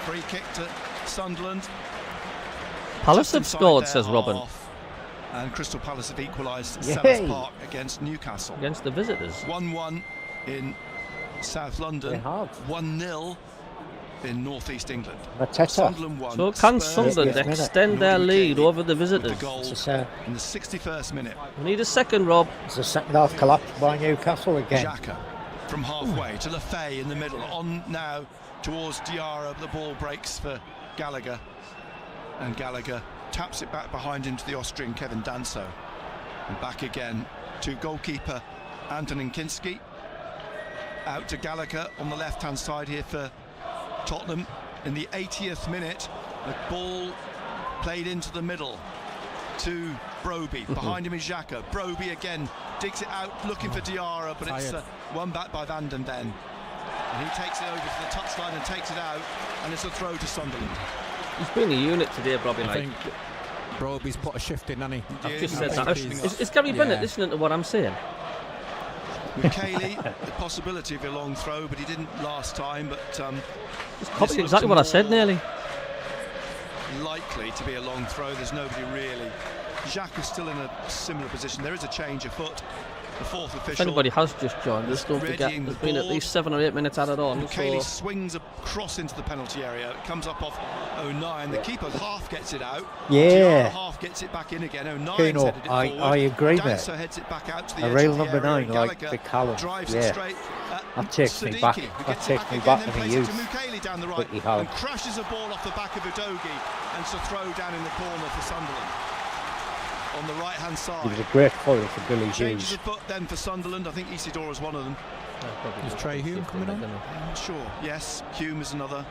Free kick to Sunderland. Palace have scored, says Robin. And Crystal Palace have equalised at Sellers Park against Newcastle. Against the visitors. 1-1 in South London. 1-0 in North East England. Sunderland won. So can Sunderland extend their lead over the visitors? The goal in the 61st minute. We need a second, Rob. It's a second half collapse by Newcastle again. Xhaka from halfway to Lefay in the middle. On now towards Diarra. The ball breaks for Gallagher. And Gallagher taps it back behind him to the Austrian Kevin Danso. And back again to goalkeeper Antonin Kinski. Out to Gallagher on the left-hand side here for Tottenham. In the 80th minute, the ball played into the middle to Broby. Behind him is Xhaka. Broby again digs it out, looking for Diarra, but it's won back by Van den Ven. And he takes it over to the touchline and takes it out, and it's a throw to Sunderland. He's been a unit today, Broby. I think Broby's put a shift in, hasn't he? I've just said that. Is Gary Bennett listening to what I'm saying? With Cayley, the possibility of a long throw, but he didn't last time. But just copied exactly what I said, nearly. Likely to be a long throw. There's nobody really. Jacques is still in a similar position. There is a change of foot. The fourth official. If anybody has just joined us, don't forget there's been at least 7 or 8 minutes added on. Cayley swings across into the penalty area. It comes up off O'Nien. The keeper half gets it out. Yeah. Half gets it back in again. O'Nien's Kuno, headed it forward. I agree there. Danso heads it back out to the a edge real of the number area. 9 like the Callum. Drives yeah. it straight. That takes me back. That takes me back to the youth. Mukiele down the right and crashes a ball off the back of Udogie, and it's a throw down in the corner for Sunderland. On the right-hand side. It was a great foil for Billy Hughes. Changes of foot then for Sunderland. I think Isidore is one of them. Is Trey Hume coming on? Sure. Yes, Hume is another.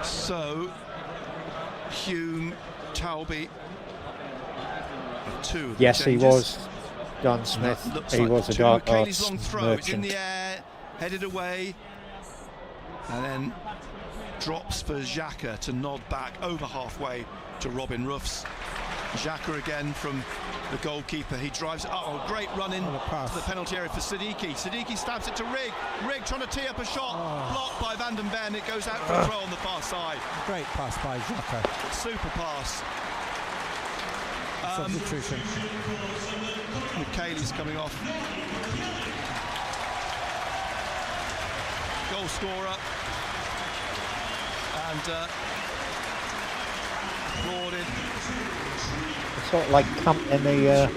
So Hume, Talby. Two. Yes, he was. John Smith. He was a dark arts long throw. merchant. It's in the air, headed away, and then drops for Xhaka to nod back over halfway to Robin Ruffs. Xhaka again from the goalkeeper. He drives. Oh, great run in to the penalty area for Siddiqui. Siddiqui stabs it to Rigg. Rigg trying to tee up a shot. Blocked by Van den Ven. It goes out for a throw on the far side. Great pass by Xhaka. Super pass. Substitution. Cayley's coming off. Goal scorer. And applauded. It's sort of like camp in the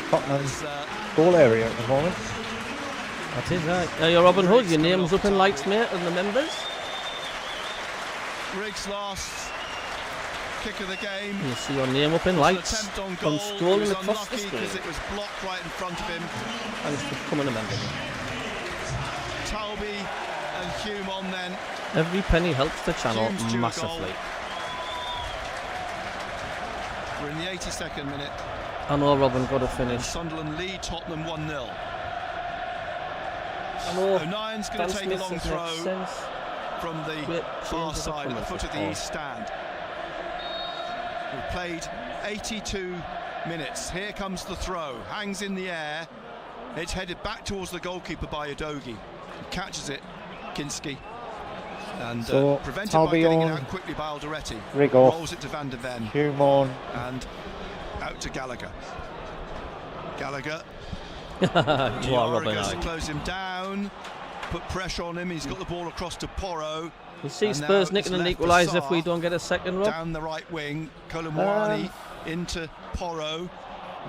Tottenham goal area at the moment. That is right. You're Robin Hood, your name's up in lights, mate, and the members. Riggs last kick of the game. You see your name up in lights from strolling across the screen. Because it was blocked right in front of him. Thanks for becoming a member. Talby and Hume on then. Every penny helps the channel Hume's massively. We're in the 82nd minute. I know Robin got a finish. And Sunderland lead Tottenham 1-0. I know O'Nien's going to take a long throw from the far side at the foot of the east stand. We've played 82 minutes. Here comes the throw. Hangs in the air. It's headed back towards the goalkeeper by Udogie. Catches it, Kinski. And So, prevented by getting it Albion, out quickly by Alderete. Rigo, Rolls it to Van der Ven. Hume on. And out to Gallagher. Gallagher. You are Diarra Robin goes to Eye. close him down. Put pressure on him. He's got the ball across to Porro. You see And Spurs now nicking it's an left for equaliser if Sarr. we don't get a second, Rob. Down the right wing. Kolomwani into Porro.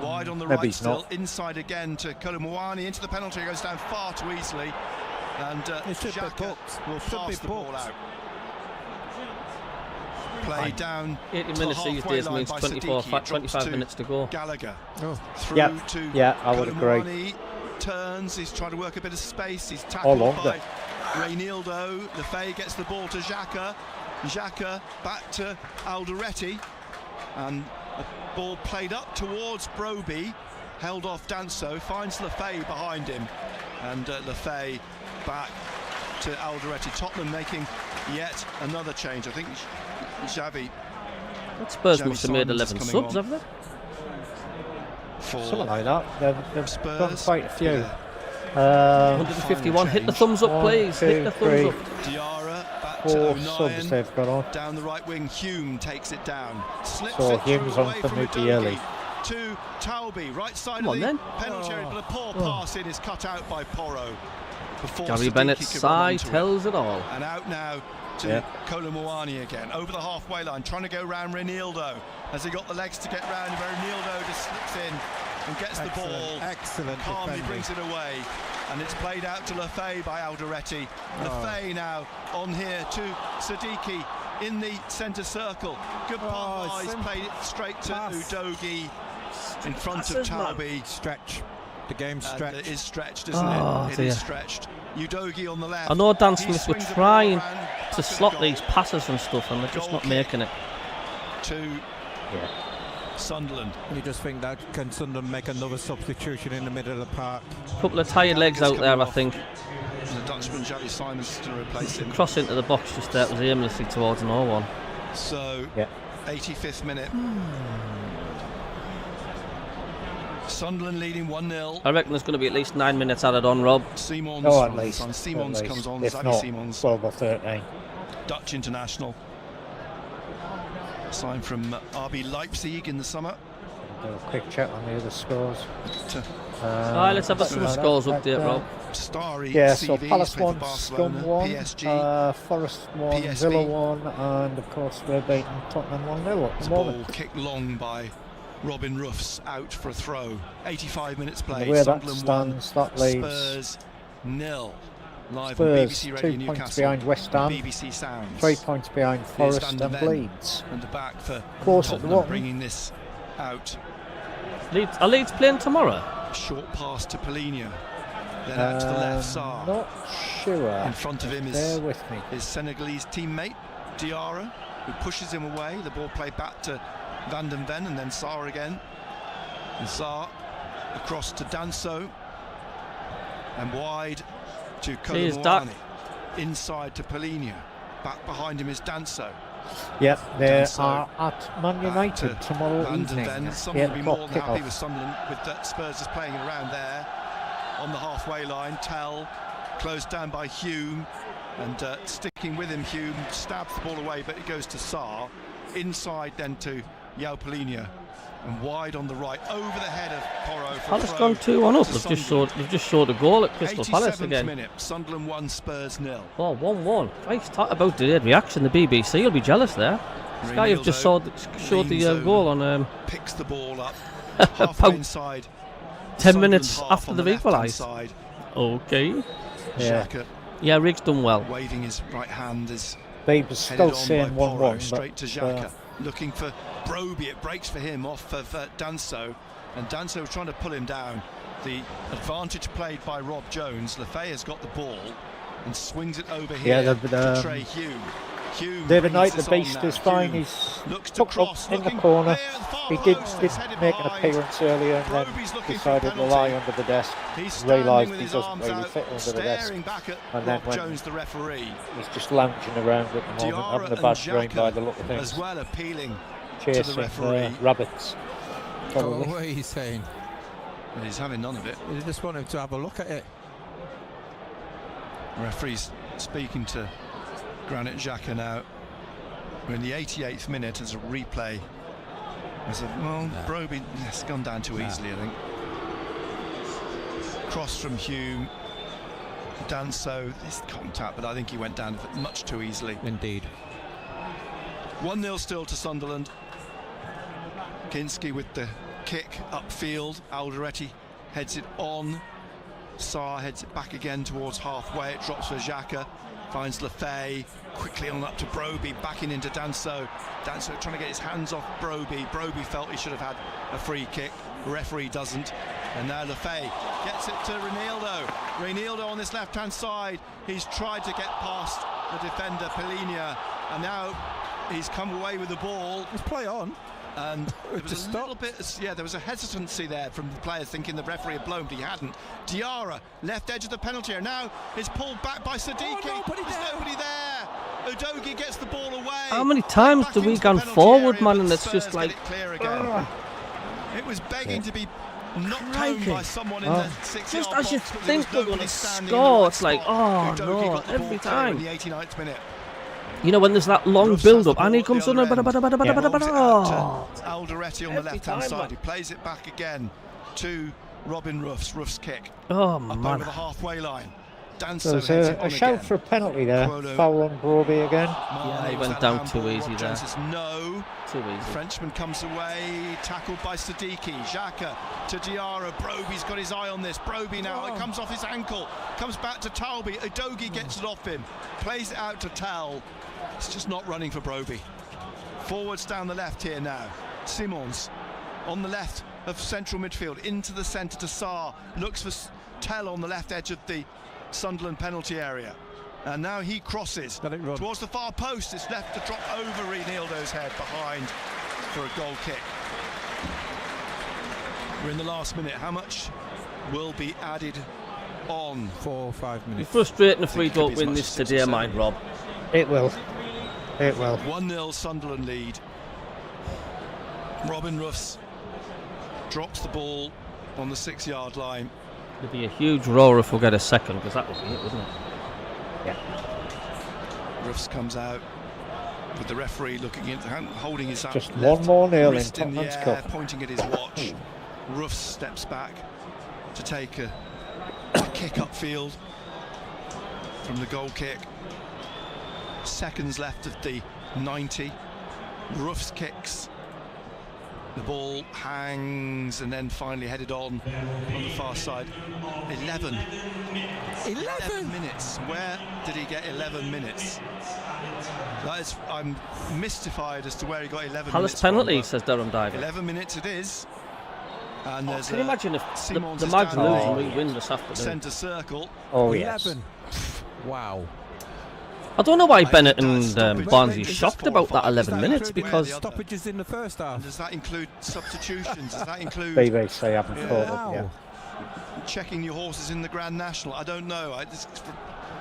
Wide on the Maybe right he's still. not. Inside again to Kolomwani. Into the penalty. He goes down far too easily. And It should be Xhaka booked. Well, should be passed the ball booked. out. Play down 80 to minutes the these halfway days line means by 24, Siddiqui. It drops 25 to minutes to go. Gallagher. Oh. Through to Yeah, I would agree. Kolomwani. Turns, he's trying to work a bit of space, he's Or tackled longer. by Reinildo. Lefay gets the ball to Xhaka. Xhaka back to Alderete, and a ball played up towards Broby, held off Danso, finds Lefay behind him, and Lefay back to Alderete. Tottenham making yet another change. I think Xavi Spurs Xavi must have made Simons 11 coming subs, on. have they? for Something like that. They've Spurs. done quite a few. Yeah. 151. Hit the change. thumbs up, 1, please. Hit the 2, thumbs 3. up. Diarra back to 4 subs O'Nien. they've got on. Down the right wing, Hume takes it down. Slips So it Hume's through on away for from Mukiele. Udogie to Taulby, right side Come of on the then. penalty area, but a poor pass in is cut out by Porro. Before Gary Siddiqui Bennett's could run side onto it. tells it all. And out now to Yeah. Kolomwani again, over the halfway line, trying to go round Reinildo. Has he got the legs to get round? Reinildo just slips in and gets the ball. Excellent Calmly defending. brings it away, and it's played out to Lefay by Alderete. Lefay now on here to Siddiqui in the centre circle. Good pass, he's played it straight to Pass. Udogie in front of Passes, man. Taulby. Stretch. The game's And stretched. it is stretched, isn't Oh, it? It dear. is stretched. Udogie on the left. I know Dan He Smith were swings the ball trying around, to back slot goal these passes and stuff, and they're just Goal not kick. making it. to Sunderland. You just think that can Sunderland make another substitution in the middle of the park? Couple of tired legs out there, I think. The Dutchman Xavi Simons to replace him. Cross into the box just there, it was aimlessly towards no one. So, Yeah. 85th minute. Sunderland leading 1-0. I reckon there's going to be at least 9 minutes added on, Rob. Simons, Oh, at least. Simons at least. comes on. If Xavi not, Simons, 12 or 13. Dutch international. Signed from RB Leipzig in the summer. Do a quick check on the other scores. Alright, let's have a some scores update, Rob. Starry Yeah, so CVs, Palace played for 1, Barcelona, Scum 1, PSG. Forest 1, PSV. Villa 1, and of course we're beating Tottenham 1-0 at the Ball moment. kicked long by Robin Ruffs, out for a throw. 85 minutes And played. the way that Sunderland 1, stands, that leaves Spurs 0. Live Spurs on BBC 2 Radio points Newcastle. behind West Ham, BBC Sounds. 3 points behind Here's Forest Van der and Ven Leeds. and the back for Close at the Tottenham, bottom. bringing this out. Are Leeds playing tomorrow? Short pass to Polinia. Then out to the left, Sarr. Not sure. In front of him Bear is with me. his Senegalese teammate, Diarra, who pushes him away. The ball played back to Van der Ven and then Sarr again. And Sarr across to Danso. And wide to Here's Duck. Kolomwani. Inside to Polinia. Back behind him is Danso. Yep, they Danso are at Man United Back to tomorrow Van der evening. Ven. 8 Someone will be more o'clock than happy kickoff. with Sunderland, with Spurs just playing it around there. On the halfway line, Tell closed down by Hume, and sticking with him, Hume stabs the ball away, but it goes to Sarr. Inside then to João Polinia, and wide on the right, over the head of Porro. For Palace a gone throw 2-1 up. to They've just showed a goal at Crystal Palace 87th again. minute, Sunderland 1, Spurs 0. Oh, 1-1. Christ, talk about delayed reaction. The BBC will be jealous there. Sky have just showed the goal on Picks the ball up halfway about inside. 10 Sunderland minutes half after on they've the left-hand equalised. side. Okay. Yeah. Xhaka Yeah, Riggs done well. waving his right hand is Beeber's headed still on saying by Porro, 1-1, straight to Xhaka, but looking for Broby. It breaks for him off of Danso, and Danso trying to pull him down. The advantage played by Rob Jones. Lefay has got the ball and swings it over here to Trey Hume. Hume David Knight, brings the this on beast, now. is fine. Hume He's looks to tucked cross, up in the looking corner. there, far He did post, it's headed make an behind. appearance earlier and Broby's then looking for decided to penalty. lie under the desk. He's standing Realised with he his doesn't arms really out, fit under the desk. staring back at And then Rob when- Jones, the referee. He's just lounging around at the moment, Diarra having a and bad dream by Xhaka the look of as things. well appealing Chasing to the referee. rabbits. Oh, Probably. what are you saying? But he's having none of it. You just want him to have a look at it. The referee's speaking to Granit Xhaka now. We're in the 88th minute as a replay. Broby has gone down too easily, I think. Cross from Hume. Danso, this contact, but I think he went down much too easily. Indeed. 1-0 still to Sunderland. Kinski with the kick upfield. Alderete heads it on. Sarr heads it back again towards halfway. It drops for Xhaka. Finds Lefay. Quickly on up to Broby. Backing into Danso. Danso trying to get his hands off Broby. Broby felt he should have had a free kick. Referee doesn't. And now Lefay gets it to Reinildo. Reinildo on this left-hand side. He's tried to get past the defender, Pellegrini. And now he's come away with the ball. Let's play on. And there was a little bit, there was a hesitancy there from the players thinking the referee had blown, but he hadn't. Diarra, left edge of the penalty area. Now it's pulled back by Siddiqui. There's nobody there. Udogie gets the ball away. How many times do we go forward, man, and it's just like... It was begging to be knocked home by someone in the 6-yard box. Just as you think they're going to score, it's like, oh no, every time. In the 89th minute. You know, when there's that long build-up, and he comes on, Alderete on the left-hand side. He plays it back again to Robin Ruffs. Ruffs kick. Oh, up man. over the halfway line. So there's a shout for a penalty there. Foul on Broby again. Yeah, he went down too easy there. No. Too easy. The Frenchman comes away, tackled by Siddiqui. Xhaka to Diarra. Broby's got his eye on this. Broby now, it comes off his ankle. Comes back to Talby. Udogie gets it off him. Plays it out to Tal. It's just not running for Broby. Forwards down the left here now. Simons on the left of central midfield. Into the centre to Sarr. Looks for Tell on the left edge of the Sunderland penalty area, and now he crosses towards the far post. It's left to drop over Reinildo's head behind for a goal kick. We're in the last minute. How much will be added on? 4 or 5 minutes. It's frustrating if we don't win this today, mind Rob. It will. It will. 1-0 Sunderland lead. Robin Ruffs drops the ball on the 6-yard line. It'd be a huge roar if we get a second, because that would be it, wouldn't it? Yeah. Ruffs comes out with the referee looking in, holding his just one more nail in Tottenham's cup, pointing at his watch. Ruffs steps back to take a kick upfield from the goal kick. Seconds left of the 90. Ruffs kicks. The ball hangs and then finally headed on the far side. 11 minutes. Where did he get 11 minutes? That is, I'm mystified as to where he got 11 Palace minutes. penalty, says Durham Diver. 11 minutes it is. And there's can you imagine if Simons the Mags lose and we in win this afternoon? Centre circle. Oh, yes. 11. Wow. I don't know why Bennett and Barnsley are shocked about that 11 minutes, because stoppages in the first half. Does that include substitutions? Does that include BBC haven't caught up yet. Checking your horses in the Grand National? I don't know.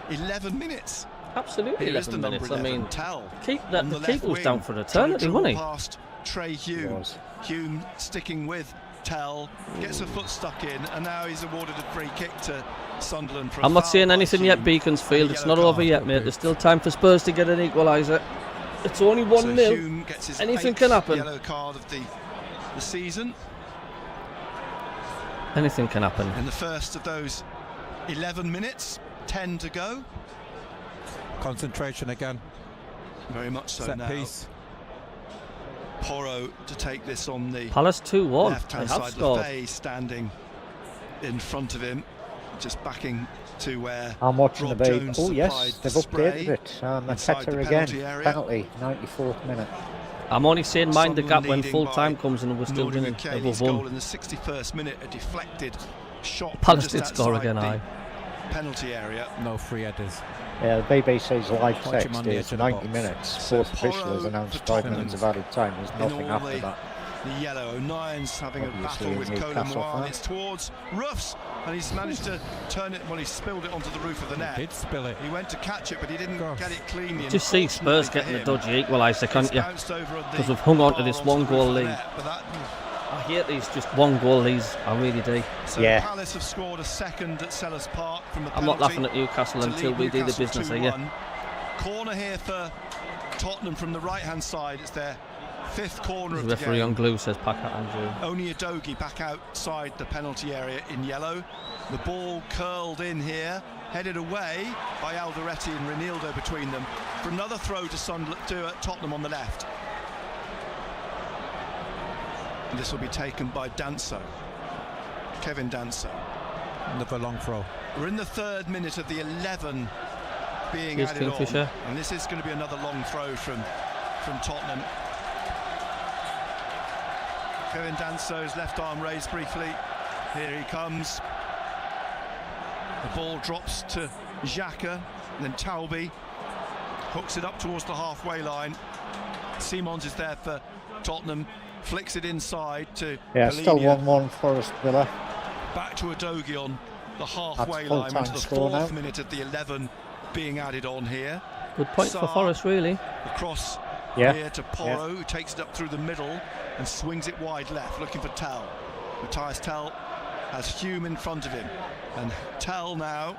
11 minutes. absolutely Here 11 minutes. 11, I mean, Tell the keeper was down for eternity, wasn't he? Past Trey Hume. Hume sticking with Tell, gets a foot stuck in, and now he's awarded a free kick to Sunderland. For I'm not saying anything yet, Beaconsfield. It's not over yet, mate. There's still time for Spurs to get an equaliser. It's only 1-0. Anything can happen. Yellow card of the season. Anything can happen. In the first of those 11 minutes, 10 to go. Concentration again. Very much so. Set now. piece. Porro to take this on the Palace 2-1. left-hand They have side. scored. Lefay standing in front of him, just backing to where I'm watching Rob the babe. Jones Oh yes, supplied they've the spray updated it. inside the Mateta penalty again. area. Penalty, 94th minute. I'm only saying mind the gap Sunderland when leading full by time comes and we're still Nordi winning Mukiele's above goal 1. in the 61st minute, a deflected shot. Palace just did score outside again, the aye. penalty area. No free headers. Yeah, the BBC's live Punch him text on the is edge of the 90 box. minutes. So Fourth official has Porro announced for 5 Tottenham minutes of added time. There's in nothing all after that. The yellow. O'Nien's having a Obviously battle with Newcastle Colomoire. fan. It's towards Ruffs, and he's managed to turn it. Well, he spilled it onto the roof of the net. He did spill it. He went to catch it, but he didn't get it cleanly. Just see Spurs Unfortunately getting a for him, dodgy equaliser, can't it's you? bounced over on the Because we've hung on to bar this onto the one roof goal of the lead. net, but that I hate these just one goal. These I really do. So Yeah. Palace have scored a second at Sellers Park from a I'm not penalty laughing at Newcastle to until lead we do the Newcastle business here. 2-1. Corner here for Tottenham from the right-hand side. It's their 5th corner The of the referee on game. glue says Packer Andrew. Only Udogie back outside the penalty area in yellow. The ball curled in here, headed away by Alderete and Ronaldo between them for another throw to Tottenham on the left. And this will be taken by Danso, Kevin Danso. Another long throw. We're in the 3rd minute of the 11 being Here's added Kingfisher. on, and this is going to be another long throw from Tottenham. Kevin Danso's left arm raised briefly. Here he comes. The ball drops to Xhaka, and then Talbi hooks it up towards the halfway line. Simons is there for Tottenham, flicks it inside to Still Polina. 1-1 Forest Villa. Back to Udogie on the halfway full line, time into the score 4th now. minute of the 11 being added on here. Good point for Sarr. Forest, really. Across Yeah. here to Porro, who takes it up through the middle and swings it wide left, looking for Tell. Matthias Tell has Hume in front of him, and Tell now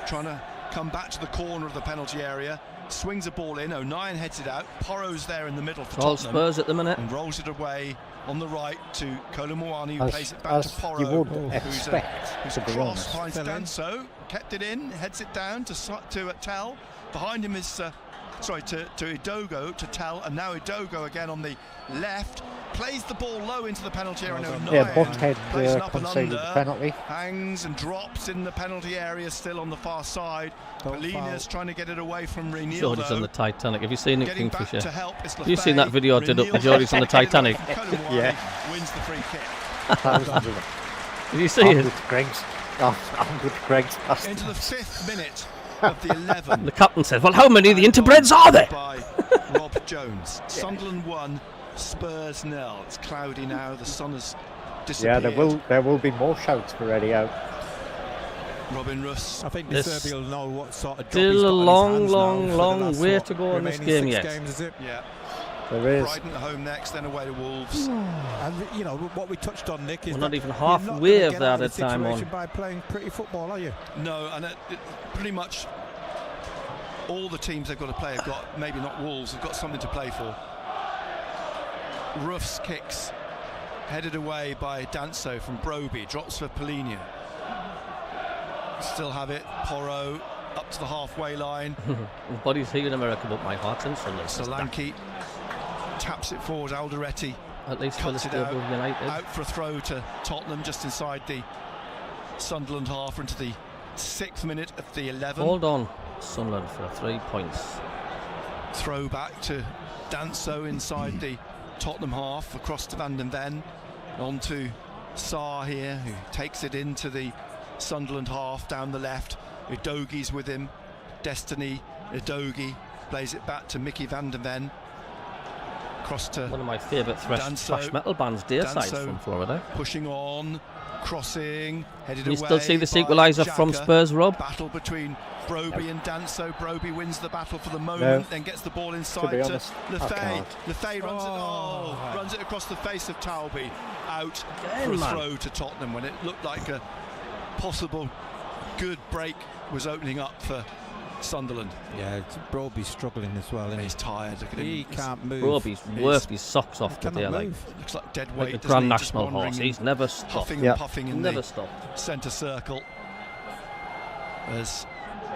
trying to come back to the corner of the penalty area, swings the ball in. O'Nien heads it out. Porro's there in the middle for All Tottenham Spurs at the minute. and rolls it away on the right to Kolomwani, who plays it back As to Porro. you would who's expect, to be cross, honest. finds Danso, kept it in, heads it down to Tell. Behind him is to Udogo, to Tell, and now Udogo again on the left, plays the ball low into the penalty area. Yeah, Buckhead plays it up and conceded the under, penalty. hangs and drops in the penalty area, still on the far side. Polina's trying to get it away from Ronaldo. Geordie's on the Titanic. Have you seen it, Getting back Kingfisher? to help is Have you seen that video I did up with Geordie's on the Titanic? Yeah. Wins the free kick. Thousands of them. Did you see I'm it? good, Greggs. I'm good, Greggs. Into the 5th minute of the 11. The captain said, "Well, how many of the interbreds are there?" By Rob Jones. Sunderland 1, Spurs 0. It's cloudy now. The sun has disappeared. Yeah, there will be more shouts for Eddie out. Robin Russ. I think This- De Zerbi will know what sort of job Still he's got a on his long, hands now long, for the long last, way what, to go in this remaining game 6 yet. games, is it? Yeah. There is. Brighton at home next, then away to Wolves. And you know what we touched on, Nick, is We're not that even you're halfway not gonna of get that out of at the time on. situation by playing pretty football, are you? No, and pretty much all the teams they've got to play have got, maybe not Wolves, have got something to play for. Ruff's kicks headed away by Danso from Broby, drops for Polina. Still have it, Porro up to the halfway line. Body's here in America, but my heart's in Sunderland. Solanke taps it forward, Alderete At least for the cuts it Stable United. out for a throw to Tottenham just inside the Sunderland half into the 6th minute of the 11. Hold on, Sunderland for 3 points. Throw back to Danso inside the Tottenham half, across to Van den Ven, on to Sarr here, who takes it into the Sunderland half down the left. Udogie's with him, Destiny, Udogie plays it back to Mickey Van den Ven, across to One of my favourite thrash metal bands, Deersides Danso from Florida. pushing on, crossing, headed You away. still see the by sequeliser from Xhaka. Spurs, Rob? Battle between Broby and Danso. Broby wins the battle for the moment, then gets the ball inside to honest, I Lefay. can't. Lefay runs it across the face of Talbi, out Again, for a man. throw to Tottenham when it looked like a possible good break was opening up for Sunderland. Yeah, Broby's struggling as well, He's isn't tired. Look at him. he? He can't move. Roby's worked his socks off Cannot today, like move. Looks like dead the weight. doesn't Grand he? Just National wandering horse. and He's never stopped. huffing Yeah. and puffing in Never the stopped. centre circle as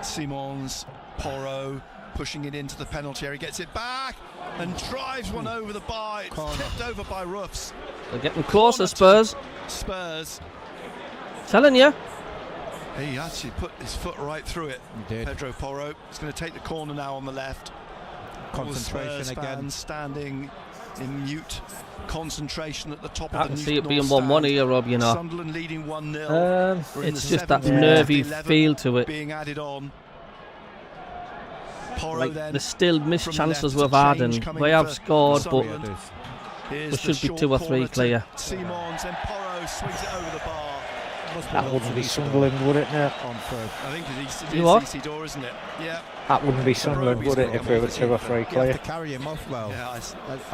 Simons, Porro pushing it into the penalty area, gets it back and drives one over the bar. It's tipped over by Ruffs. They're getting closer, Spurs. Spurs. Telling you. He actually put his foot right through it. He did. Pedro Porro. He's going to take the corner now on the left. All the Concentration Spurs again. fans standing in mute concentration at the top I of can the see it North being Stand. here, Rob, you know. Sunderland leading 1-0. We're in It's the just that 7th minute of nervy the 11 feel to it. being added on. Porro Like then the still missed from chances left, we've had, change and coming we have for scored, but Sunderland. Here's there the should be short 2 or 3 corner to clear. Simons and Porro swings it over the bar. That wouldn't be Sunderland, would it? No. On third. I think it is Isidore, isn't it? Yeah. That wouldn't be Sunderland, would it, if we were 2 or 3 You clear? have to carry him off well. Yeah, I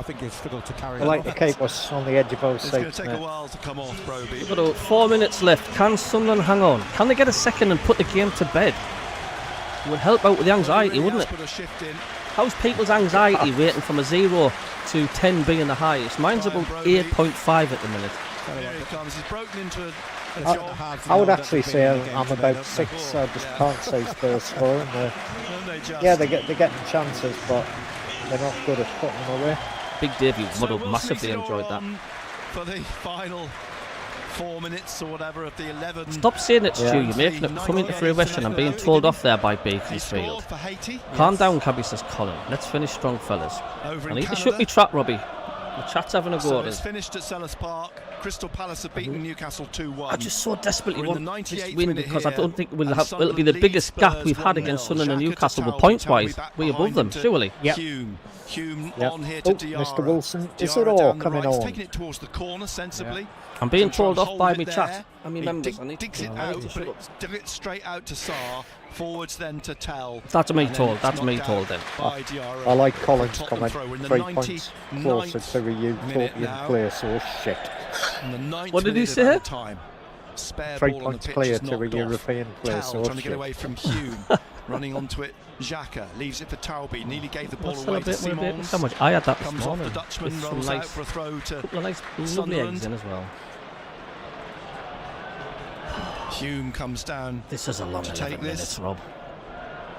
think he'll struggle to carry I him like off. to keep us on the edge of both it's going seats. to take a while to come off, Broby. We've got 4 minutes left. Can Sunderland hang on? Can they get a second and put the game to bed? It would help out with the anxiety, wouldn't it? Put a shift in. How's people's anxiety rating from a 0 to 10 being the highest? Mine's about 8.5 at the minute. Here he comes. He's broken into a I would actually say I'm about 6. I just can't say Spurs scoring. Yeah, they're getting chances, but they're not good at putting them away. Big Davey would have massively enjoyed that. For the final 4 minutes or whatever of the 11. Stop saying it, Stu. You're making it come into fruition. I'm being told off there by Beaconsfield. Calm down, Cabby, says Colin. Let's finish strong, fellas. I need to shut me trap, Robbie. The chat's having a go at us. It's finished at Selhurst Park. Crystal Palace have beaten Newcastle 2-1. I just so desperately want this win because here, I don't think it'll be the biggest gap we've had against Sunderland and Newcastle with points-wise. We're above them, surely. Yep. Hume Yep. on here to Diarra. Mr. Wilson, is Diarra it all down the coming right. He's on? taking it towards the corner sensibly. I'm being Can try told and off by hold me it chat. there. I mean, He members. I need digs to it out, but dig it straight out to Sarr. Forwards then to Tell. That's me And then told. it's That's me knocked told out then. by Diarra. I like for Collins Tottenham coming throw. We're in the 3 points 99th closer to a minute utopian now. place, or shit. In the 9th What did he minute of say? added time. Spare 3 ball on the points pitch clear is to a knocked off. European place, Tell or trying to get shit. away from Hume. Running onto it, Xhaka leaves it for Taubi. Nearly gave the ball What's away to celebrating with a bit Simons. so much? I had that this Comes off the morning. Dutchman, With some rolls out nice, for a throw to couple of nice, lovely Sunderland. eggs in as well. Hume comes down. This is a long To 11 take minutes, this. Rob.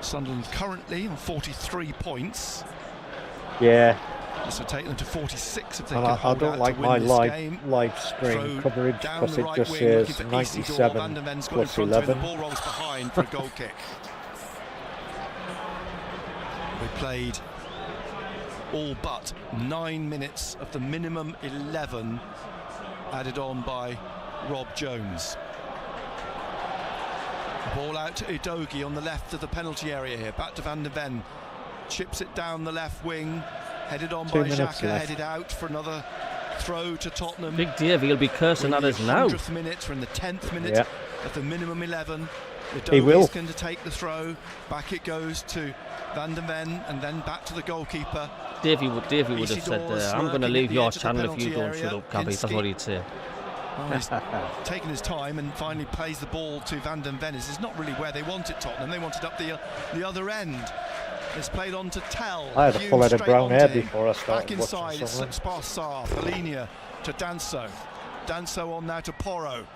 Sunderland currently on 43 points. Yeah, This will take them to 46 if they and can I hold don't out like to my win this game. live stream Throw coverage down because the it right just wing, says looking for Isidore. 97 Van der Ven's got in plus front of him. 11. The ball rolls behind for a goal kick. We played all but 9 minutes of the minimum 11 added on by Rob Jones. The ball out to Udogie on the left of the penalty area here. Back to Van der Ven. Chips it down the left wing. Headed on 2 by minutes Xhaka. left. Headed out for another throw to Tottenham. Big Davey will be cursing at us now. 100th minute, we're in the 10th minute Yeah. of the minimum 11. He will. Udogie's going to take the throw. Back it goes to Van der Ven and then back to the goalkeeper. Davey would have said, Isidore's I'm going to lurking leave at the your edge of the channel if you penalty don't shut area. up, Cabby. That's Kinski. what he'd say. Oh, he's taking his time and finally plays the ball to Van der Ven. This is not really where they want it, Tottenham. They want it up the other end. It's played on to Tell. I had a Hume full head of straight brown onto hair him. before I started Back inside, watching it Sunderland. slips past Sarr. Felinia to Danso. Danso on now to Porro.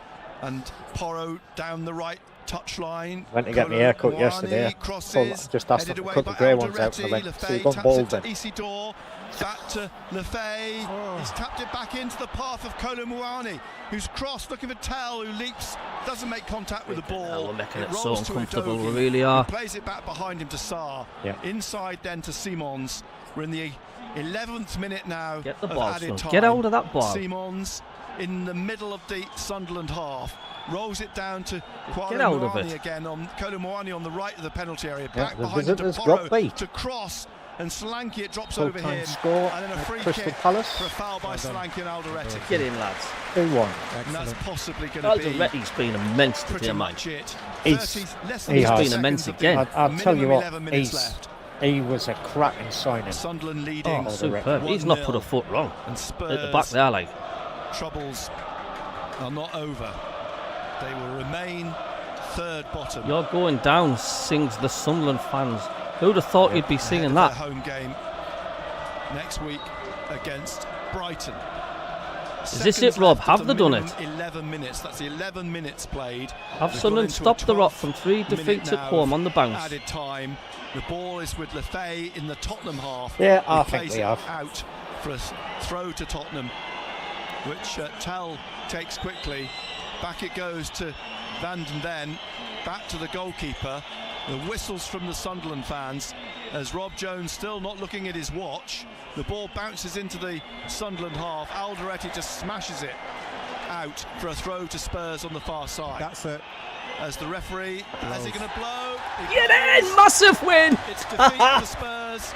And Porro down the right touchline. Went to get my hair cut yesterday. Crosses, Just asked them to cut the grey ones out for me. So you've gone bald then. Isidore, back to Lefay. He's tapped it back into the path of Kolomuani, who's crossed, looking for Tell, who leaps, doesn't make contact with the ball. We're making it so rolls to uncomfortable, Udogie, we really are. who plays it back behind him to Sarr. Yeah. Inside then to Simons. We're in the 11th minute now. Get the of ball, added son. time. Get hold of that ball. Simons in the middle of the Sunderland half. Rolls it down to Get out of Kolomuani it. again on Kolomuani on the right of the penalty area. Yeah, Back the behind him to visitors Porro got beat. to cross, and Solanke it drops Full over time him. score And then a at free Crystal kick Palace. for a foul by Solanke and Alderete. Get in, lads. 2-1. And that's possibly going to be Alderete's been immense pretty today, mate. much it. He's- 30, less than he 30 has. been immense seconds of the again. I'll tell you minimum what, 11 minutes left. he was a cracking signing. Sunderland leading. Oh, superb. He's not put a foot wrong. And Spurs At the back there, like. troubles are not over. They will remain third bottom. You're going down, sings the Sunderland fans. Who'd have thought you'd be Ahead singing of that? their home game next week against Brighton. Is this it, Rob? Have they done it? 11 minutes. That's 11 minutes played. Have We've Sunderland got into a stopped the rot 12th from 3 defeats minute at now home of on the bounce? Added time. The ball is with Lefay in the Tottenham half. Yeah, I He think plays they it have. out for a throw to Tottenham, which Tell takes quickly. Back it goes to Van den Ven, back to the goalkeeper. The whistles from the Sunderland fans as Rob Jones still not looking at his watch. The ball bounces into the Sunderland half. Alderete just smashes it out for a throw to Spurs on the far side. That's it. As the referee, is he going to blow? He Get blows. in! Massive win! It's defeat for Spurs.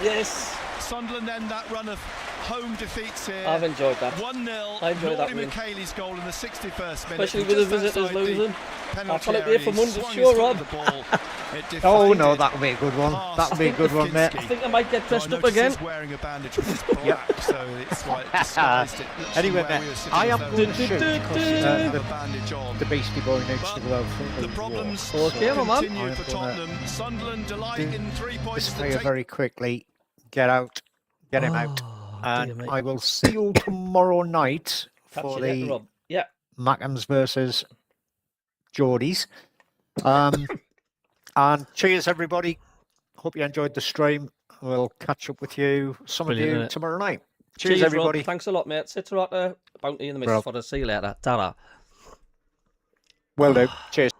Yes. Sunderland end that run of home defeats here. I've enjoyed that. 1-0. I enjoyed that Lordy win. McKayle's goal in the 61st minute. Especially with the visitors losing. I'll call it there for Monday, sure, Rob. Oh no, that'll be a good one. That'll be a good one, mate. I think I might get dressed up again. He's wearing a bandage on his back, so it's like disguised it. Anyway, mate, I am going to shoot because a bandage on. the Beastie Boy needs to go out for The problems continue for Tottenham. Sunderland delight in 3 points. this player very quickly. Get out, get him out, and I will see you tomorrow night for the MACKEMs versus Geordies. And cheers, everybody. Hope you enjoyed the stream. We'll catch up with you, some of you, tomorrow night. Cheers, everybody. Rob. Thanks a lot, mate. Sit right there. Bounty in the midst for us. See you later. Ta-ra. Well done. Cheers.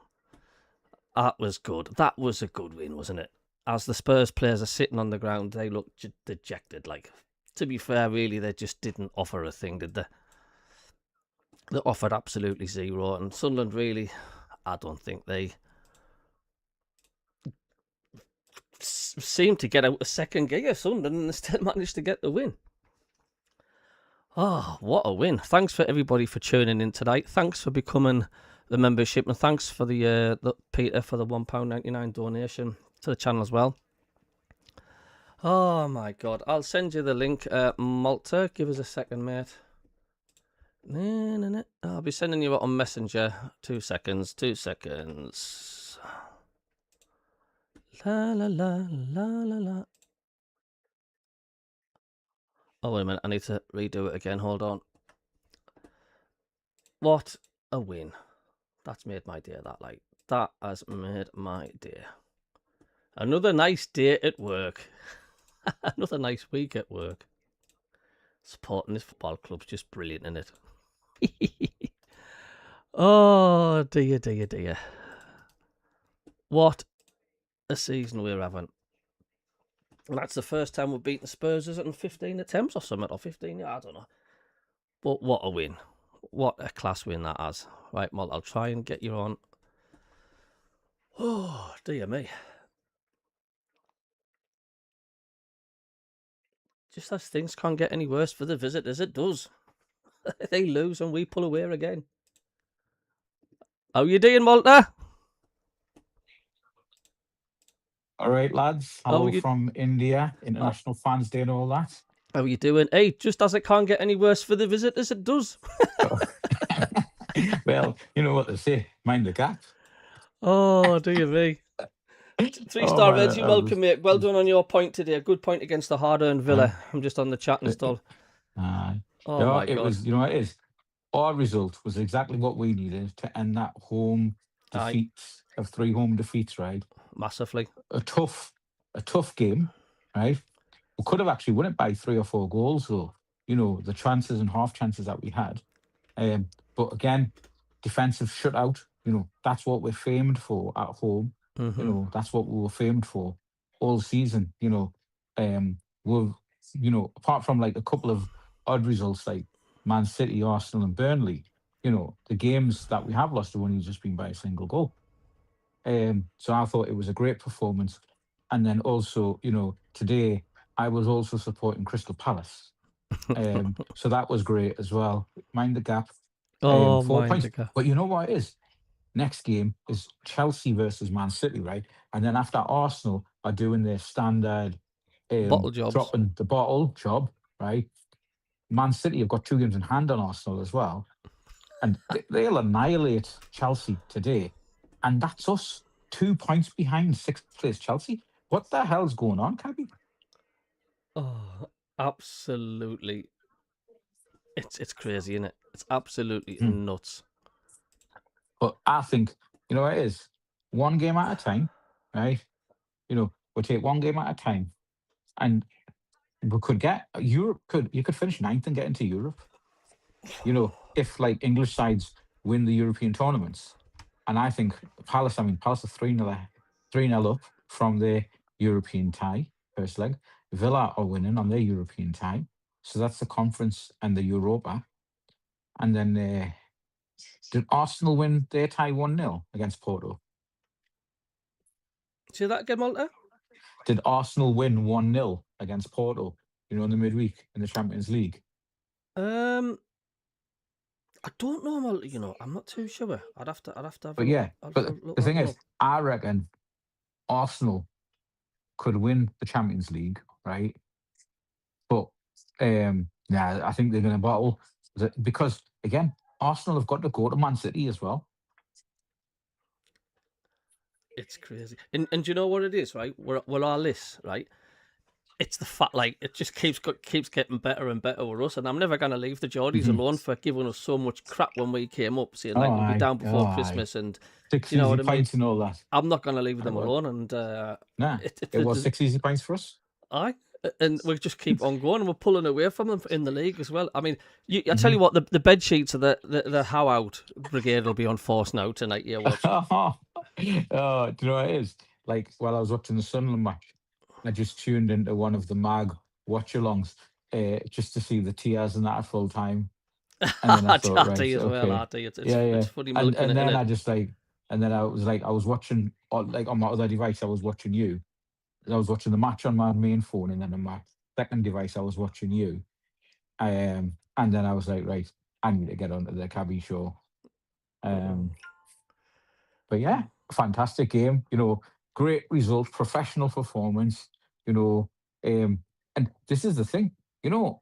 That was good. That was a good win, wasn't it? As the Spurs players are sitting on the ground, they look dejected. Like, to be fair, really, they just didn't offer a thing, did they? They offered absolutely zero. And Sunderland, really, I don't think they seemed to get out a second gear. Sunderland, and they still managed to get the win. Oh, what a win. Thanks for everybody for tuning in tonight. Thanks for becoming the membership, and thanks for the Peter for the £1.99 donation to the channel as well. Oh my god, I'll send you the link. Malta, give us a second, mate. I'll be sending you it on Messenger. 2 seconds. La la la la la la. Oh, wait a minute, I need to redo it again. Hold on. What a win. That's made my day, that has made my day. Another nice day at work. Another nice week at work. Supporting this football club's just brilliant, isn't it? Oh, dear. What a season we're having. And that's the first time we've beaten Spurs, is it, in 15 attempts or something? Or 15, I don't know. But what a win. What a class win that has. Right, Mal, I'll try and get you on. Oh, dear me. Just as things can't get any worse for the visitors, it does. They lose and we pull away again. How you doing, Malta? All right, lads. Hello from India. International Fans Day and all that. How are you doing? Hey, just as it can't get any worse for the visitors, it does. Well, you know what they say. Mind the gap. Oh, dear me. 3-star Reds, you welcome, mate. Well done on your point today. A good point against the hard-earned Villa. I'm just on the chat install. My God. Was, you know what it is? Our result was exactly what we needed to end that home defeats of 3 home defeats, right? Massively. A tough game, right? We could have actually won it by 3 or 4 goals, though. You know, the chances and half chances that we had. But again, defensive shutout. You know, that's what we're famed for at home. Mm-hmm. You know, that's what we were famed for all season. You know, apart from like a couple of odd results like Man City, Arsenal, and Burnley, you know, the games that we have lost have only just been by a single goal. So I thought it was a great performance. And then also, you know, today I was also supporting Crystal Palace. So that was great as well. Mind the gap. 4 points. But you know what it is? Next game is Chelsea versus Man City, right? And then after Arsenal are doing their standard bottle jobs, dropping the bottle job, right? Man City have got 2 games in hand on Arsenal as well. And they'll annihilate Chelsea today. And that's us 2 points behind 6th place Chelsea. What the hell's going on, Cabby? Oh, absolutely. It's crazy, isn't it? It's absolutely nuts. But I think, you know what it is? 1 game at a time, right? You know, we'll take 1 game at a time. And we could get Europe. You could finish 9th and get into Europe. You know, if like English sides win the European tournaments. And I think Palace are 3-0 up from their European tie, first leg. Villa are winning on their European tie. So that's the conference and the Europa. And then did Arsenal win their tie 1-0 against Porto? Say that again, Malta? Did Arsenal win 1-0 against Porto You know, in the midweek in the Champions League. I don't know. You know, I'm not too sure. I'd have to have But yeah, but the thing is, I reckon Arsenal could win the Champions League, right? But yeah, I think they're going to battle because again, Arsenal have got to go to Man City as well. It's crazy, and do you know what it is, right? We're our list, right? It's the fact, like, it just keeps getting better and better with us, and I'm never going to leave the Geordies alone for giving us so much crap when we came up, saying like we'll be down before Christmas, and 6 you know easy what I mean? pints and all that. I'm not going to leave them alone, and nah, it was 6 easy pints for us. Aye, and we just keep on going, and we're pulling away from them in the league as well. I mean, I tell you what, the bed sheets of the How Out Brigade will be on force now tonight. Yeah, watch. Oh, do you know what it is? Like, while I was watching the Sunderland match, I just tuned into one of the mag watch-alongs just to see the tears and that at full time. And then I thought, right, as okay. well, it's funny milking and it, then innit? I just like, and then I was watching, like on my other device, I was watching you. I was watching the match on my main phone, and then on my second device, I was watching you. And then I was like, right, I need to get onto the CABBIE show. But yeah, fantastic game. You know, great result, professional performance. You know, and this is the thing. You know,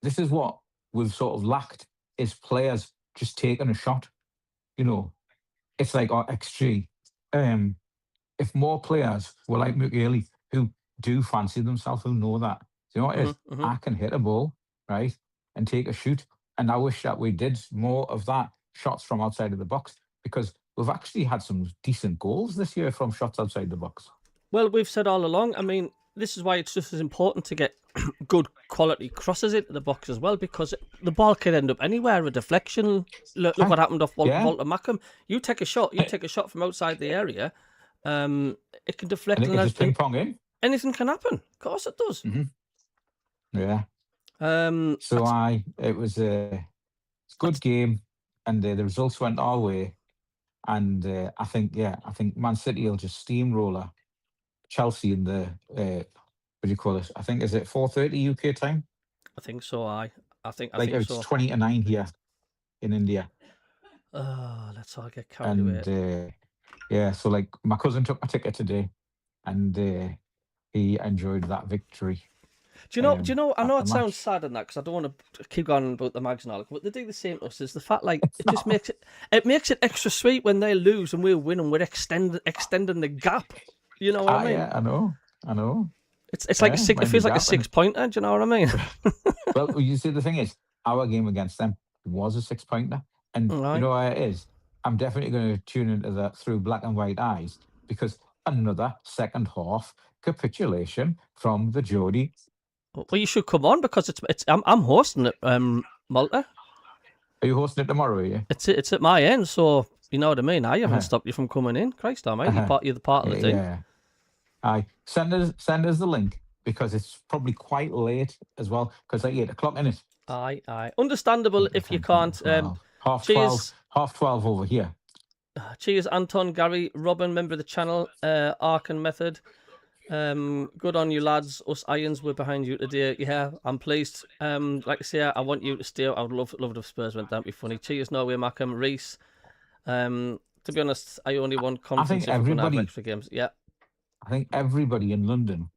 this is what we've sort of lacked is players just taking a shot. You know, it's like our XG. If more players were like McGeely, who do fancy themselves, who know that, you know what it is? I can hit a ball, right, and take a shoot. And I wish that we did more of that, shots from outside of the box, because we've actually had some decent goals this year from shots outside the box. Well, we've said all along, I mean, this is why it's just as important to get good quality crosses into the box as well, because the ball could end up anywhere, a deflection. Look what happened off Walter MACKEM. You take a shot from outside the area, it can deflect. And it can just ping pong in. Anything can happen. Of course it does. Yeah. So it was a good game, and the results went our way. And I think Man City will just steamroller Chelsea in the what do you call it? I think is it 4:30 UK time? I think so. I think it's so. 20-9 here in India. Oh, let's all get carried away. Yeah, so like my cousin took my ticket today, and he enjoyed that victory. Do you know? I know it sounds sad in that, because I don't want to keep going about the mags and all, but they do the same to us. Is the fact like just makes it extra sweet when they lose and we win, and we're extending the gap. You know what I mean? Yeah, I know. It's like it feels like a 6-pointer. Do you know what I mean? Well, you see, the thing is, our game against them was a 6-pointer, and you know what it is. I'm definitely going to tune into that through black and white eyes, because another second half capitulation from the Geordie. Well, you should come on, because I'm hosting it, Malta. Are you hosting it tomorrow? Are you? It's at my end, so you know what I mean. I haven't stopped you from coming in. Christ, almighty, you're the part of the team. Yeah. Aye, send us the link, because it's probably quite late as well, because like 8 o'clock in it. Aye. Understandable if you can't. Half 12 over here. Cheers, Anton, Gary, Robin, member of the channel, Arkan Method. Good on you, lads. Us Irons, we're behind you today. Yeah, I'm pleased. Like I say, I want you to stay. I would love it if Spurs went. That'd be funny. Cheers, Norway, MACKEM, Reese. To be honest, I only want confidence if we're going to have extra games. Yeah. I think everybody in London,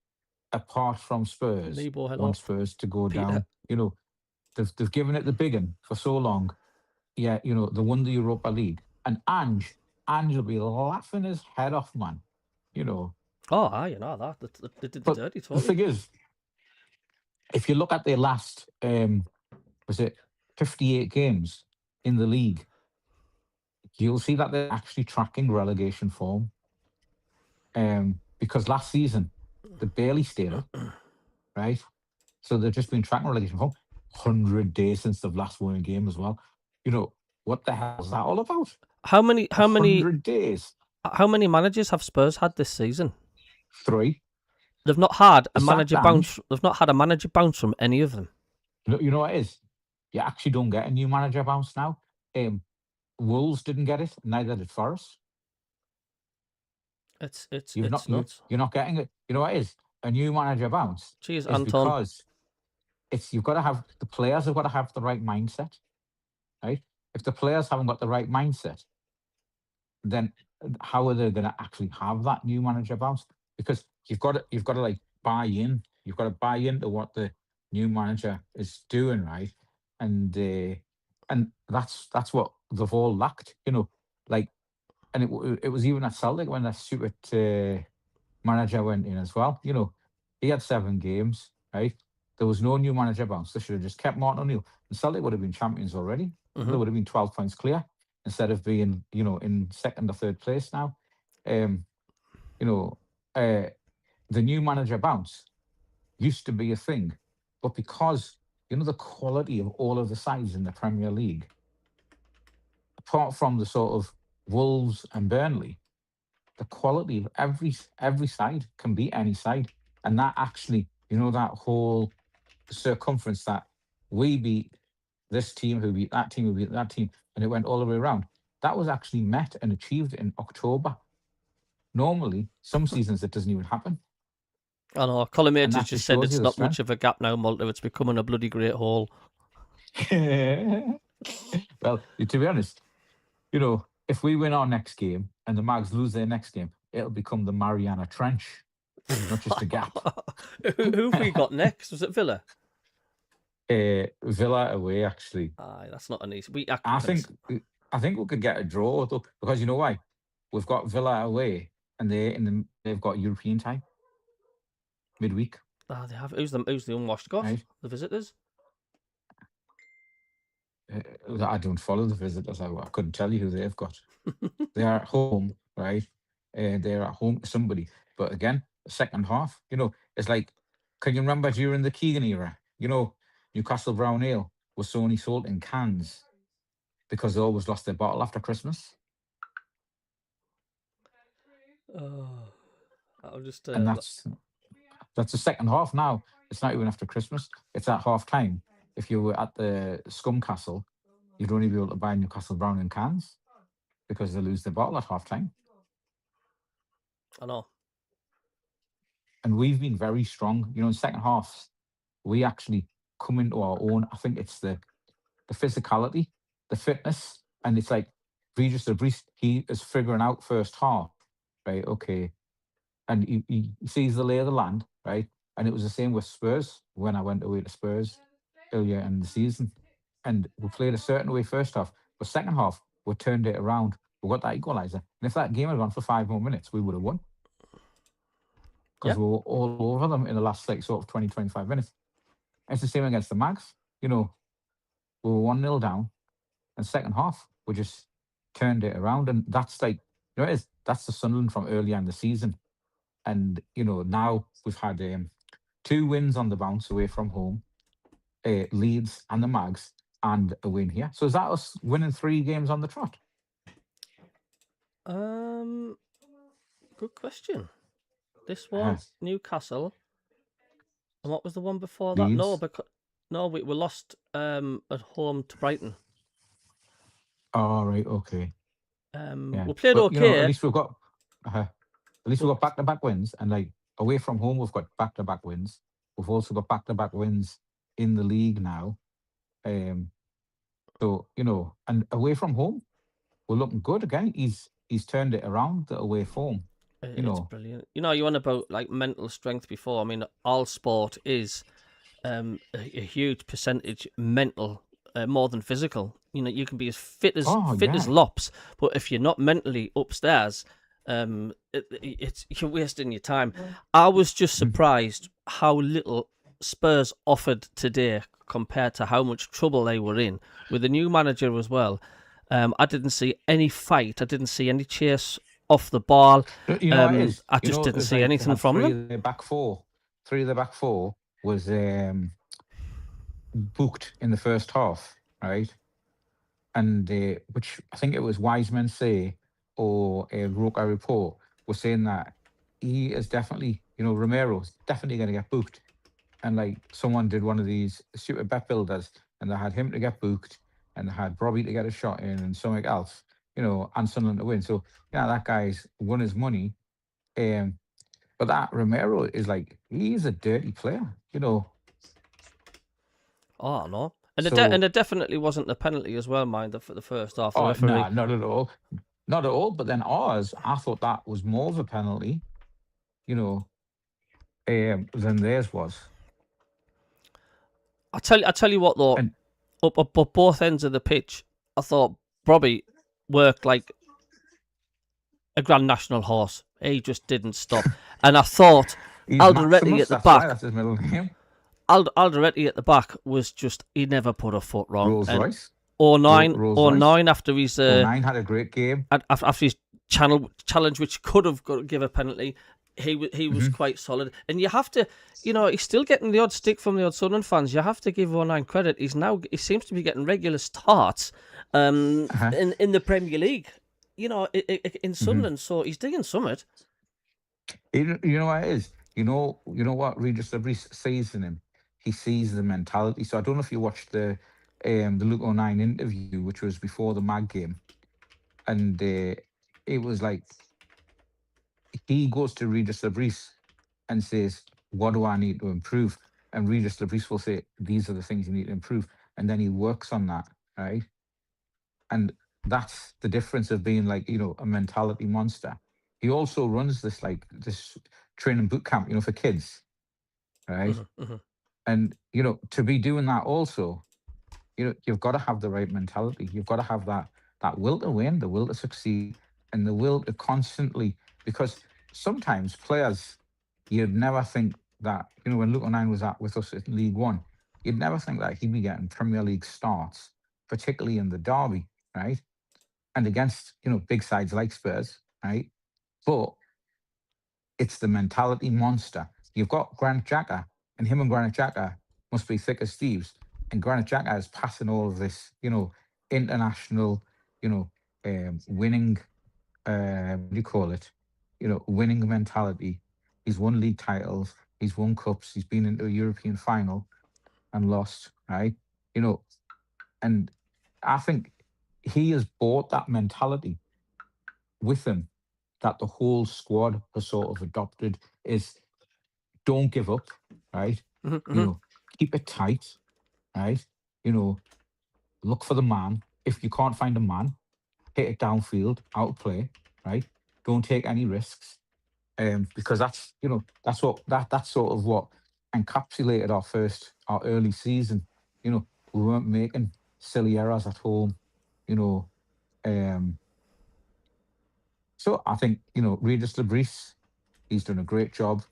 apart from Spurs, wants Spurs to go down. You know, they've given it the big one for so long. Yeah, you know, they won the Europa League. And Ange will be laughing his head off, man. You know. Oh, you know that. They did the dirty talk. The thing is, if you look at their last, was it 58 games in the league, you'll see that they're actually tracking relegation form. Because last season, they barely stayed up, right? So they've just been tracking relegation form. 100 days since they've last won a game as well. You know, what the hell is that all about? How many 100 days? How many managers have Spurs had this season? 3. They've not had a manager bounce. They've not had a manager bounce from any of them. You know what it is? You actually don't get a new manager bounce now. Wolves didn't get it, neither did Forest. It's nuts. You're not getting it. You know what it is? A new manager bounce. Cheers, Anton. Because you've got to have the players have got to have the right mindset, right? If the players haven't got the right mindset, then how are they going to actually have that new manager bounce? Because you've got to like buy in. You've got to buy into what the new manager is doing, right? And that's what they've all lacked, like. And it was even at Celtic when that stupid manager went in as well. He had 7 games, right? There was no new manager bounce. They should have just kept Martin O'Neill, and Celtic would have been champions already. They would have been 12 points clear instead of being, in second or third place now. The new manager bounce used to be a thing, but because the quality of all of the sides in the Premier League, apart from the sort of Wolves and Burnley, the quality of every side can beat any side, and that actually, that whole circumference that we beat this team, who beat that team, who beat that team, and it went all the way around. That was actually met and achieved in October. Normally, some seasons it doesn't even happen. I know. Colin Majors just said it's not much of a gap now, Malta. It's becoming a bloody great hole. Well, to be honest, if we win our next game and the Mags lose their next game, it'll become the Mariana Trench, not just a gap. Who have we got next? Was it Villa? Villa away, actually. Aye, that's not an easy. I think we could get a draw though, because you know why? We've got Villa away, and they've got European time midweek. Ah, they have. Who's the unwashed goth? Right. The visitors. I don't follow the visitors. I couldn't tell you who they've got. They are at home, right? They're at home to somebody. But again, the second half, it's like, can you remember during the Keegan era? Newcastle Brown Ale was only sold in cans because they always lost their bottle after Christmas. I'll just. And that's the second half now. It's not even after Christmas. It's at half time. If you were at the Scum Castle, you'd only be able to buy Newcastle Brown in cans because they lose their bottle at half time. I know. And we've been very strong. In second half, we actually come into our own. I think it's the physicality, the fitness, and it's like Regis de Vries, he is figuring out first half, right? Okay. And he sees the lay of the land, right? And it was the same with Spurs when I went away to Spurs earlier in the season. And we played a certain way first half, but second half, we turned it around. We got that equaliser. And if that game had gone for 5 more minutes, we would have won. Because we were all over them in the last sort of 20, 25 minutes. And it's the same against the Mags. We were 1-0 down. And second half, we just turned it around. And that's like, that's the Sunderland from earlier in the season. And, now we've had 2 wins on the bounce away from home. Leeds and the Mags, and a win here. So is that us winning 3 games on the trot? Good question. This one, Newcastle, and what was the one before that? Leeds. No, we lost at home to Brighton. Oh, right, okay. We played okay. At least we've got back-to-back wins, and like away from home, we've got back-to-back wins. We've also got back-to-back wins in the league now. So, and away from home, we're looking good again. He's turned it around, the away form. It's brilliant. You want about like mental strength before. I mean, all sport is a huge percentage mental, more than physical. You can be as fit as as lops, but if you're not mentally upstairs, you're wasting your time. I was just surprised how little Spurs offered today compared to how much trouble they were in with the new manager as well. I didn't see any fight. I didn't see any chase off the ball. I just didn't see anything from them. Three of the back four was booked in the first half, right? And which I think it was Wiseman say or Roca Report was saying that he is definitely, Romero's definitely going to get booked. And like someone did one of these stupid bet builders, and they had him to get booked, and they had Robbie to get a shot in, and something else, and Sunderland to win. So that guy's won his money. But that Romero is like, he's a dirty player, Oh no, and So, and it definitely wasn't a penalty as well, mind, for the first half. The oh referee. no, not at all, not at all. But then ours, I thought that was more of a penalty, you know, than theirs was. I tell you what though, And up both ends of the pitch, I thought Robbie worked like a Grand National horse. He just didn't stop, and I thought he's Alderete Maximus, at the that's right, back. that's his middle name. Alderete at the back was just, he never put a foot wrong. Rolls Royce. 09 after his 09 had a great game. After his challenge, which could have give a penalty, he was quite solid. And you have to, he's still getting the odd stick from the odd Sunderland fans. You have to give 09 credit. He seems to be getting regular starts in the Premier League. In Sunderland, so he's doing something. You know what it is? You know what Regis Lebris sees in him? He sees the mentality. So I don't know if you watched the Luke 09 interview, which was before the MAG game. And it was like, he goes to Regis Lebris and says, what do I need to improve? And Regis Lebris will say, these are the things you need to improve. And then he works on that, right? And that's the difference of being like, a mentality monster. He also runs this training boot camp, for kids, right? And, to be doing that also, you've got to have the right mentality. You've got to have that will to win, the will to succeed, and the will to constantly, because sometimes players, you'd never think that, when Luke 09 was with us in League One, you'd never think that he'd be getting Premier League starts, particularly in the derby, right? And against, big sides like Spurs, right? But it's the mentality monster. You've got Granit Xhaka, and him and Granit Xhaka must be thick as thieves. And Granit Xhaka is passing all of this, international, winning, what do you call it? Winning mentality. He's won league titles. He's won cups. He's been into a European final and lost, right? And I think he has brought that mentality with him that the whole squad has sort of adopted, is don't give up, right? Keep it tight, right? Look for the man. If you can't find a man, hit it downfield, out of play, right? Don't take any risks. Because that's sort of what encapsulated our early season. We weren't making silly errors at home, so I think, Regis Lebris, he's done a great job.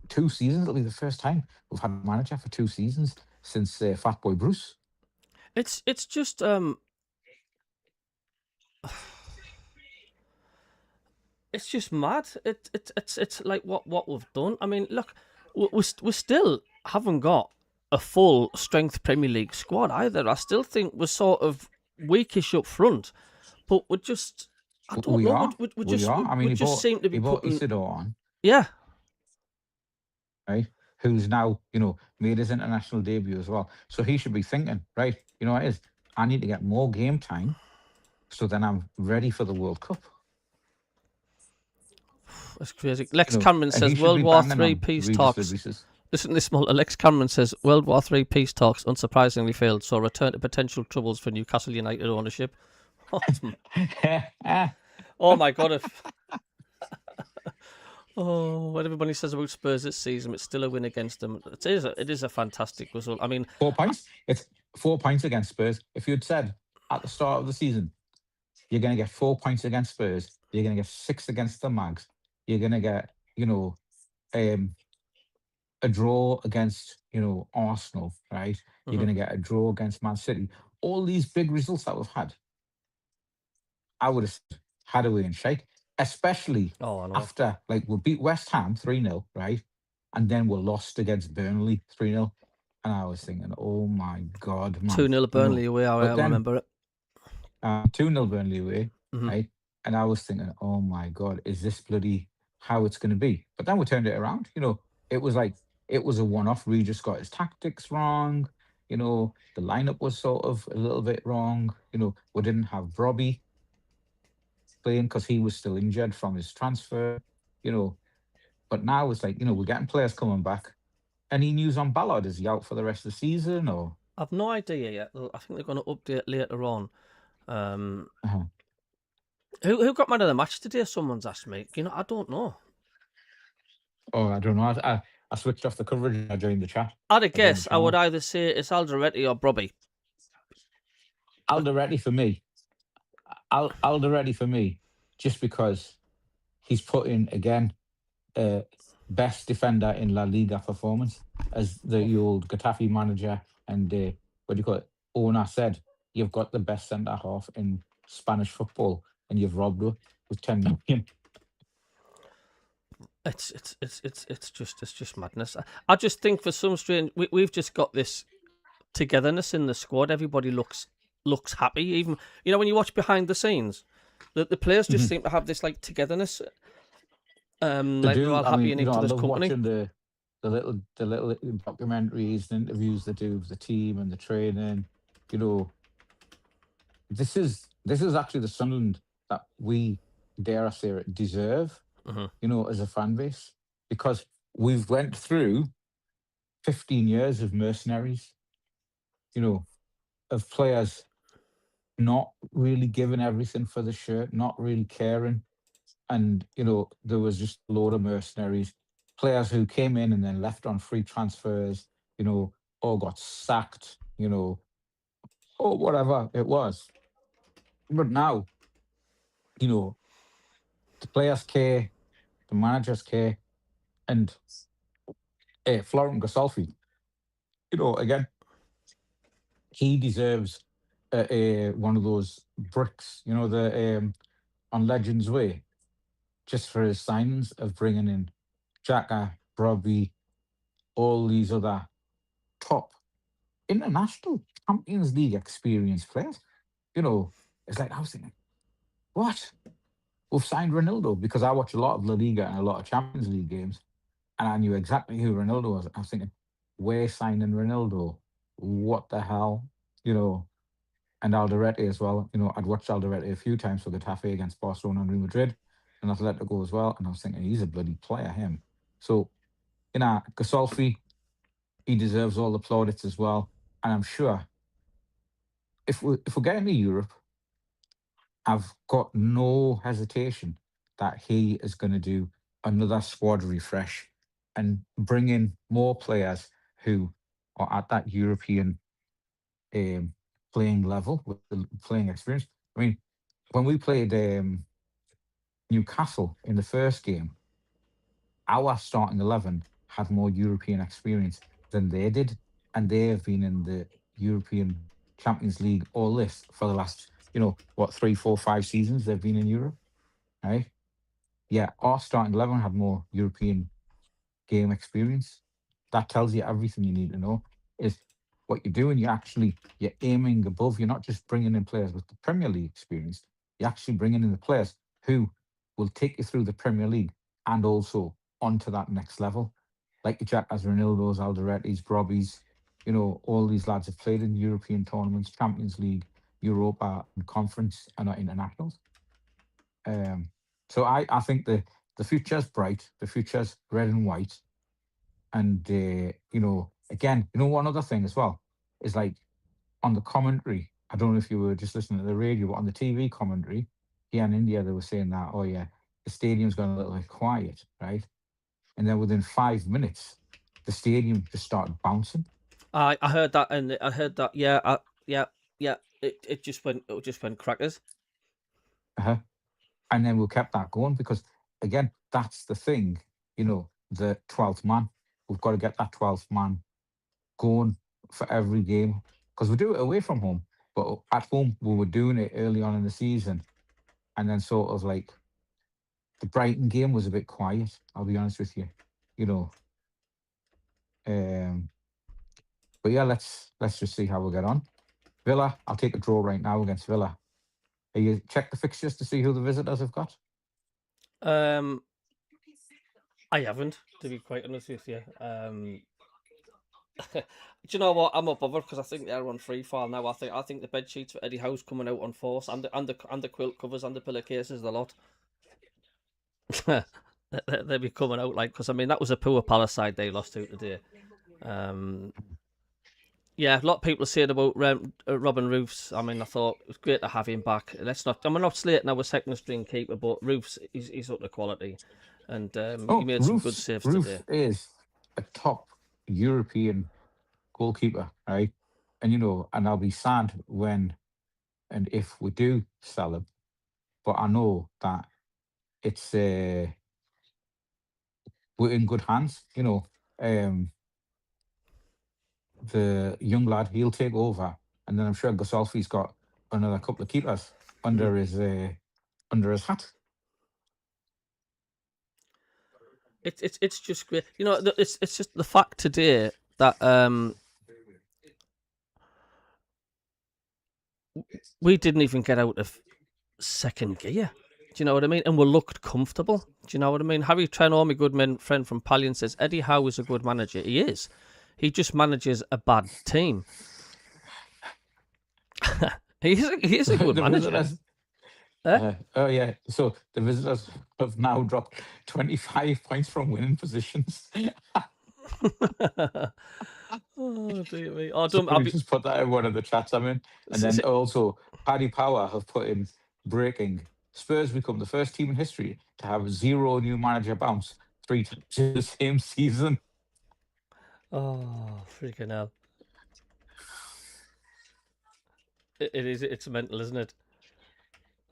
2 seasons, it'll be the first time we've had a manager for 2 seasons since Fatboy Bruce. It's just it's just mad. It's like what we've done. I mean, look, we still haven't got a full strength Premier League squad either. I still think we're sort of weakish up front, but we're just, I don't know. We just seem to be putting Isidore on. Yeah. Right. Who's now, made his international debut as well. So he should be thinking, right, what it is? I need to get more game time so then I'm ready for the World Cup. That's crazy. Lex Cameron says World War III peace talks. Listen to this, Lex Cameron says World War III peace talks unsurprisingly failed, so return to potential troubles for Newcastle United ownership. Oh my God. What everybody says about Spurs this season, it's still a win against them. It is a fantastic result. I mean, 4 points. It's 4 points against Spurs. If you'd said at the start of the season, you're going to get 4 points against Spurs, you're going to get 6 against the Mags, you're going to get, a draw against, Arsenal, right? You're going to get a draw against Man City. All these big results that we've had, I would have had away and shake. Especially after, we beat West Ham 3-0, right? And then we're lost against Burnley 3-0. And I was thinking, oh my God, man. 2-0 Burnley away, I remember it. 2-0 Burnley away, right? And I was thinking, oh my God, is this bloody how it's going to be? But then we turned it around. It was a one-off. Regis got his tactics wrong. The lineup was sort of a little bit wrong. We didn't have Robbie playing because he was still injured from his transfer, but now it's like, we're getting players coming back. Any news on Ballard? Is he out for the rest of the season or? I've no idea yet. I think they're going to update later on. Who got man of the match today? Someone's asked me. I don't know. Oh, I don't know. I switched off the coverage and I joined the chat. I'd have guessed I would either say it's Alderete or Brobby. Alderete for me. Alderete for me, just because he's put in again best defender in La Liga performance, as the old Getafe manager and what do you call it, owner said. You've got the best centre half in Spanish football, and you've robbed her with 10 million. It's just madness. I just think for some strange, we've just got this togetherness in the squad. Everybody looks happy. Even when you watch behind the scenes, the players just seem to have this like togetherness. They're all happy in each other's company. Watching the little documentaries and interviews they do with the team and the training. This is actually the Sunderland that we, dare I say it, deserve. As a fan base, because we've went through 15 years of mercenaries. Of players not really giving everything for the shirt, not really caring. And, there was just a load of mercenaries, players who came in and then left on free transfers, or got sacked, or whatever it was. But now, the players care, the managers care, and Florent Gasolfi, again, he deserves one of those bricks, on Legends Way, just for his signings of bringing in Xhaka, Brobby, all these other top international Champions League experienced players. It's like I was thinking, what? We've signed Ronaldo, because I watch a lot of La Liga and a lot of Champions League games, and I knew exactly who Ronaldo was. I was thinking, we're signing Ronaldo. What the hell? And Alderete as well. I'd watched Alderete a few times for Getafe against Barcelona and Real Madrid and Atletico as well. And I was thinking, he's a bloody player, him. So, Gasolfi, he deserves all the plaudits as well. And I'm sure if we're getting to Europe, I've got no hesitation that he is going to do another squad refresh and bring in more players who are at that European playing level with the playing experience. I mean, when we played Newcastle in the first game, our starting 11 had more European experience than they did, and they have been in the European Champions League all this for the last 3, 4, 5 seasons they've been in Europe, right? Yeah, our starting 11 had more European game experience. That tells you everything you need to know. Is what you're doing, you're aiming above. You're not just bringing in players with the Premier League experience. You're actually bringing in the players who will take you through the Premier League and also onto that next level. Like your Xhakas, Ronaldo's, Alderete's, Brobby's, all these lads have played in European tournaments, Champions League, Europa, and Conference, and not internationals. So I think the future's bright. The future's red and white. And, again, one other thing as well is like on the commentary, I don't know if you were just listening to the radio, but on the TV commentary here in India, they were saying that, oh yeah, the stadium's gone a little bit quiet, right? And then within 5 minutes, the stadium just started bouncing. I heard that, and I heard that. Yeah. It just went crackers. And then we kept that going because, again, that's the thing. The 12th man. We've got to get that 12th man going for every game because we do it away from home, but at home we were doing it early on in the season, and then sort of like the Brighton game was a bit quiet. I'll be honest with you, But yeah, let's just see how we get on. Villa, I'll take a draw right now against Villa. Have you checked the fixtures to see who the visitors have got? I haven't, to be quite honest with you. Do you know what? I'm not bothered because I think they're on free fall now. I think the bed sheets for Eddie Howe's coming out on force, and the quilt covers and the pillowcases, the lot. They'll be coming out because that was a poor Palace side they lost to today. Yeah, a lot of people say it about Robin Roofs. I mean, I thought it was great to have him back. I'm not slating our second string keeper, but Roofs he's up to quality, and he made some good saves today. Roof is a top European goalkeeper, right? And and I'll be sad when and if we do sell him, but I know that it's we're in good hands. The young lad, he'll take over, and then I'm sure Gasolfi's got another couple of keepers under his hat. It's just great. It's just the fact today that we didn't even get out of second gear. Do you know what I mean? And we looked comfortable. Do you know what I mean? Harry Trenor, my good friend from Pallion, says Eddie Howe is a good manager. He is. He just manages a bad team. he is a good manager. Oh yeah. So the visitors have now dropped 25 points from winning positions. Oh dear me! I'll just put that in one of the chats I'm in, and then also Paddy Power have put in breaking. Spurs become the first team in history to have 0 new manager bounce 3 times in the same season. Oh, freaking hell. It is. It's mental, isn't it?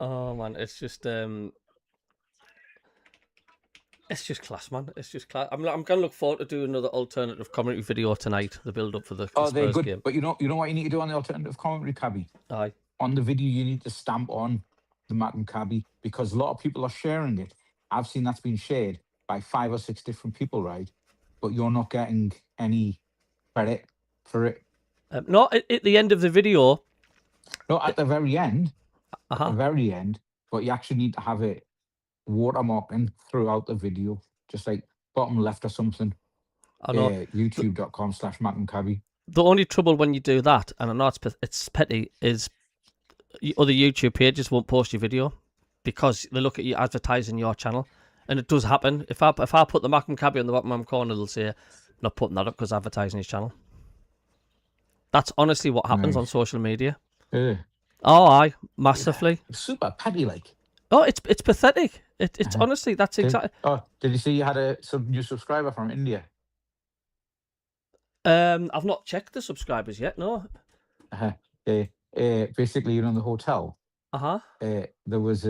Oh, man. It's just class, man. It's just class. I'm going to look forward to doing another alternative commentary video tonight, the build-up for the Spurs good game. But you know what you need to do on the alternative commentary, Cabbie? Aye. On the video, you need to stamp on the MACKEM Cabbie, because a lot of people are sharing it. I've seen that's been shared by 5 or 6 different people, right? But you're not getting any credit for it. Not at the end of the video. No, at the very end. Uh-huh. At the very end. But you actually need to have it watermarking throughout the video, just like bottom left or something. I know. YouTube.com/MACKEMCabbie. The only trouble when you do that, and I know it's petty, is other YouTube pages won't post your video because they look at you advertising your channel, and it does happen. If I put the MACKEM Cabbie on the bottom corner, they'll say not putting that up because advertising his channel. That's honestly what happens on social media. Yeah. Oh, aye, massively. Yeah. Super petty, like. Oh, it's pathetic. It's honestly, that's exactly. Oh, did you see you had some new subscriber from India? I've not checked the subscribers yet. No. Basically, in the hotel. There was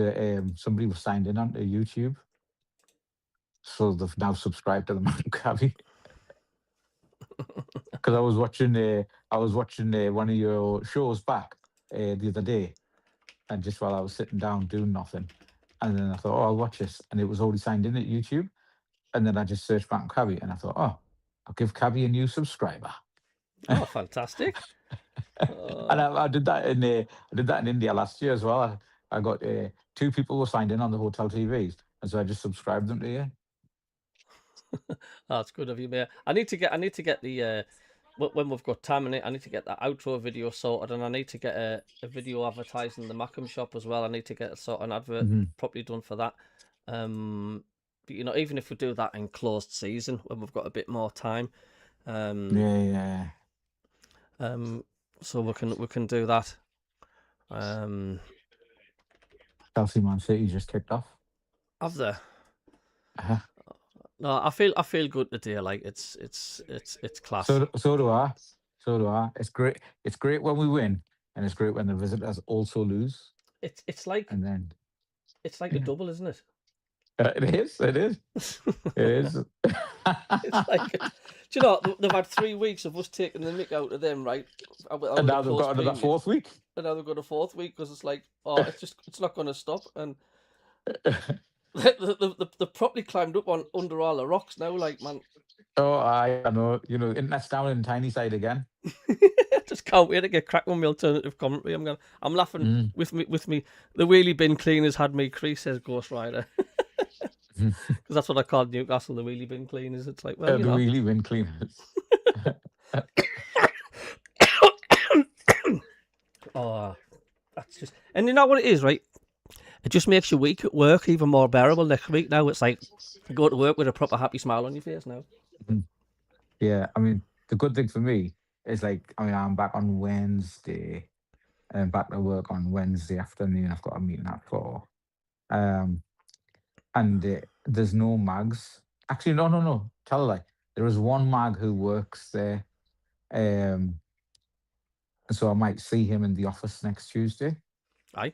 somebody was signed in onto YouTube, so they've now subscribed to the MACKEM Cabbie. Because I was watching one of your shows back the other day, and just while I was sitting down doing nothing, and then I thought, I'll watch this, and it was already signed in at YouTube, and then I just searched MACKEM Cabbie, and I thought, I'll give Cabbie a new subscriber. Oh, fantastic! And I did that in India last year as well. I got 2 people were signed in on the hotel TVs, and so I just subscribed them to you. That's good of you, mate. I need to get the when we've got time in it. I need to get that outro video sorted, and I need to get a video advertising the MACKEM shop as well. I need to get an advert properly done for that. But even if we do that in closed season when we've got a bit more time, so we can do that. Chelsea Man City just kicked off. Have they? No, I feel good today. Like it's class. So do I. It's great. It's great when we win, and it's great when the visitors also lose. It's like a double, isn't it? It is. It is. It's like, do you know, they've had 3 weeks of us taking the mick out of them, right? And now they've got another 4th week. And now they've got a 4th week because it's like, it's not going to stop. And they properly climbed up under all the rocks now, like, man. Oh, I know. Internet's down in Tynyside again. Just can't wait to get crack on my alternative commentary. I'm laughing with me. The wheelie bin cleaners had me crease, says Ghost Rider. Because that's what I called Newcastle, the wheelie bin cleaners. It's like, well, wheelie bin cleaners. Oh, that's just, and you know what it is, right? It just makes your week at work even more bearable next week. Now it's like you go to work with a proper happy smile on your face now. Yeah, I mean, the good thing for me it's like, I mean, I'm back on Wednesday and back to work on Wednesday afternoon. I've got a meeting at 4. And there's no mags. Actually, no. Tell a lie. There is one mag who works there. So I might see him in the office next Tuesday. Aye.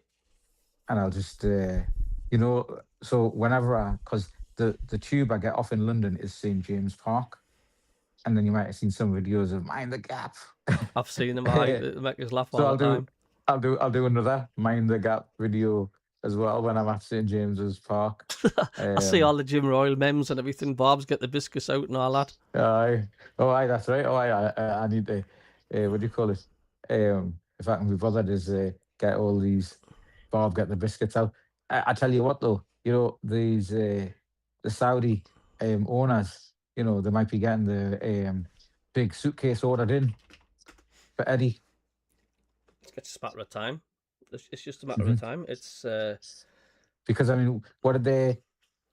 And I'll just, so whenever because the tube I get off in London is St. James Park. And then you might have seen some videos of Mind the Gap. I've seen them. They make us laugh So all the time. I'll do another Mind the Gap video as well when I'm at St. James's Park. I see all the Jim Royal memes and everything. Bob's get the biscuits out and all that. Aye. Oh, aye, that's right. Oh, aye, I need to, what do you call it? If I can be bothered, is get all these, Bob, get the biscuits out. I tell you what, though, these, the Saudi owners, they might be getting the big suitcase ordered in for Eddie. It's just a matter of time. It's just a matter of time. It's because, I mean, what did the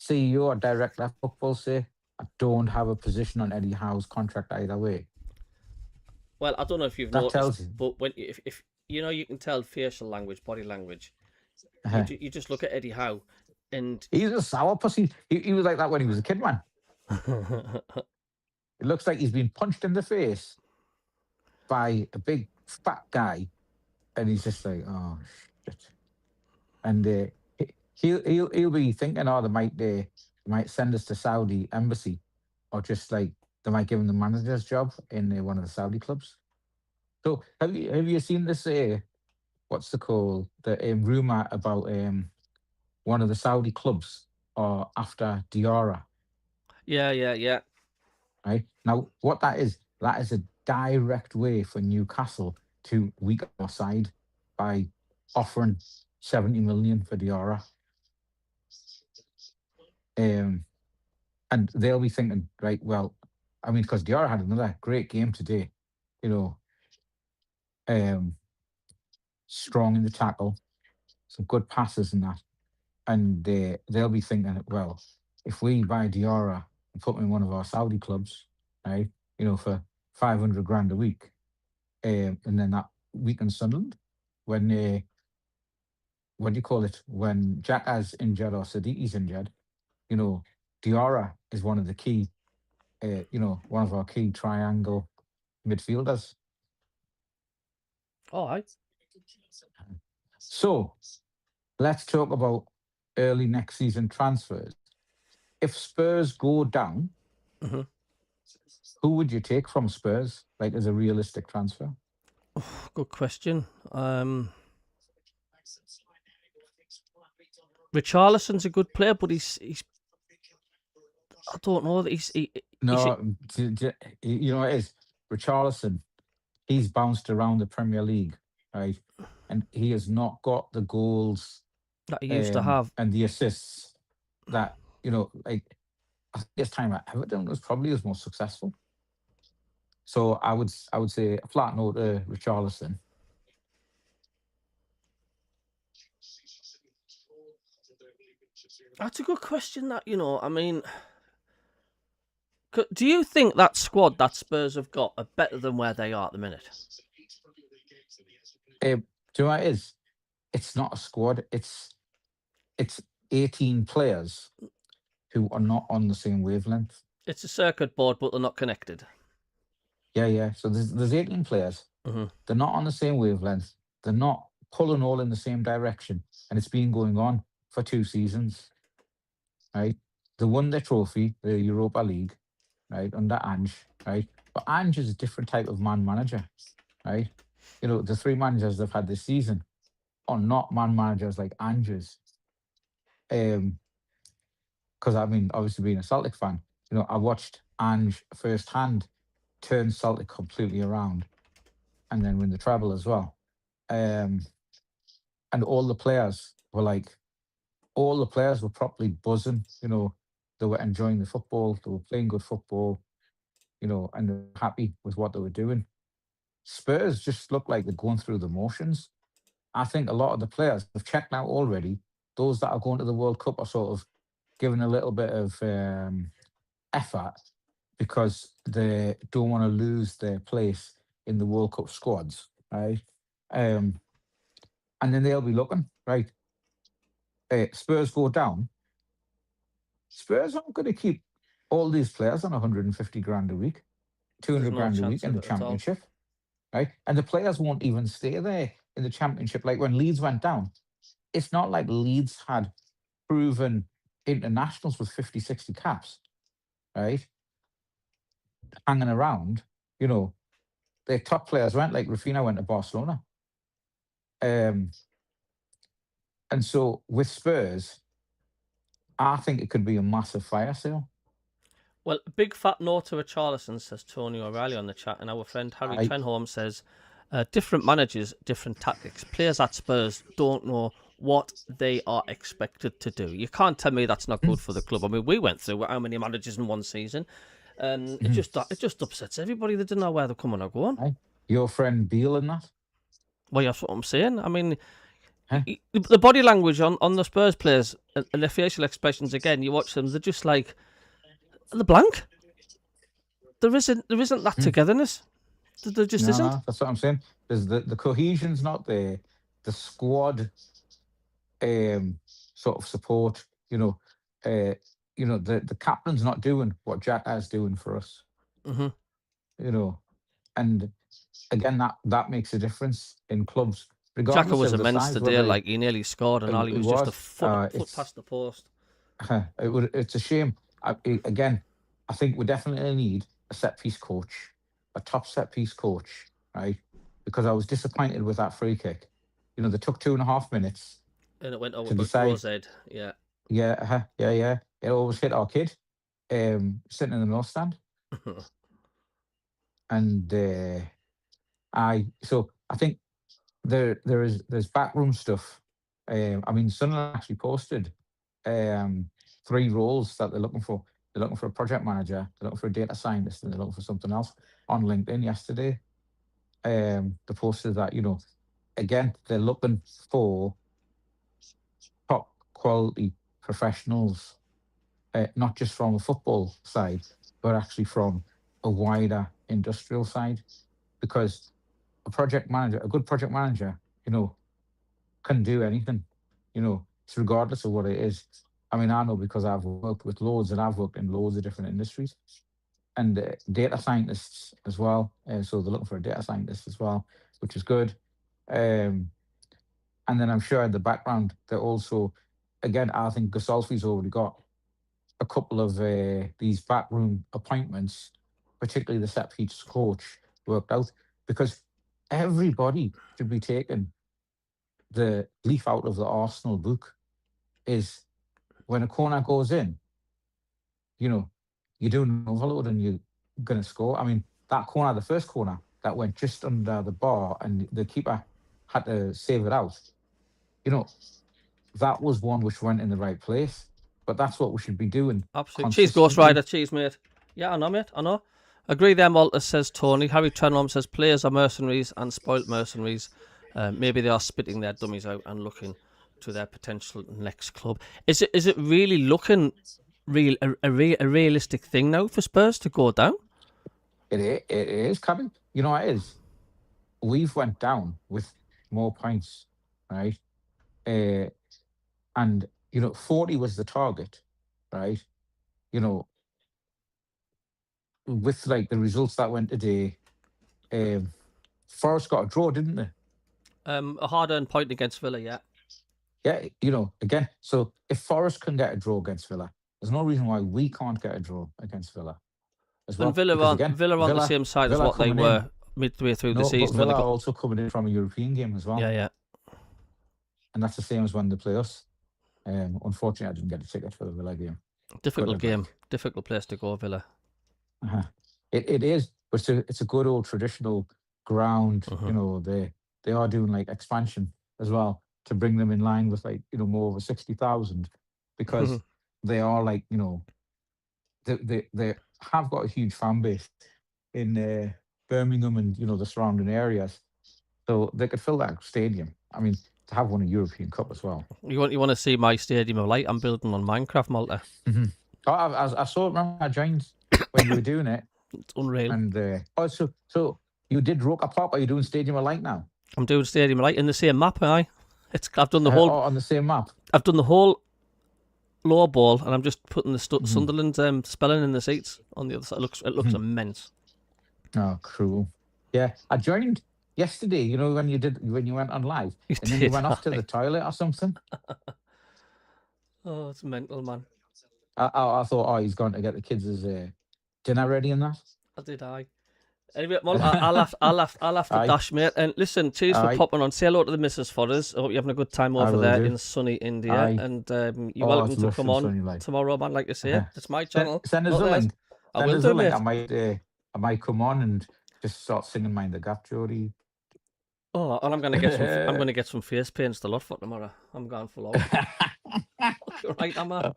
CEO or director of football say? I don't have a position on Eddie Howe's contract either way. Well, I don't know if you've noticed, but when if you can tell facial language, body language. You just look at Eddie Howe, and he's a sour pussy. He was like that when he was a kid, man. It looks like he's been punched in the face by a big fat guy, and he's just like, oh shit. And he'll be thinking, oh, they might send us to Saudi embassy, or just like they might give him the manager's job in one of the Saudi clubs. So have you seen this? What's the call? The rumor about one of the Saudi clubs or after Diarra. Yeah. Right now, what that is a direct way for Newcastle to weaken our side by offering 70 million for Diarra. And they'll be thinking, right, well, I mean, because Diarra had another great game today, strong in the tackle, some good passes and that. And they'll be thinking, well, if we buy Diarra and put him in one of our Saudi clubs, right, for 500 grand a week, and then that week in Sunderland, when what do you call it? When Xhaka's injured or Sadiqi's injured, Diarra is one of the key, one of our key triangle midfielders. All right. So let's talk about early next season transfers. If Spurs go down, who would you take from Spurs, like as a realistic transfer? Good question. Richarlison's a good player, but he's I don't know that you know it is Richarlison. He's bounced around the Premier League, right, and he has not got the goals that he used to have and the assists that like I think his time at Everton was probably his most successful. So I would say a flat note to Richarlison. That's a good question. That I mean, do you think that squad that Spurs have got are better than where they are at the minute? Do you know what it is? It's not a squad. It's 18 players who are not on the same wavelength. It's a circuit board, but they're not connected. Yeah. So there's 18 players. They're not on the same wavelength. They're not pulling all in the same direction, and it's been going on for 2 seasons. Right? They won their trophy, the Europa League, right, under Ange, right? But Ange is a different type of man manager, right? The 3 managers they've had this season are not man managers like Ange's. Because I mean, obviously being a Celtic fan, I watched Ange firsthand turn Celtic completely around and then win the treble as well. And all the players were properly buzzing, they were enjoying the football, they were playing good football, and they were happy with what they were doing. Spurs just look like they're going through the motions. I think a lot of the players have checked out already. Those that are going to the World Cup are sort of giving a little bit of effort because they don't want to lose their place in the World Cup squads, right? And then they'll be looking, right? Spurs go down. Spurs aren't going to keep all these players on 150 grand a week, 200 no grand a chance week in of the it at all. Championship, right? And the players won't even stay there in the Championship. Like when Leeds went down, it's not like Leeds had proven internationals with 50, 60 caps, right? Hanging around, you know, their top players went, like Rafinha went to Barcelona. And so with Spurs, I think it could be a massive fire sale. Well, big fat no to Richarlison, says Tony O'Reilly on the chat, and our friend Harry Trenholm says, different managers, different tactics. Players at Spurs don't know what they are expected to do. You can't tell me that's not good for the club. I mean, we went through how many managers in one season. It just upsets everybody. They don't know where they're coming or going. Your friend Beale and that? Well, that's what I'm saying. I mean, the body language on the Spurs players and their facial expressions, again, you watch them, they're just like, the blank. There isn't that togetherness. There just isn't. No, that's what I'm saying. There's the cohesion's not there. The squad sort of support, the captain's not doing what Jack is doing for us. And again, that makes a difference in clubs. Xhaka was immense today, like he nearly scored and all. He was just a foot past the post. It's a shame. Again, I think we definitely need a set-piece coach, a top set-piece coach, right? Because I was disappointed with that free kick. They took 2.5 minutes. And it went over Bro's head, yeah. Yeah. It always hit our kid, sitting in the north stand. And I think there's backroom stuff. I mean, Sunderland actually posted 3 roles that they're looking for. They're looking for a project manager, they're looking for a data scientist, and they're looking for something else on LinkedIn yesterday. They posted that, again, they're looking for top quality professionals, not just from a football side, but actually from a wider industrial side. Because a good project manager, can do anything, it's regardless of what it is. I mean, I know because I've worked with loads and I've worked in loads of different industries, and data scientists as well. So they're looking for a data scientist as well, which is good. And then I'm sure in the background, they're also, again, I think Gasolfi's already got a couple of these backroom appointments, particularly the set-piece coach, worked out, because everybody should be taking the leaf out of the Arsenal book. Is when a corner goes in, you're doing an overload and you're going to score. I mean, that corner, the first corner, that went just under the bar and the keeper had to save it out. That was one which went in the right place. But that's what we should be doing. Absolutely. Cheese, Ghost Rider. Cheese, mate. Yeah, I know, mate. I know. Agree there, Malta, says Tony. Harry Trenholm says players are mercenaries and spoilt mercenaries. Maybe they are spitting their dummies out and looking to their potential next club. Is it really looking a realistic thing now for Spurs to go down? It is, Cabby. It is. We've went down with more points, right? And 40 was the target, right? With like the results that went today, Forest got a draw, didn't they? A hard-earned point against Villa, yeah. Yeah, again, so if Forest can get a draw against Villa, there's no reason why we can't get a draw against Villa as well. And Villa are on the same side as what they were midway through the season. But Villa are also coming in from a European game as well. Yeah. And that's the same as when they play us. Unfortunately, I didn't get a ticket for the Villa game. Difficult game. Difficult place to go, Villa. It is, but it's a good old traditional ground. They are doing like expansion as well to bring them in line with like more over 60,000, because they are like they have got a huge fan base in Birmingham and the surrounding areas, so they could fill that stadium. I mean, to have won a European Cup as well. You want to see my stadium of light I'm building on Minecraft, Malta? I saw it. Remember I joined when you were doing it. It's unreal. And so You did Roker Park, or are you doing Stadium of Light now? I'm doing Stadium of Light in the same map, aye. I've done the whole on the same map. I've done the whole lower ball, and I'm just putting the Sunderland spelling in the seats on the other side. It looks immense. Oh, cool. Yeah, I joined yesterday. You know when you went on live, and then you went off to the toilet or something. Oh, it's mental, man. I thought, oh, he's gone to get the kids' dinner ready and that. I did, aye. Anyway, well, I'll have to dash, mate. And listen, cheers for popping on. Say hello to the missus for us. I hope you're having a good time over there in sunny India. And you're welcome to come on tomorrow, man. Like I say, it's my channel. Send us a link. I will do, mate. I might come on and just start singing "Mind the Gap," Jody. Oh, and I'm gonna get some face paints to lot for tomorrow. I'm going full on. Right, am I?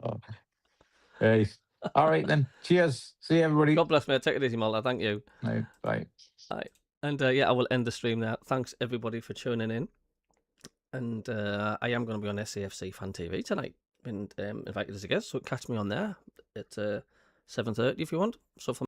Right. All right then. Cheers. See you, everybody. God bless, mate. Take it easy, Malta. Thank you. Right, bye. Bye. And I will end the stream there. Thanks everybody for tuning in. And I am going to be on SAFC Fan TV tonight. Been invited as a guest, so catch me on there at 7:30 if you want. So for